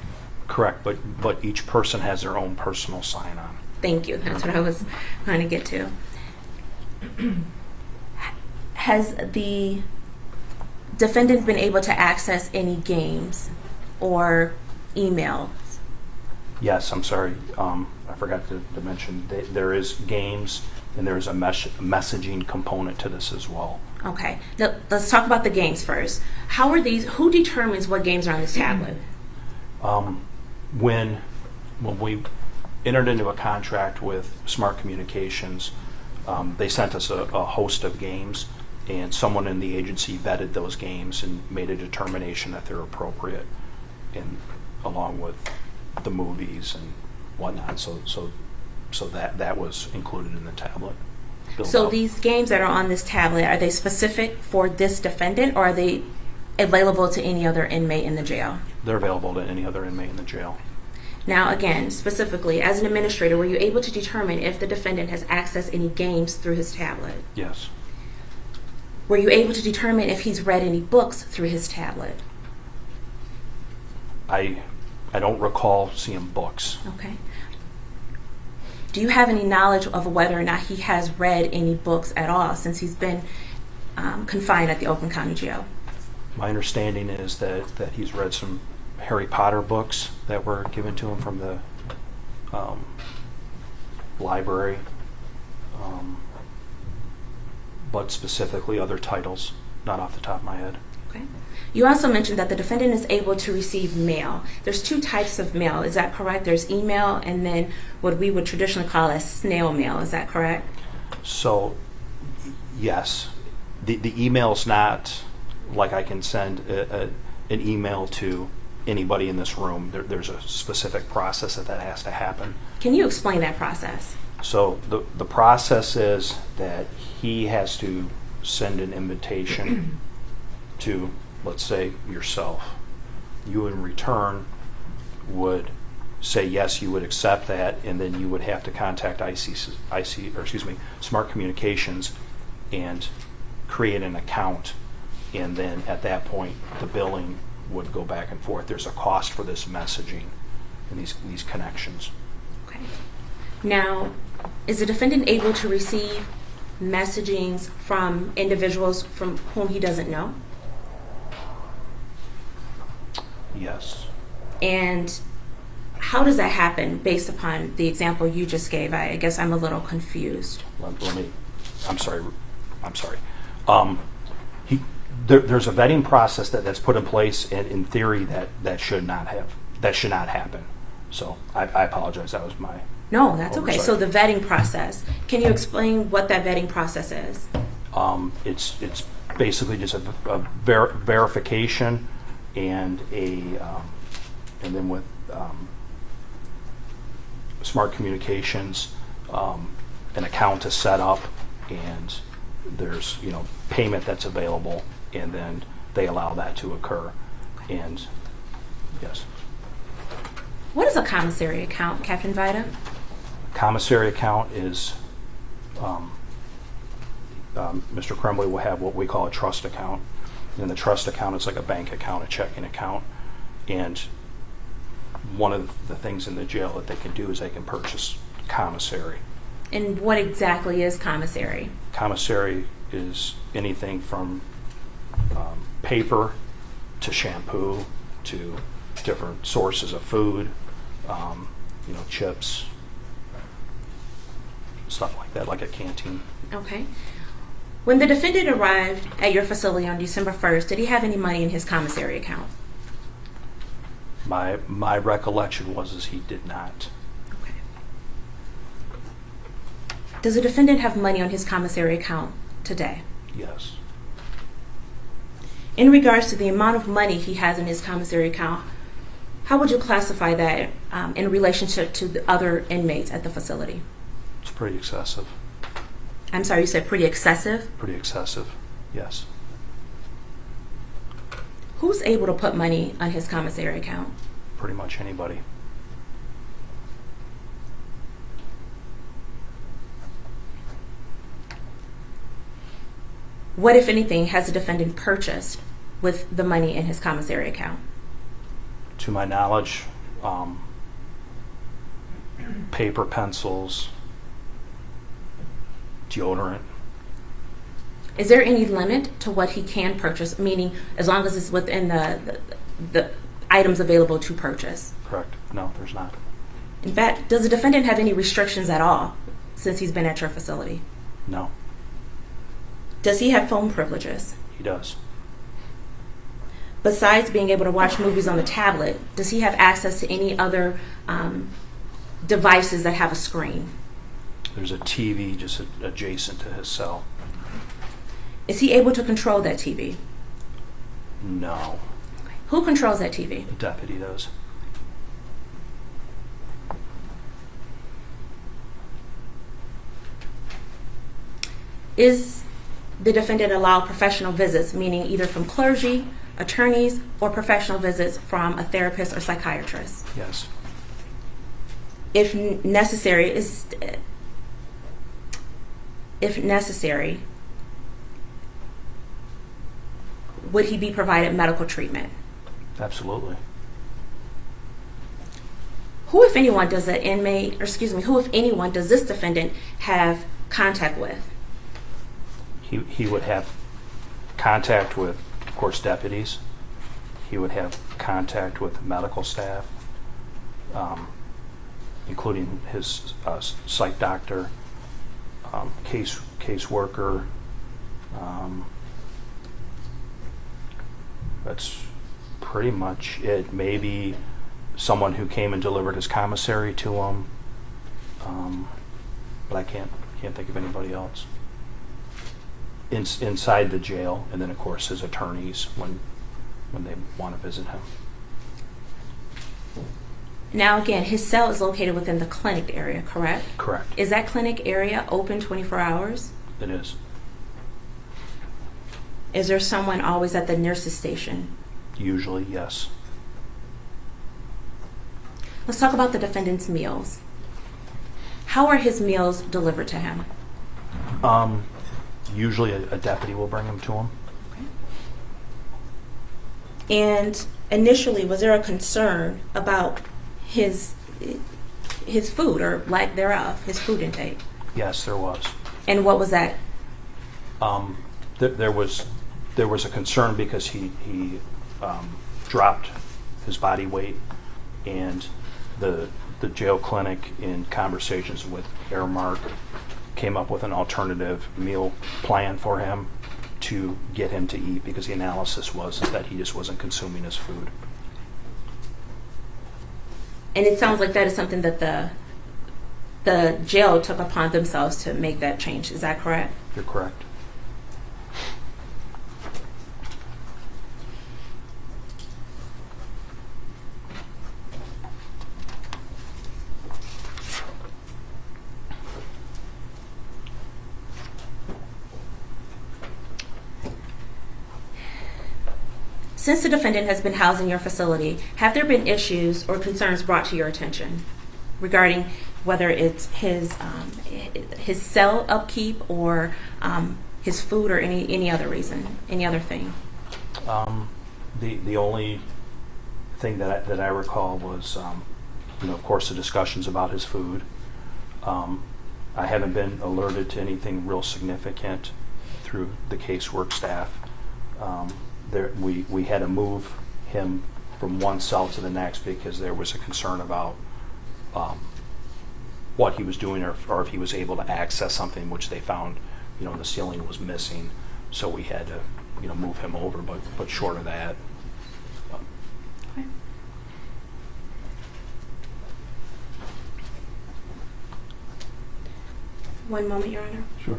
Correct, but each person has their own personal sign-on. Thank you. That's what I was trying to get to. Has the defendant been able to access any games or email? Yes, I'm sorry. I forgot to mention there is games and there is a messaging component to this as well. Okay. Now, let's talk about the games first. How are these? Who determines what games are on this tablet? When when we entered into a contract with Smart Communications, they sent us a host of games, and someone in the agency vetted those games and made a determination that they're appropriate, and along with the movies and whatnot. So that was included in the tablet. So these games that are on this tablet, are they specific for this defendant, or are they available to any other inmate in the jail? They're available to any other inmate in the jail. Now, again, specifically, as an administrator, were you able to determine if the defendant has accessed any games through his tablet? Yes. Were you able to determine if he's read any books through his tablet? I don't recall seeing books. Okay. Do you have any knowledge of whether or not he has read any books at all since he's been confined at the Oakland County Jail? My understanding is that he's read some Harry Potter books that were given to him from the library, but specifically other titles, not off the top of my head. Okay. You also mentioned that the defendant is able to receive mail. There's two types of mail, is that correct? There's email and then what we would traditionally call as snail mail, is that correct? So, yes. The email's not like I can send an email to anybody in this room. There's a specific process that has to happen. Can you explain that process? So the process is that he has to send an invitation to, let's say, yourself. You in return would say yes, you would accept that, and then you would have to contact Smart Communications and create an account, and then at that point the billing would go back and forth. There's a cost for this messaging and these connections. Okay. Now, is the defendant able to receive messagings from individuals from whom he doesn't know? Yes. And how does that happen based upon the example you just gave? I guess I'm a little confused. I'm sorry. There's a vetting process that's put in place, and in theory that should not happen. So I apologize. That was my No, that's okay. oversight. So the vetting process. Can you explain what that vetting process is? It's basically just a verification and and then with Smart Communications, an account is set up, and there's payment that's available, and then they allow that to occur. And yes. What is a commissary account, Captain Vita? Commissary account is Mr. Crumbley will have what we call a trust account. And the trust account is like a bank account, a checking account. And one of the things in the jail that they can do is they can purchase commissary. And what exactly is commissary? Commissary is anything from paper to shampoo to different sources of food, chips, stuff like that, like a canteen. Okay. When the defendant arrived at your facility on December 1st, did he have any money in his commissary account? My recollection was he did not. Okay. Does the defendant have money on his commissary account today? Yes. In regards to the amount of money he has in his commissary account, how would you classify that in relationship to the other inmates at the facility? It's pretty excessive. I'm sorry, you said pretty excessive? Pretty excessive, yes. Who's able to put money on his commissary account? Pretty much anybody. What, if anything, has the defendant purchased with the money in his commissary account? To my knowledge, paper, pencils, deodorant. Is there any limit to what he can purchase, meaning as long as it's within the items available to purchase? Correct. No, there's not. In fact, does the defendant have any restrictions at all since he's been at your facility? No. Does he have phone privileges? He does. Besides being able to watch movies on the tablet, does he have access to any other devices that have a screen? There's a TV just adjacent to his cell. Is he able to control that TV? No, Who controls that TV? the deputy does. Is the defendant allowed professional visits, meaning either from clergy, attorneys, or professional visits from a therapist or psychiatrist? Yes. If necessary, would he be provided medical treatment? Absolutely. Who, if anyone, does an inmate, or excuse me, who, if anyone, does this defendant have contact with? He would have contact with, of course, deputies. He would have contact with medical staff, including his psych doctor, caseworker. That's pretty much it. Maybe someone who came and delivered his commissary to him, but I can't think of anybody else. Inside the jail, and then of course his attorneys when they want to visit him. Now again, his cell is located within the clinic area, correct? Correct. Is that clinic area open 24 hours? It is. Is there someone always at the nurse's station? Usually, yes. Let's talk about the defendant's meals. How are his meals delivered to him? Usually a deputy will bring him to him. And initially, was there a concern about his food or lack thereof, his food intake? Yes, there was. And what was that? There was a concern because he dropped his body weight, and the jail clinic, in conversations with Airmark, came up with an alternative meal plan for him to get him to eat, because the analysis was that he just wasn't consuming his food. And it sounds like that is something that the jail took upon themselves to make that change. Is that correct? You're correct. Since the defendant has been housed in your facility, have there been issues or concerns brought to your attention regarding whether it's his cell upkeep or his food or any other reason, any other thing? The only thing that I recall was, of course, the discussions about his food. I haven't been alerted to anything real significant through the casework staff. We had to move him from one cell to the next because there was a concern about what he was doing, or if he was able to access something, which they found, the ceiling was missing. So we had to, move him over, but short of that. Okay. One moment, Your Honor. Sure.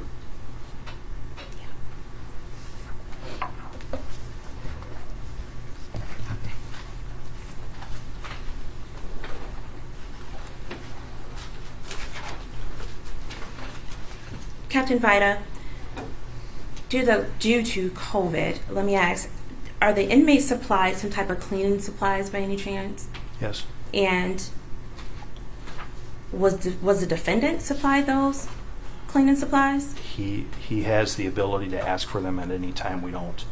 Captain Vita, due to COVID, let me ask, are the inmates supplied some type of cleaning supplies by any chance? Yes. And was the defendant supplied those cleaning supplies? He has the ability to ask for them at any time. We don't,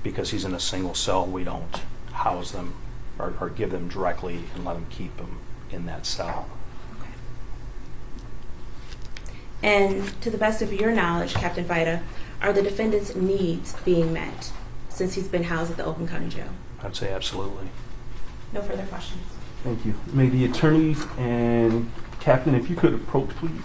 because he's in a single cell, we don't house them or give them directly and let him keep them in that cell. And to the best of your knowledge, Captain Vita, are the defendant's needs being met since he's been housed at the Oakland County Jail? I'd say absolutely. No further questions. Thank you. May the attorneys and Captain, if you could approach, please.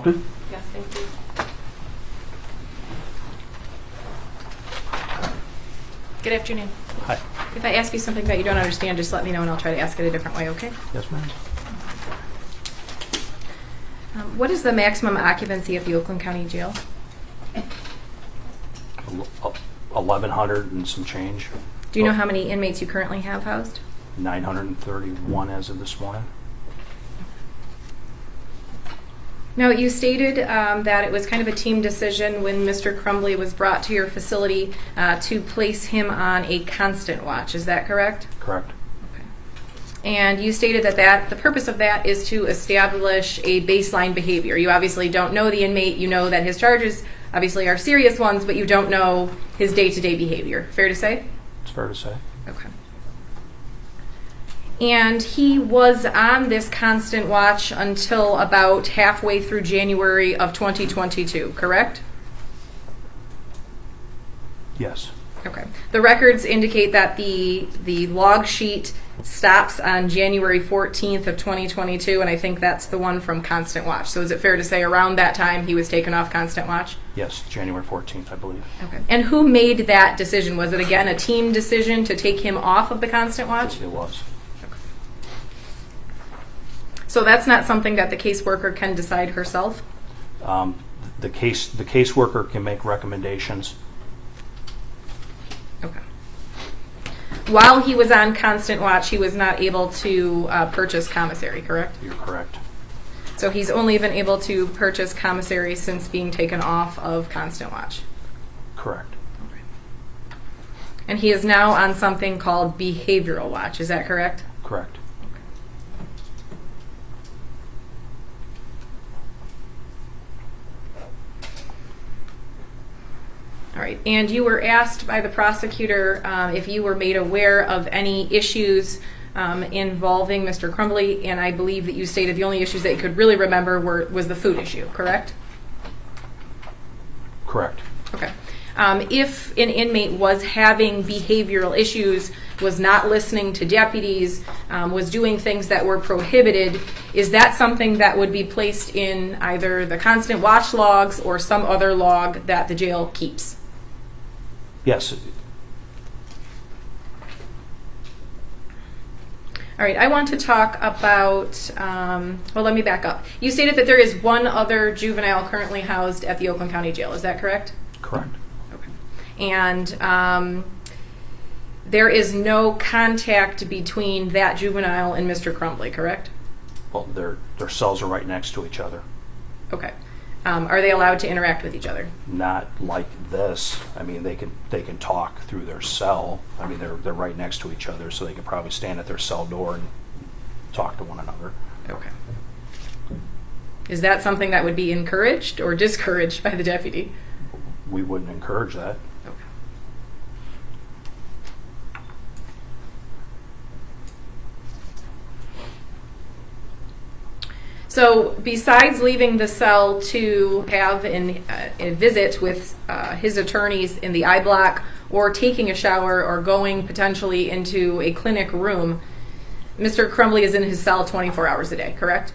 Yes, thank you. Good afternoon. Hi. If I ask you something that you don't understand, just let me know and I'll try to ask it a different way, okay? Yes, ma'am. What is the maximum occupancy of the Oakland County Jail? 1,100 and some change. Do you know how many inmates you currently have housed? 931 as of this morning. Now, you stated that it was kind of a team decision when Mr. Crumbley was brought to your facility to place him on a constant watch. Is that correct? Correct. And you stated that the purpose of that is to establish a baseline behavior. You obviously don't know the inmate. You know that his charges obviously are serious ones, but you don't know his day-to-day behavior. Fair to say? It's fair to say. Okay. And he was on this constant watch until about halfway through January of 2022, correct? Yes. Okay. The records indicate that the log sheet stops on January 14th of 2022, and I think that's the one from Constant Watch. So is it fair to say around that time he was taken off Constant Watch? Yes, January 14th, I believe. Okay. And who made that decision? Was it, again, a team decision to take him off of the Constant Watch? It was. Okay. So that's not something that the caseworker can decide herself? The caseworker can make recommendations. Okay. While he was on Constant Watch, he was not able to purchase commissary, correct? You're correct. So he's only been able to purchase commissary since being taken off of Constant Watch. Correct. And he is now on something called behavioral watch. Is that correct? Correct. All right. And you were asked by the prosecutor if you were made aware of any issues involving Mr. Crumbley, and I believe that you stated the only issues that you could really remember was the food issue, correct? Correct. Okay. If an inmate was having behavioral issues, was not listening to deputies, was doing things that were prohibited, is that something that would be placed in either the constant watch logs or some other log that the jail keeps? Yes. All right, I want to talk about, well, let me back up. You stated that there is one other juvenile currently housed at the Oakland County Jail. Is that correct? Correct. Okay. And there is no contact between that juvenile and Mr. Crumbley, correct? Well, their cells are right next to each other. Okay. Are they allowed to interact with each other? Not like this. I mean, they can talk through their cell. I mean, they're right next to each other, so they can probably stand at their cell door and talk to one another. Okay. Is that something that would be encouraged or discouraged by the deputy? We wouldn't encourage that. Okay. So besides leaving the cell to have a visit with his attorneys in the I block or taking a shower or going potentially into a clinic room, Mr. Crumbley is in his cell 24 hours a day, correct?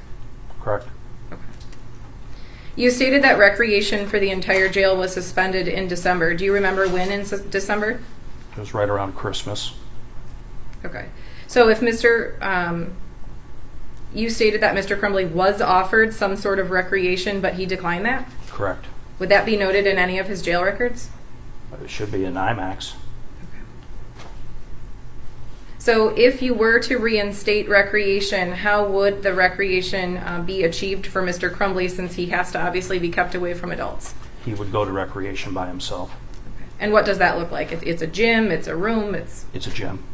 Correct. Okay. You stated that recreation for the entire jail was suspended in December. Do you remember when in December? It was right around Christmas. Okay. So if you stated that Mr. Crumbley was offered some sort of recreation, but he declined that? Correct. Would that be noted in any of his jail records? It should be an IMAX. So if you were to reinstate recreation, how would the recreation be achieved for Mr. Crumbley, since he has to obviously be kept away from adults? He would go to recreation by himself. Okay. And what does that look like? It's a gym, it's a room, It's a gym.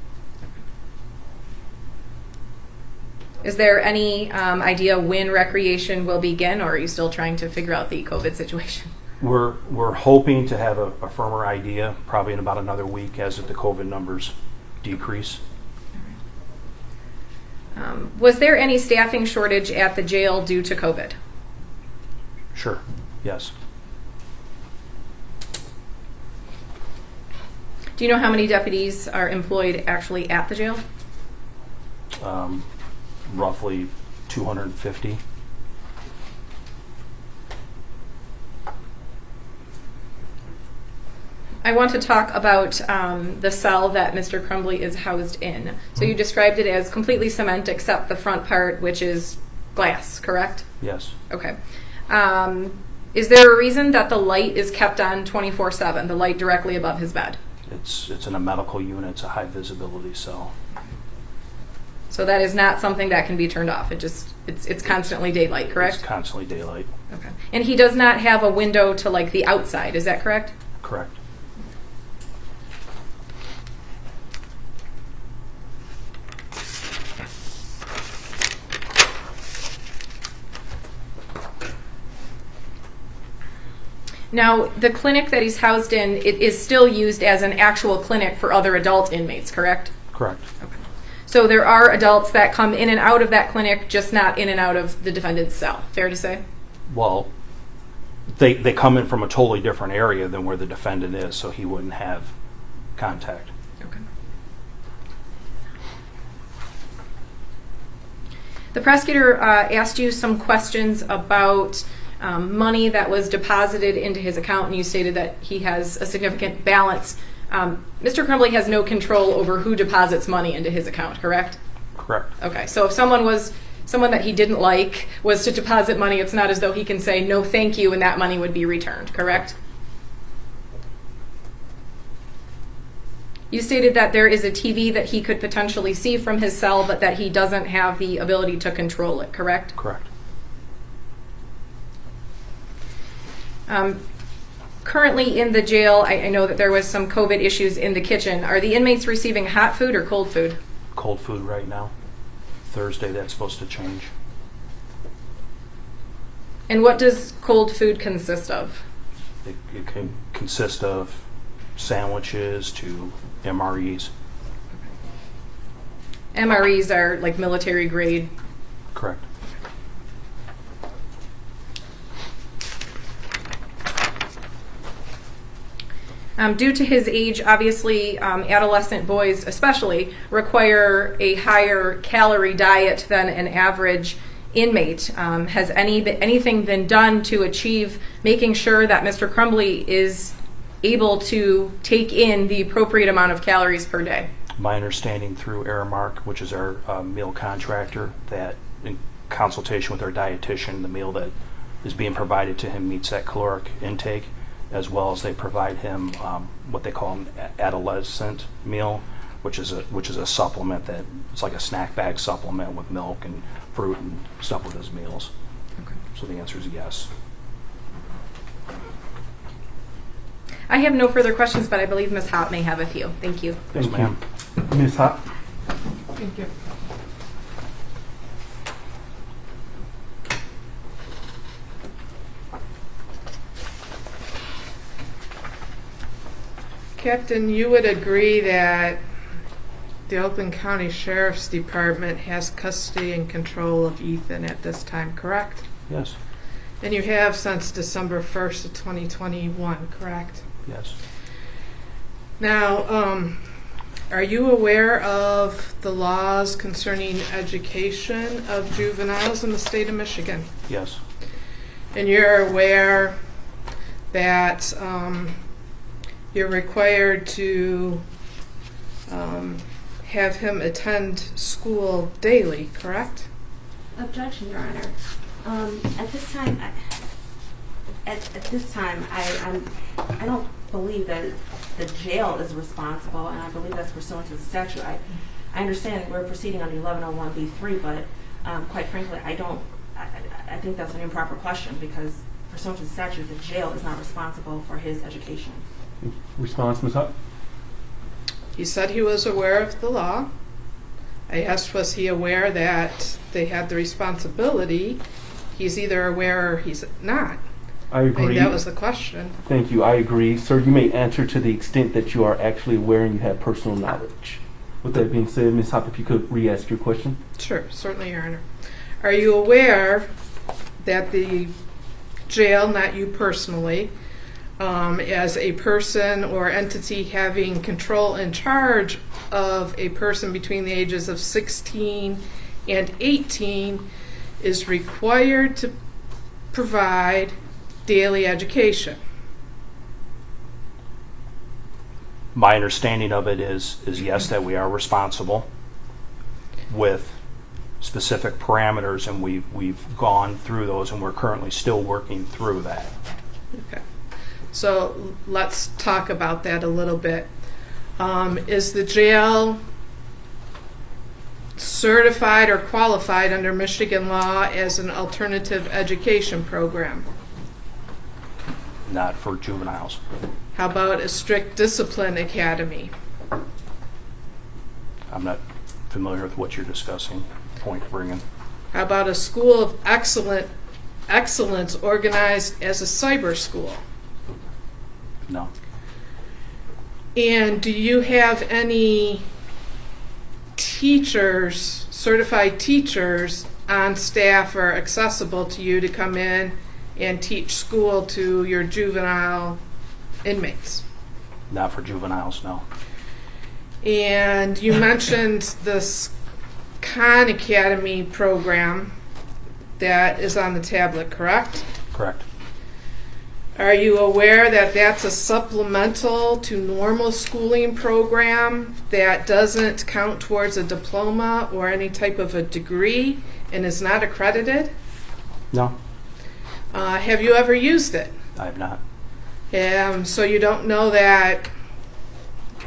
Is there any idea when recreation will begin, or are you still trying to figure out the COVID situation? We're hoping to have a firmer idea probably in about another week as the COVID numbers decrease. Was there any staffing shortage at the jail due to COVID? Sure, yes. Do you know how many deputies are employed actually at the jail? Roughly 250. I want to talk about the cell that Mr. Crumbley is housed in. So you described it as completely cement except the front part, which is glass, correct? Yes. Okay. Is there a reason that the light is kept on 24/7, the light directly above his bed? It's in a medical unit. It's a high visibility cell. So that is not something that can be turned off. It's constantly daylight, correct? It's constantly daylight. Okay. And he does not have a window to like the outside, is that correct? Correct. Now, the clinic that he's housed in, it is still used as an actual clinic for other adult inmates, correct? Correct. Okay. So there are adults that come in and out of that clinic, just not in and out of the defendant's cell. Fair to say? Well, they come in from a totally different area than where the defendant is, so he wouldn't have contact. Okay. The prosecutor asked you some questions about money that was deposited into his account, and you stated that he has a significant balance. Mr. Crumbley has no control over who deposits money into his account, correct? Correct. Okay, so if someone that he didn't like was to deposit money, it's not as though he can say no thank you and that money would be returned, correct? You stated that there is a TV that he could potentially see from his cell, but that he doesn't have the ability to control it, correct? Correct. Currently in the jail, I know that there was some COVID issues in the kitchen. Are the inmates receiving hot food or cold food? Cold food right now. Thursday, that's supposed to change. And what does cold food consist of? It can consist of sandwiches to MREs. MREs are like military grade. Correct. Due to his age, obviously, adolescent boys especially require a higher calorie diet than an average inmate. Has anything been done to achieve making sure that Mr. Crumbley is able to take in the appropriate amount of calories per day? My understanding through Aramark, which is our meal contractor, that in consultation with our dietitian, the meal that is being provided to him meets that caloric intake, as well as they provide him what they call an adolescent meal, which is a supplement that it's like a snack bag supplement with milk and fruit and stuff with his meals. Okay. So the answer is yes. I have no further questions, but I believe Ms. Hopp may have a few. Thank you. Yes, ma'am. Ms. Hopp? Thank you. Captain, you would agree that the Oakland County Sheriff's Department has custody and control of Ethan at this time, correct? Yes. And you have since December 1st of 2021, correct? Yes. Now, are you aware of the laws concerning education of juveniles in the state of Michigan? Yes. And you're aware that you're required to have him attend school daily, correct? Objection, Your Honor. At this time, I don't believe that the jail is responsible, and I believe that's pursuant to the statute. I understand we're proceeding under 1101B3, but quite frankly, I think that's an improper question because pursuant to the statute, the jail is not responsible for his education. Response, Ms. Hutt? He said he was aware of the law. I asked, was he aware that they had the responsibility? He's either aware or he's not. I agree. I mean, that was the question. Thank you. I agree. Sir, you may answer to the extent that you are actually aware and you have personal knowledge. With that being said, Ms. Hopp, if you could re-ask your question. Sure, certainly, Your Honor. Are you aware that the jail, not you personally, as a person or entity having control and charge of a person between the ages of 16 and 18 is required to provide daily education? My understanding of it is yes, that we are responsible with specific parameters, and we've gone through those, and we're currently still working through that. Okay. So let's talk about that a little bit. Is the jail certified or qualified under Michigan law as an alternative education program? Not for juveniles. How about a strict discipline academy? I'm not familiar with what you're discussing, point bringing. How about a school of excellence organized as a cyber school? No. And do you have any teachers, certified teachers on staff or accessible to you to come in and teach school to your juvenile inmates? Not for juveniles, no. And you mentioned this Khan Academy program that is on the tablet, correct? Correct. Are you aware that that's a supplemental to normal schooling program that doesn't count towards a diploma or any type of a degree and is not accredited? No, Have you ever used it? I have not. So you don't know that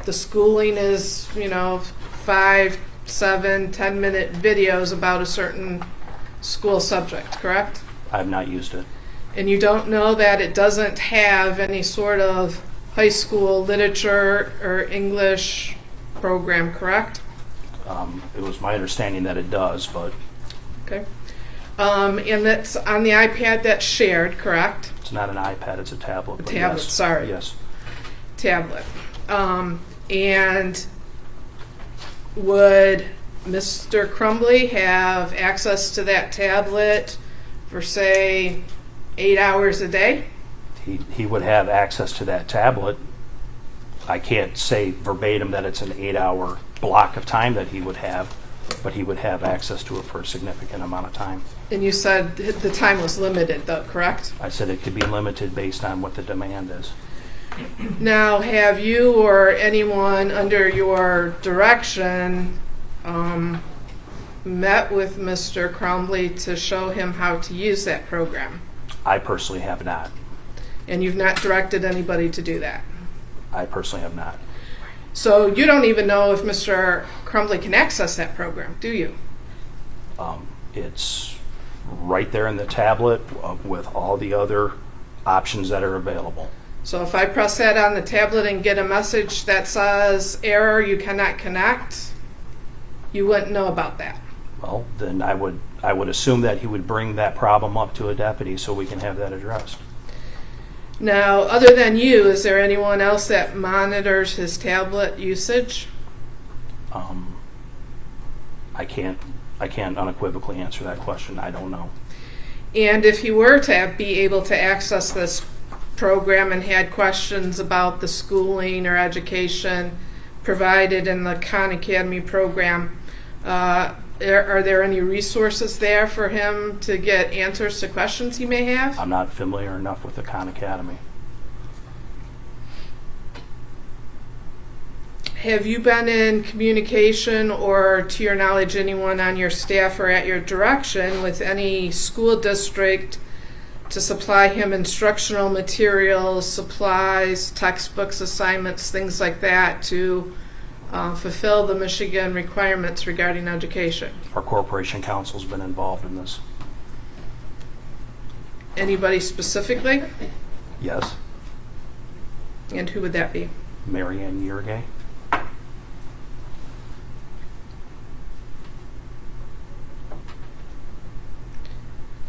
the schooling is, 5, 7, 10-minute videos about a certain school subject, correct? I have not used it. And you don't know that it doesn't have any sort of high school literature or English program, correct? It was my understanding that it does, but Okay. And that's on the iPad that's shared, correct? it's not an iPad, it's a tablet. A but tablet, yes. sorry. Yes. Tablet. And would Mr. Crumbley have access to that tablet for, say, 8 hours a day? He would have access to that tablet. I can't say verbatim that it's an 8-hour block of time that he would have, but he would have access to it for a significant amount of time. And you said the time was limited, though, correct? I said it could be limited based on what the demand is. Now, have you or anyone under your direction met with Mr. Crumbley to show him how to use that program? I personally have not. And you've not directed anybody to do that? I personally have not. So you don't even know if Mr. Crumbley can access that program, do you? It's right there in the tablet with all the other options that are available. So if I press that on the tablet and get a message that says, error, you cannot connect, you wouldn't know about that? Well, then I would assume that he would bring that problem up to a deputy so we can have that addressed. Now, other than you, is there anyone else that monitors his tablet usage? I can't unequivocally answer that question. I don't know. And if he were to be able to access this program and had questions about the schooling or education provided in the Khan Academy program, are there any resources there for him to get answers to questions he may have? I'm not familiar enough with the Khan Academy. Have you been in communication, or to your knowledge anyone on your staff or at your direction, with any school district to supply him instructional materials, supplies, textbooks, assignments, things like that to fulfill the Michigan requirements regarding education? Our corporation council's been involved in this. Anybody specifically? Yes. And who would that be? Mary Ann Yergay.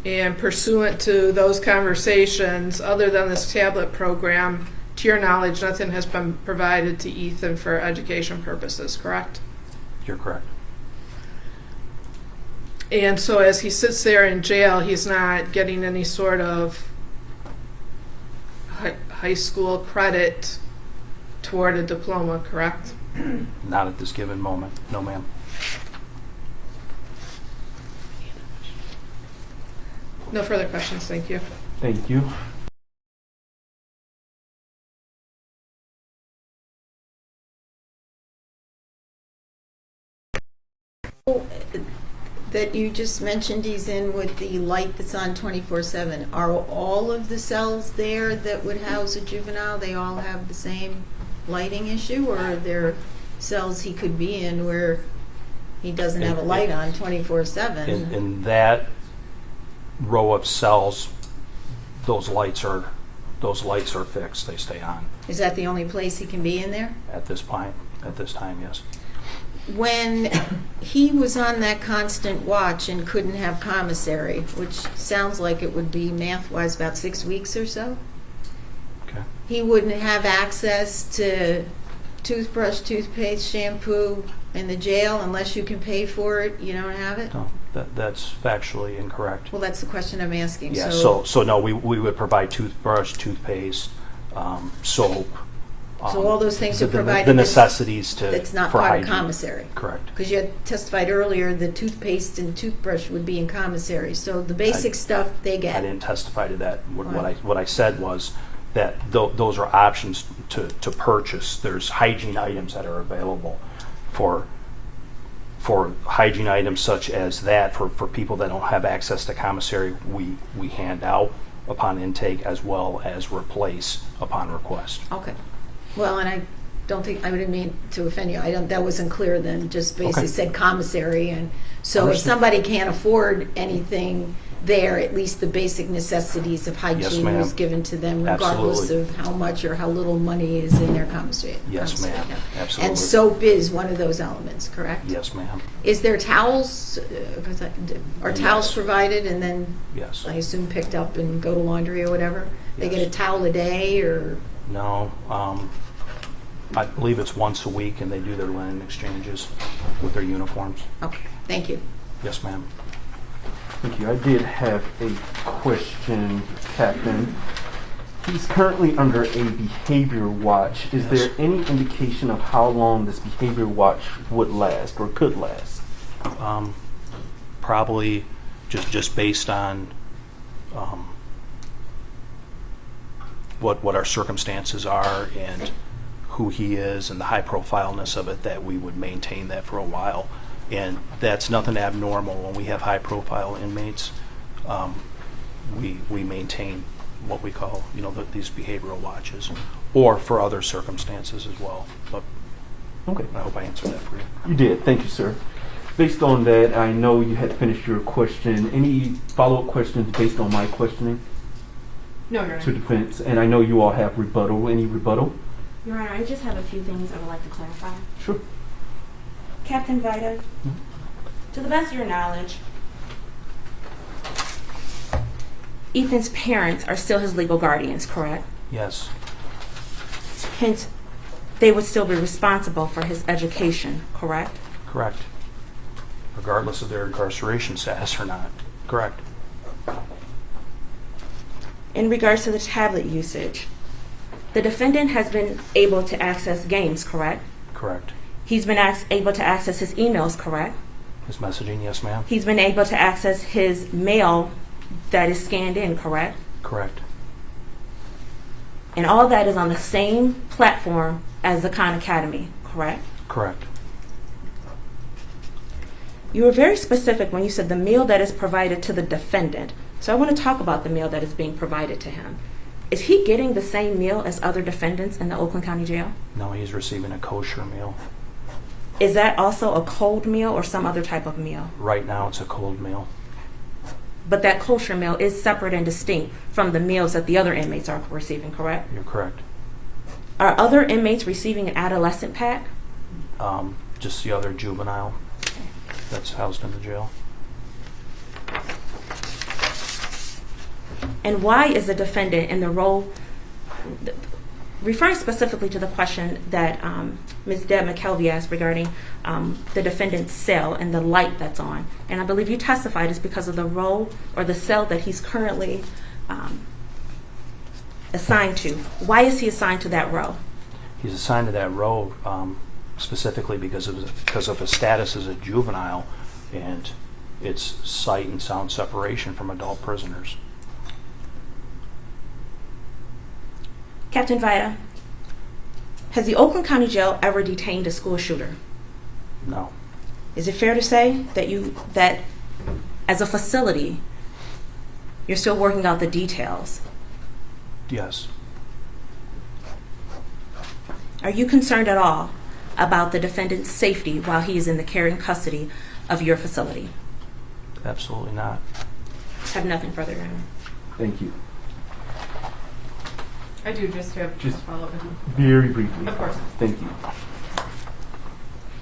And pursuant to those conversations, other than this tablet program, to your knowledge, nothing has been provided to Ethan for education purposes, correct? You're correct. And so as he sits there in jail, he's not getting any sort of high school credit toward a diploma, correct? Not at this given moment. No, ma'am. No further questions, thank you. Thank you. that you just mentioned he's in with the light that's on 24/7, are all of the cells there that would house a juvenile, they all have the same lighting issue, or are there cells he could be in where he doesn't have a light on 24/7? In that row of cells, those lights are fixed. They stay on. Is that the only place he can be in there? At this point, at this time, yes. When he was on that constant watch and couldn't have commissary, which sounds like it would be math-wise about 6 weeks or so, Okay. he wouldn't have access to toothbrush, toothpaste, shampoo in the jail unless you can pay for it. You don't have it? No, that's factually incorrect. Well, that's the question I'm asking. Yeah. So no, we would provide toothbrush, toothpaste, soap. So all those things are the provided. necessities That's not for part hygiene. of commissary. Correct. Because you had testified earlier that toothpaste and toothbrush would be in commissary. So the basic stuff they get. I didn't testify to that. Right. What I said was that those are options to purchase. There's hygiene items that are available for hygiene items such as that. For people that don't have access to commissary, we hand out upon intake as well as replace upon request. Okay. Well, and I didn't mean to offend you. That wasn't clear then, just basically said commissary. And so if Understood. somebody can't afford anything there, at least the basic necessities of hygiene ma'am. was given to them regardless Absolutely. of how much or how little money is in their commissary. Yes, ma'am. account. Absolutely. And soap is one of those elements, correct? Yes, ma'am. Is there towels? Are towels Yes. provided and then Yes. I assume picked up and go to laundry or whatever? They get a towel a day or? No. I believe it's once a week, and they do their linen exchanges with their uniforms. Okay, thank you. Yes, ma'am. Thank you. I did have a question, Captain. He's currently under a behavior watch. Is Yes. there any indication of how long this behavior watch would last or could last? Probably just based on what our circumstances are and who he is and the high profileness of it, that we would maintain that for a while. And that's nothing abnormal. When we have high profile inmates, we maintain what we call, these behavioral watches, or for other circumstances as well. But Okay. I hope I answered that for you. You did. Thank you, sir. Based on that, I know you had finished your question. Any follow-up questions based on my questioning No, Your to Honor. defense? And I know you all have rebuttal. Any rebuttal? Your Honor, I just have a few things I would like to clarify. Sure. Captain Vita, to the best of your knowledge, Ethan's parents are still his legal guardians, correct? Yes. Hence, they would still be responsible for his education, correct? Correct. Regardless of their incarceration status or not. Correct. In regards to the tablet usage, the defendant has been able to access games, correct? Correct. He's been able to access his emails, correct? His messaging, yes, ma'am. He's been able to access his mail that is scanned in, correct? Correct. And all that is on the same platform as the Khan Academy, correct? Correct. You were very specific when you said the meal that is provided to the defendant. So I want to talk about the meal that is being provided to him. Is he getting the same meal as other defendants in the Oakland County Jail? No, he's receiving a kosher meal. Is that also a cold meal or some other type of meal? Right now, it's a cold meal. But that kosher meal is separate and distinct from the meals that the other inmates are receiving, correct? You're correct. Are other inmates receiving an adolescent pack? Just the other juvenile that's housed in the jail. And why is the defendant in the role, referring specifically to the question that Ms. Deb McKelvey asked regarding the defendant's cell and the light that's on, and I believe you testified it's because of the role or the cell that he's currently assigned to. Why is he assigned to that row? He's assigned to that row specifically because of his status as a juvenile and its sight and sound separation from adult prisoners. Captain Vita, has the Oakland County Jail ever detained a school shooter? No. Is it fair to say that as a facility, you're still working out the details? Yes. Are you concerned at all about the defendant's safety while he is in the care and custody of your facility? Absolutely not. Have nothing further, Your Honor. Thank you. I do just have a follow-up. Very briefly. Of course. Thank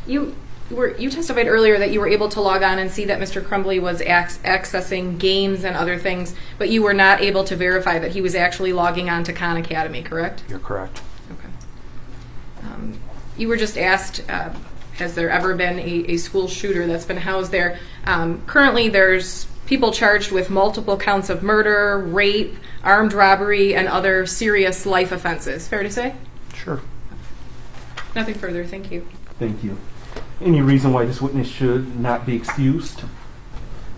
you. You testified earlier that you were able to log on and see that Mr. Crumbley was accessing games and other things, but you were not able to verify that he was actually logging on to Khan Academy, correct? You're correct. Okay. You were just asked, has there ever been a school shooter that's been housed there? Currently, there's people charged with multiple counts of murder, rape, armed robbery, and other serious life offenses. Fair to say? Sure. Nothing further. Thank you. Thank you. Any reason why this witness should not be excused?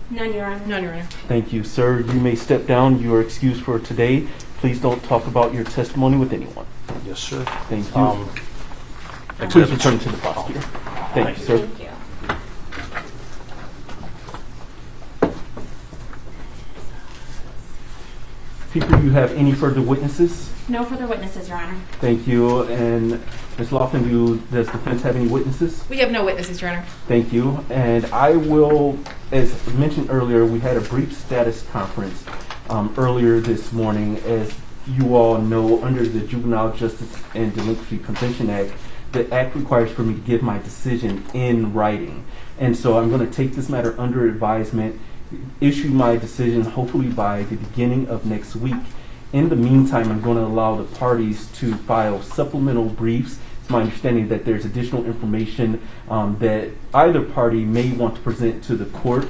None, Your Honor. None, Your Honor. Thank you, sir. You may step down. You are excused for today. Please don't talk about your testimony with anyone. Yes, sir. Thank you. Please return to the prosecutor. Thank you, sir. Thank you. People, you have any further witnesses? No further witnesses, Your Honor. Thank you. And Ms. Laughlin, does the defense have any witnesses? We have no witnesses, Your Honor. Thank you. And I will, as mentioned earlier, we had a brief status conference earlier this morning. As you all know, under the Juvenile Justice and Delinquency Prevention Act, the act requires for me to give my decision in writing. And so I'm going to take this matter under advisement, issue my decision hopefully by the beginning of next week. In the meantime, I'm going to allow the parties to file supplemental briefs. It's my understanding that there's additional information that either party may want to present to the court.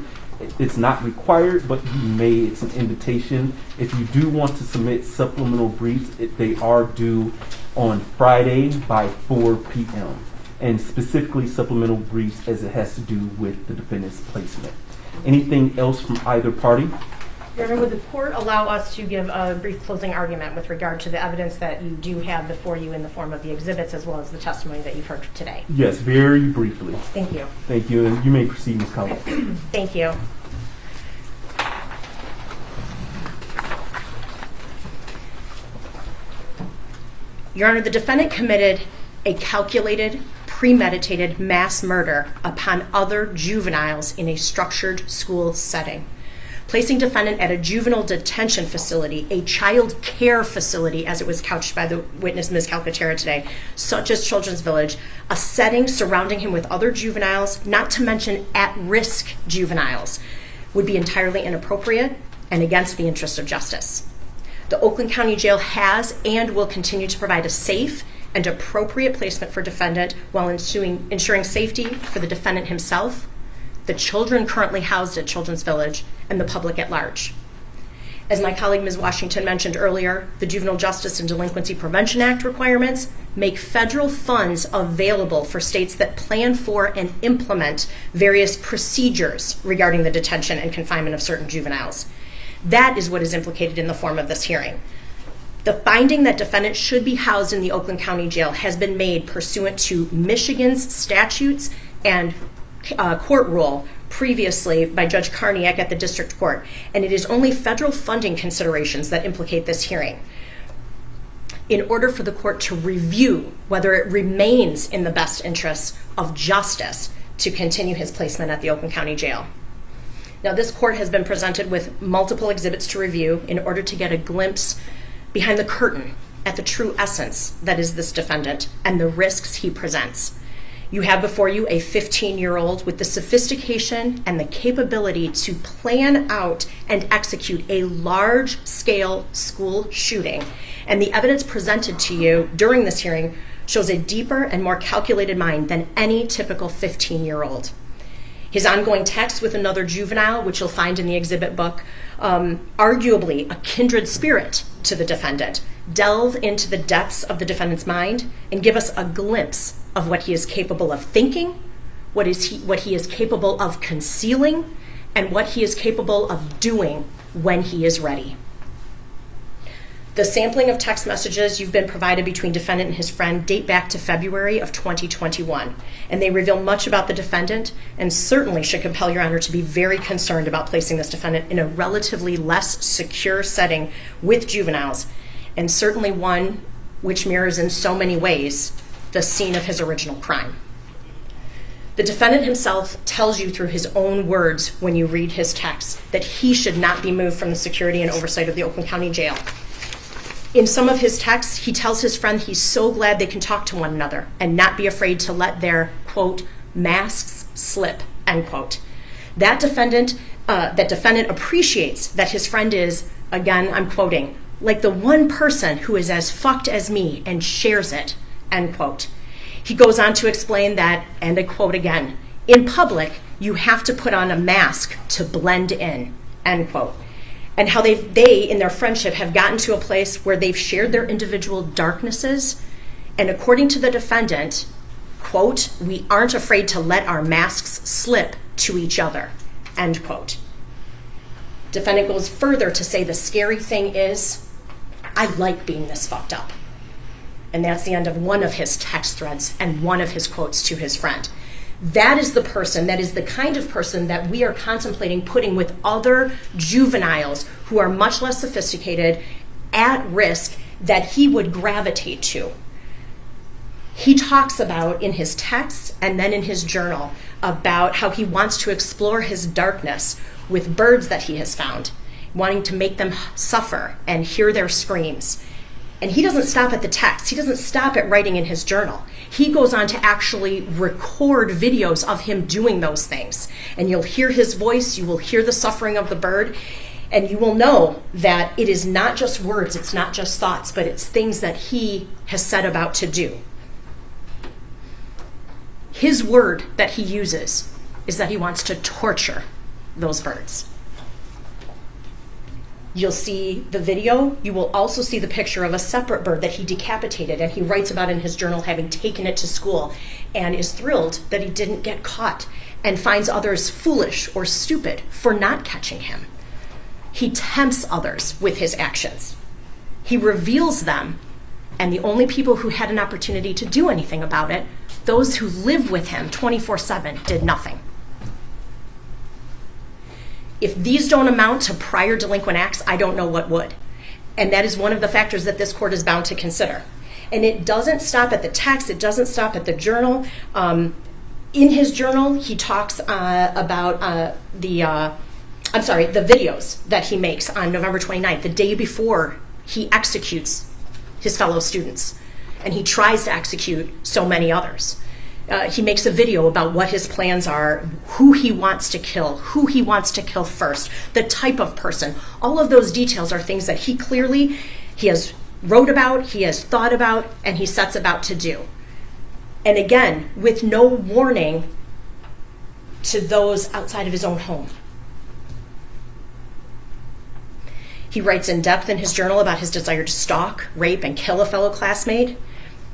It's not required, but you may. It's an invitation. If you do want to submit supplemental briefs, they are due on Friday by 4 p.m. and specifically supplemental briefs as it has to do with the defendant's placement. Anything else from either party? Your Honor, would the court allow us to give a brief closing argument with regard to the evidence that you do have before you in the form of the exhibits as well as the testimony that you've heard today? Yes, very briefly. Thank you. Thank you, and you may proceed, Ms. Collins. Thank you. Your Honor, the defendant committed a calculated, premeditated mass murder upon other juveniles in a structured school setting, placing defendant at a juvenile detention facility, a child care facility, as it was couched by the witness, Ms. Calcaterra, today, such as Children's Village, a setting surrounding him with other juveniles, not to mention at-risk juveniles, would be entirely inappropriate and against the interest of justice. The Oakland County Jail has and will continue to provide a safe and appropriate placement for defendant while ensuring safety for the defendant himself, the children currently housed at Children's Village, and the public at large. As my colleague Ms. Washington mentioned earlier, the Juvenile Justice and Delinquency Prevention Act requirements make federal funds available for states that plan for and implement various procedures regarding the detention and confinement of certain juveniles. That is what is implicated in the form of this hearing. The finding that defendants should be housed in the Oakland County Jail has been made pursuant to Michigan's statutes and court rule previously by Judge Karniak at the district court, and it is only federal funding considerations that implicate this hearing. In order for the court to review whether it remains in the best interests of justice to continue his placement at the Oakland County Jail. Now, this court has been presented with multiple exhibits to review in order to get a glimpse behind the curtain at the true essence that is this defendant and the risks he presents. You have before you a 15-year-old with the sophistication and the capability to plan out and execute a large-scale school shooting. And the evidence presented to you during this hearing shows a deeper and more calculated mind than any typical 15-year-old. His ongoing text with another juvenile, which you'll find in the exhibit book, arguably a kindred spirit to the defendant, delve into the depths of the defendant's mind and give us a glimpse of what he is capable of thinking, what he is capable of concealing, and what he is capable of doing when he is ready. The sampling of text messages you've been provided between defendant and his friend date back to February of 2021, and they reveal much about the defendant and certainly should compel Your Honor to be very concerned about placing this defendant in a relatively less secure setting with juveniles, and certainly one which mirrors in so many ways the scene of his original crime. The defendant himself tells you through his own words when you read his text that he should not be moved from the security and oversight of the Oakland County Jail. In some of his texts, he tells his friend he's so glad they can talk to one another and not be afraid to let their, quote, masks slip, end quote. That defendant appreciates that his friend is, again, I'm quoting, like the one person who is as fucked as me and shares it, end quote. He goes on to explain that, and I quote again, in public, you have to put on a mask to blend in, end quote. And how they, in their friendship, have gotten to a place where they've shared their individual darknesses. And according to the defendant, quote, we aren't afraid to let our masks slip to each other, end quote. Defendant goes further to say the scary thing is, I like being this fucked up. And that's the end of one of his text threads and one of his quotes to his friend. That is the person, that is the kind of person that we are contemplating putting with other juveniles who are much less sophisticated, at risk, that he would gravitate to. He talks about in his texts and then in his journal about how he wants to explore his darkness with birds that he has found, wanting to make them suffer and hear their screams. And he doesn't stop at the text. He doesn't stop at writing in his journal. He goes on to actually record videos of him doing those things. And you'll hear his voice, you will hear the suffering of the bird, and you will know that it is not just words, it's not just thoughts, but it's things that he has set about to do. His word that he uses is that he wants to torture those birds. You'll see the video. You will also see the picture of a separate bird that he decapitated, and he writes about in his journal having taken it to school and is thrilled that he didn't get caught and finds others foolish or stupid for not catching him. He tempts others with his actions. He reveals them, and the only people who had an opportunity to do anything about it, those who live with him 24/7, did nothing. If these don't amount to prior delinquent acts, I don't know what would. And that is one of the factors that this court is bound to consider. And it doesn't stop at the text, it doesn't stop at the journal. In his journal, he talks about the videos that he makes on November 29th, the day before he executes his fellow students. And he tries to execute so many others. He makes a video about what his plans are, who he wants to kill first, the type of person. All of those details are things that he has wrote about, he has thought about, and he sets about to do. And again, with no warning to those outside of his own home. He writes in depth in his journal about his desire to stalk, rape, and kill a fellow classmate,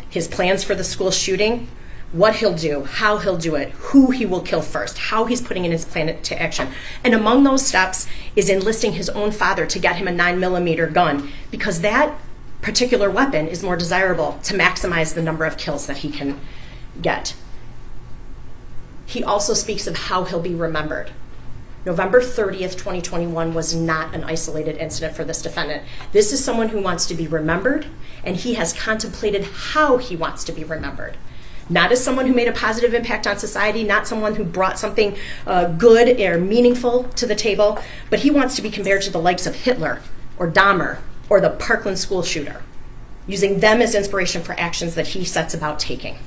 his plans for the school shooting, what he'll do, how he'll do it, who he will kill first, how he's putting in his plan to action. And among those steps is enlisting his own father to get him a 9mm gun, because that particular weapon is more desirable to maximize the number of kills that he can get. He also speaks of how he'll be remembered. November 30th, 2021 was not an isolated incident for this defendant. This is someone who wants to be remembered, and he has contemplated how he wants to be remembered. Not as someone who made a positive impact on society, not someone who brought something good or meaningful to the table, but he wants to be compared to the likes of Hitler or Dahmer or the Parkland school shooter, using them as inspiration for actions that he sets about taking.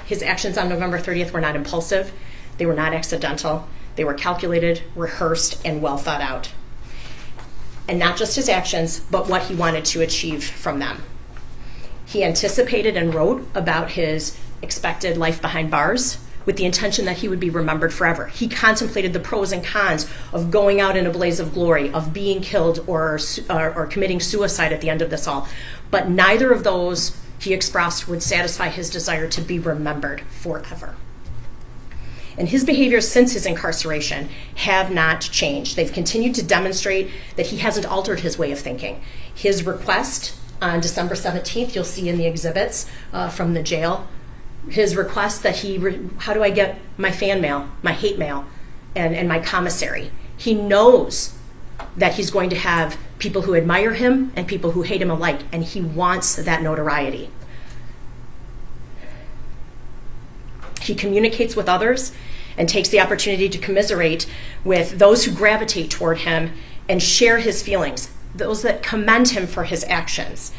His actions on November 30th were not impulsive, they were not accidental, they were calculated, rehearsed, and well thought out. And not just his actions, but what he wanted to achieve from them. He anticipated and wrote about his expected life behind bars with the intention that he would be remembered forever. He contemplated the pros and cons of going out in a blaze of glory, of being killed or committing suicide at the end of this all. But neither of those, he expressed, would satisfy his desire to be remembered forever. And his behaviors since his incarceration have not changed. They've continued to demonstrate that he hasn't altered his way of thinking. His request on December 17th, you'll see in the exhibits from the jail, his request that how do I get my fan mail, my hate mail, and my commissary? He knows that he's going to have people who admire him and people who hate him alike, and he wants that notoriety. He communicates with others and takes the opportunity to commiserate with those who gravitate toward him and share his feelings, those that commend him for his actions.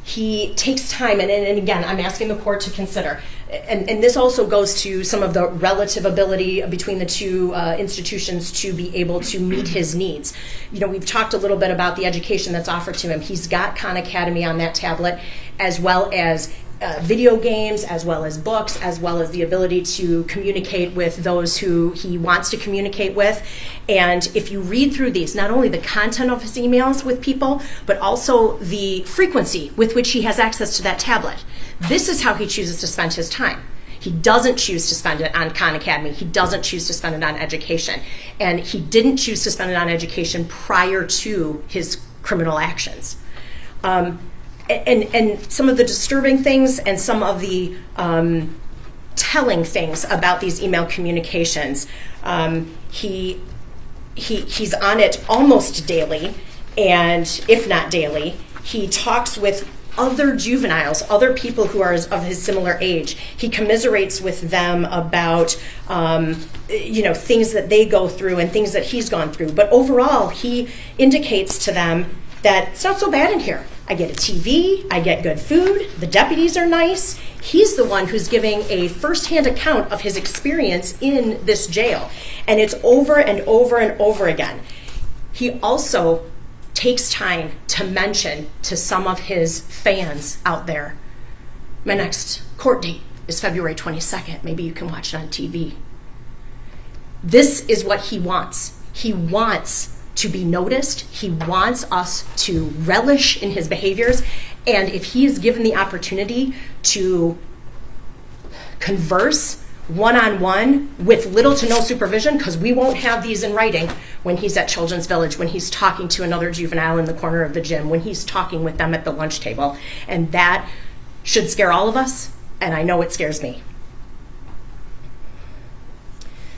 He takes time, and again, I'm asking the court to consider, and this also goes to some of the relative ability between the two institutions to be able to meet his needs. You know, we've talked a little bit about the education that's offered to him. He's got Khan Academy on that tablet, as well as video games, as well as books, as well as the ability to communicate with those who he wants to communicate with. And if you read through these, not only the content of his emails with people, but also the frequency with which he has access to that tablet. This is how he chooses to spend his time. He doesn't choose to spend it on Khan Academy. He doesn't choose to spend it on education. And he didn't choose to spend it on education prior to his criminal actions. And some of the disturbing things and some of the telling things about these email communications, he's on it almost daily, and if not daily, he talks with other juveniles, other people who are of his similar age. He commiserates with them about things that they go through and things that he's gone through. But overall, he indicates to them that it's not so bad in here. I get a TV, I get good food, the deputies are nice. He's the one who's giving a firsthand account of his experience in this jail. And it's over and over and over again. He also takes time to mention to some of his fans out there, my next court date is February 22nd. Maybe you can watch it on TV. This is what he wants. He wants to be noticed. He wants us to relish in his behaviors. And if he is given the opportunity to converse one-on-one with little to no supervision, because we won't have these in writing when he's at Children's Village, when he's talking to another juvenile in the corner of the gym, when he's talking with them at the lunch table. And that should scare all of us, and I know it scares me.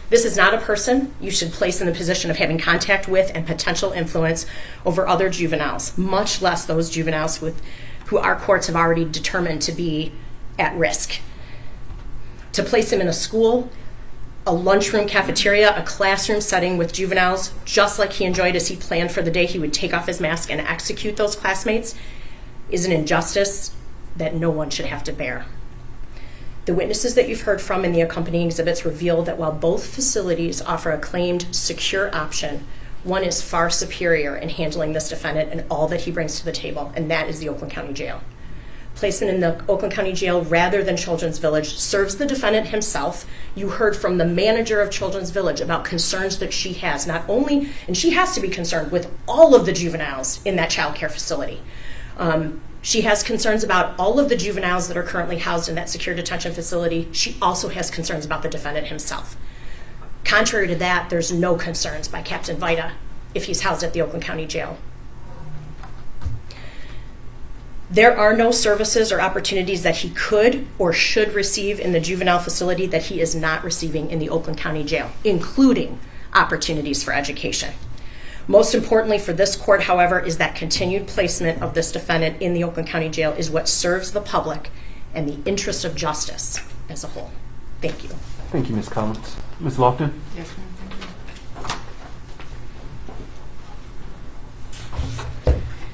This is not a person you should place in the position of having contact with and potential influence over other juveniles, much less those juveniles who our courts have already determined to be at risk. To place him in a school, a lunchroom cafeteria, a classroom setting with juveniles, just like he enjoyed as he planned for the day he would take off his mask and execute those classmates, is an injustice that no one should have to bear. The witnesses that you've heard from in the accompanying exhibits reveal that while both facilities offer a claimed secure option, one is far superior in handling this defendant and all that he brings to the table, and that is the Oakland County Jail. Placement in the Oakland County Jail rather than Children's Village serves the defendant himself. You heard from the manager of Children's Village about concerns that she has, not only, and she has to be concerned with all of the juveniles in that child care facility. She has concerns about all of the juveniles that are currently housed in that secure detention facility. She also has concerns about the defendant himself. Contrary to that, there's no concerns by Captain Vita if he's housed at the Oakland County Jail. There are no services or opportunities that he could or should receive in the juvenile facility that he is not receiving in the Oakland County Jail, including opportunities for education. Most importantly for this court, however, is that continued placement of this defendant in the Oakland County Jail is what serves the public and the interest of justice as a whole. Thank you. Thank you, Ms. Collins. Ms. Lofton? Yes, ma'am.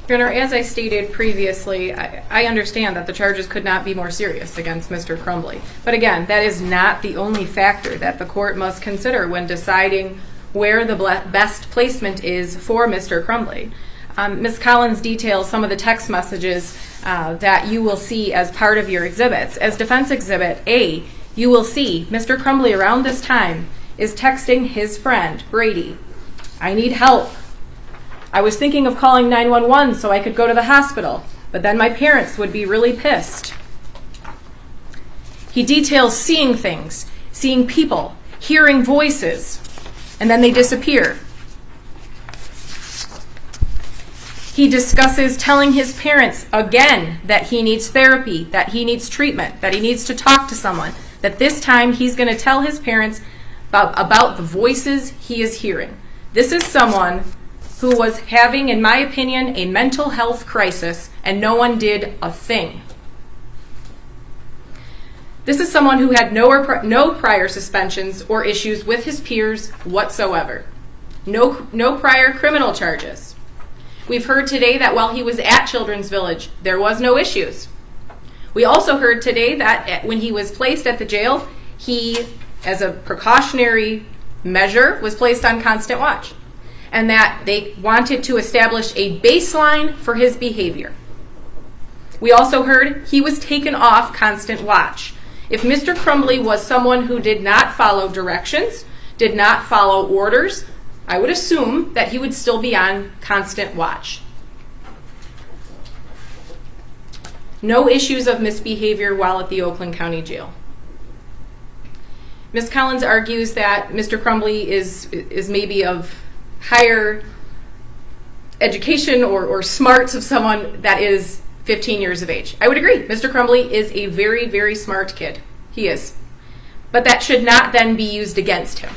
Your Honor, as I stated previously, I understand that the charges could not be more serious against Mr. Crumbley. But again, that is not the only factor that the court must consider when deciding where the best placement is for Mr. Crumbley. Ms. Collins details some of the text messages that you will see as part of your exhibits. As Defense Exhibit A, you will see Mr. Crumbley around this time is texting his friend, Brady, "I need help. I was thinking of calling 911 so I could go to the hospital, but then my parents would be really pissed." He details seeing things, seeing people, hearing voices, and then they disappear. He discusses telling his parents again that he needs therapy, that he needs treatment, that he needs to talk to someone, that this time he's going to tell his parents about the voices he is hearing. This is someone who was having, in my opinion, a mental health crisis, and no one did a thing. This is someone who had no prior suspensions or issues with his peers whatsoever. No prior criminal charges. We've heard today that while he was at Children's Village, there was no issues. We also heard today that when he was placed at the jail, he, as a precautionary measure, was placed on constant watch, and that they wanted to establish a baseline for his behavior. We also heard he was taken off constant watch. If Mr. Crumbley was someone who did not follow directions, did not follow orders, I would assume that he would still be on constant watch. No issues of misbehavior while at the Oakland County Jail. Ms. Collins argues that Mr. Crumbley is maybe of higher education or smarts of someone that is 15 years of age. I would agree. Mr. Crumbley is a very, very smart kid. He is. But that should not then be used against him.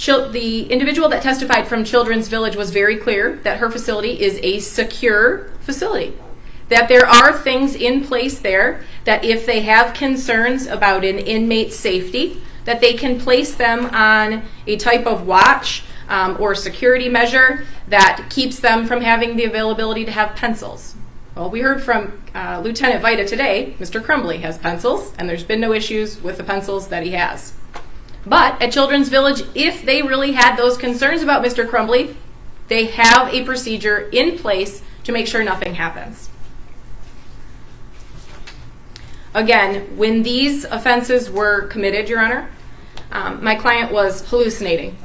The individual that testified from Children's Village was very clear that her facility is a secure facility, that there are things in place there that if they have concerns about an inmate's safety, that they can place them on a type of watch or security measure that keeps them from having the availability to have pencils. Well, we heard from Lieutenant Vita today, Mr. Crumbley has pencils, and there's been no issues with the pencils that he has. But at Children's Village, if they really had those concerns about Mr. Crumbley, they have a procedure in place to make sure nothing happens. Again, when these offenses were committed, Your Honor, my client was hallucinating,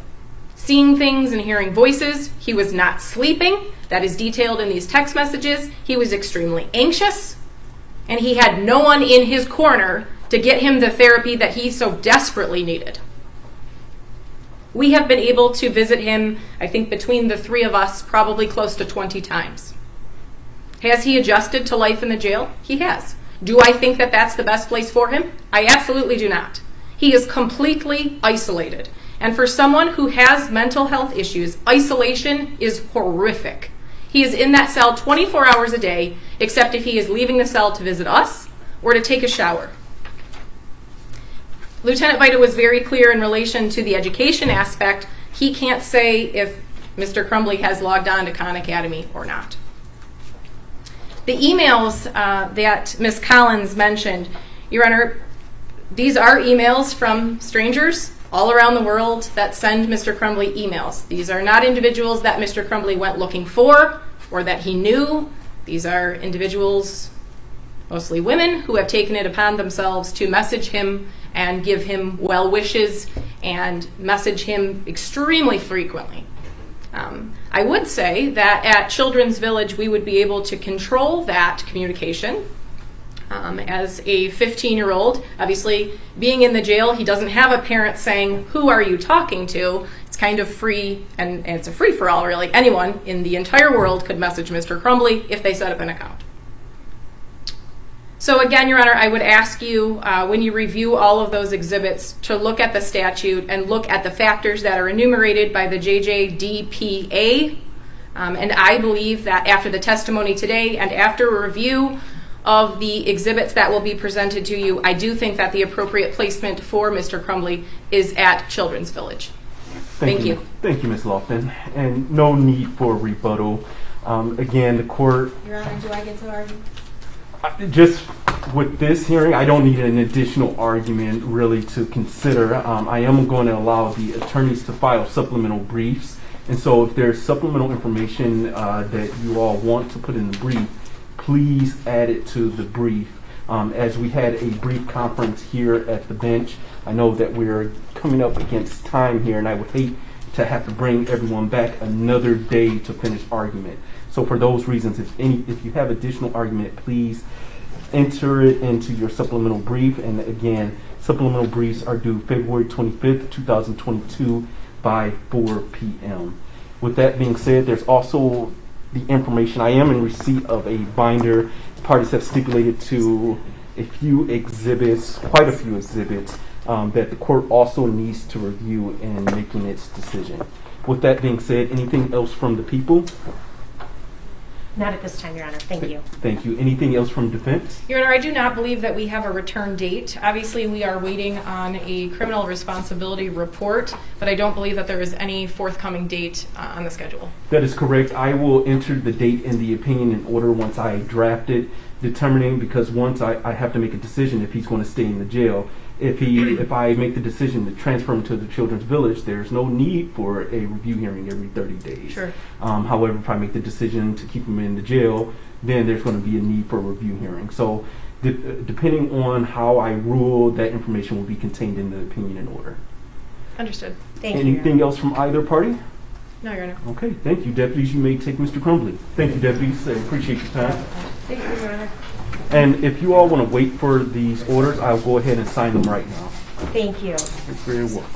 seeing things and hearing voices. He was not sleeping. That is detailed in these text messages. He was extremely anxious, and he had no one in his corner to get him the therapy that he so desperately needed. We have been able to visit him, I think between the three of us, probably close to 20 times. Has he adjusted to life in the jail? He has. Do I think that that's the best place for him? I absolutely do not. He is completely isolated. And for someone who has mental health issues, isolation is horrific. He is in that cell 24 hours a day, except if he is leaving the cell to visit us or to take a shower. Lieutenant Vita was very clear in relation to the education aspect. He can't say if Mr. Crumbley has logged on to Khan Academy or not. The emails that Ms. Collins mentioned, Your Honor, these are emails from strangers all around the world that send Mr. Crumbley emails. These are not individuals that Mr. Crumbley went looking for or that he knew. These are individuals, mostly women, who have taken it upon themselves to message him and give him well wishes and message him extremely frequently. I would say that at Children's Village we would be able to control that communication. As a 15-year-old, obviously being in the jail, he doesn't have a parent saying, "Who are you talking to?" It's kind of free, and it's a free-for-all, really. Anyone in the entire world could message Mr. Crumbley if they set up an account. So again, Your Honor, I would ask you, when you review all of those exhibits, to look at the statute and look at the factors that are enumerated by the JJDPA. And I believe that after the testimony today and after a review of the exhibits that will be presented to you, I do think that the appropriate placement for Mr. Crumbley is at Children's Village. Thank you. Thank you, Ms. Lofton. And no need for rebuttal. Again, the court... Your Honor, do I get to argue? Just with this hearing, I don't need an additional argument really to consider. I am going to allow the attorneys to file supplemental briefs. And so if there's supplemental information that you all want to put in the brief, please add it to the brief. As we had a brief conference here at the bench, I know that we're coming up against time here, and I would hate to have to bring everyone back another day to finish argument. So for those reasons, if you have additional argument, please enter it into your supplemental brief. And again, supplemental briefs are due February 25th, 2022 by 4 p.m. With that being said, there's also the information. I am in receipt of a binder. Parties have stipulated to a few exhibits, quite a few exhibits, that the court also needs to review in making its decision. With that being said, anything else from the people? Not at this time, Your Honor. Thank you. Thank you. Anything else from defense? Your Honor, I do not believe that we have a return date. Obviously, we are waiting on a criminal responsibility report, but I don't believe that there is any forthcoming date on the schedule. That is correct. I will enter the date in the opinion in order once I draft it, determining, because once I have to make a decision if he's going to stay in the jail. If I make the decision to transfer him to the Children's Village, there's no need for a review hearing every 30 days. Sure. However, if I make the decision to keep him in the jail, then there's going to be a need for a review hearing. So depending on how I rule, that information will be contained in the opinion in order. Understood. Thank you. Anything else from either party? No, Your Honor. Okay, thank you. Deputies, you may take Mr. Crumbley. Thank you, deputies. I appreciate your time. Thank you, Your Honor. And if you all want to wait for these orders, I'll go ahead and sign them right now. Thank you. You're very welcome.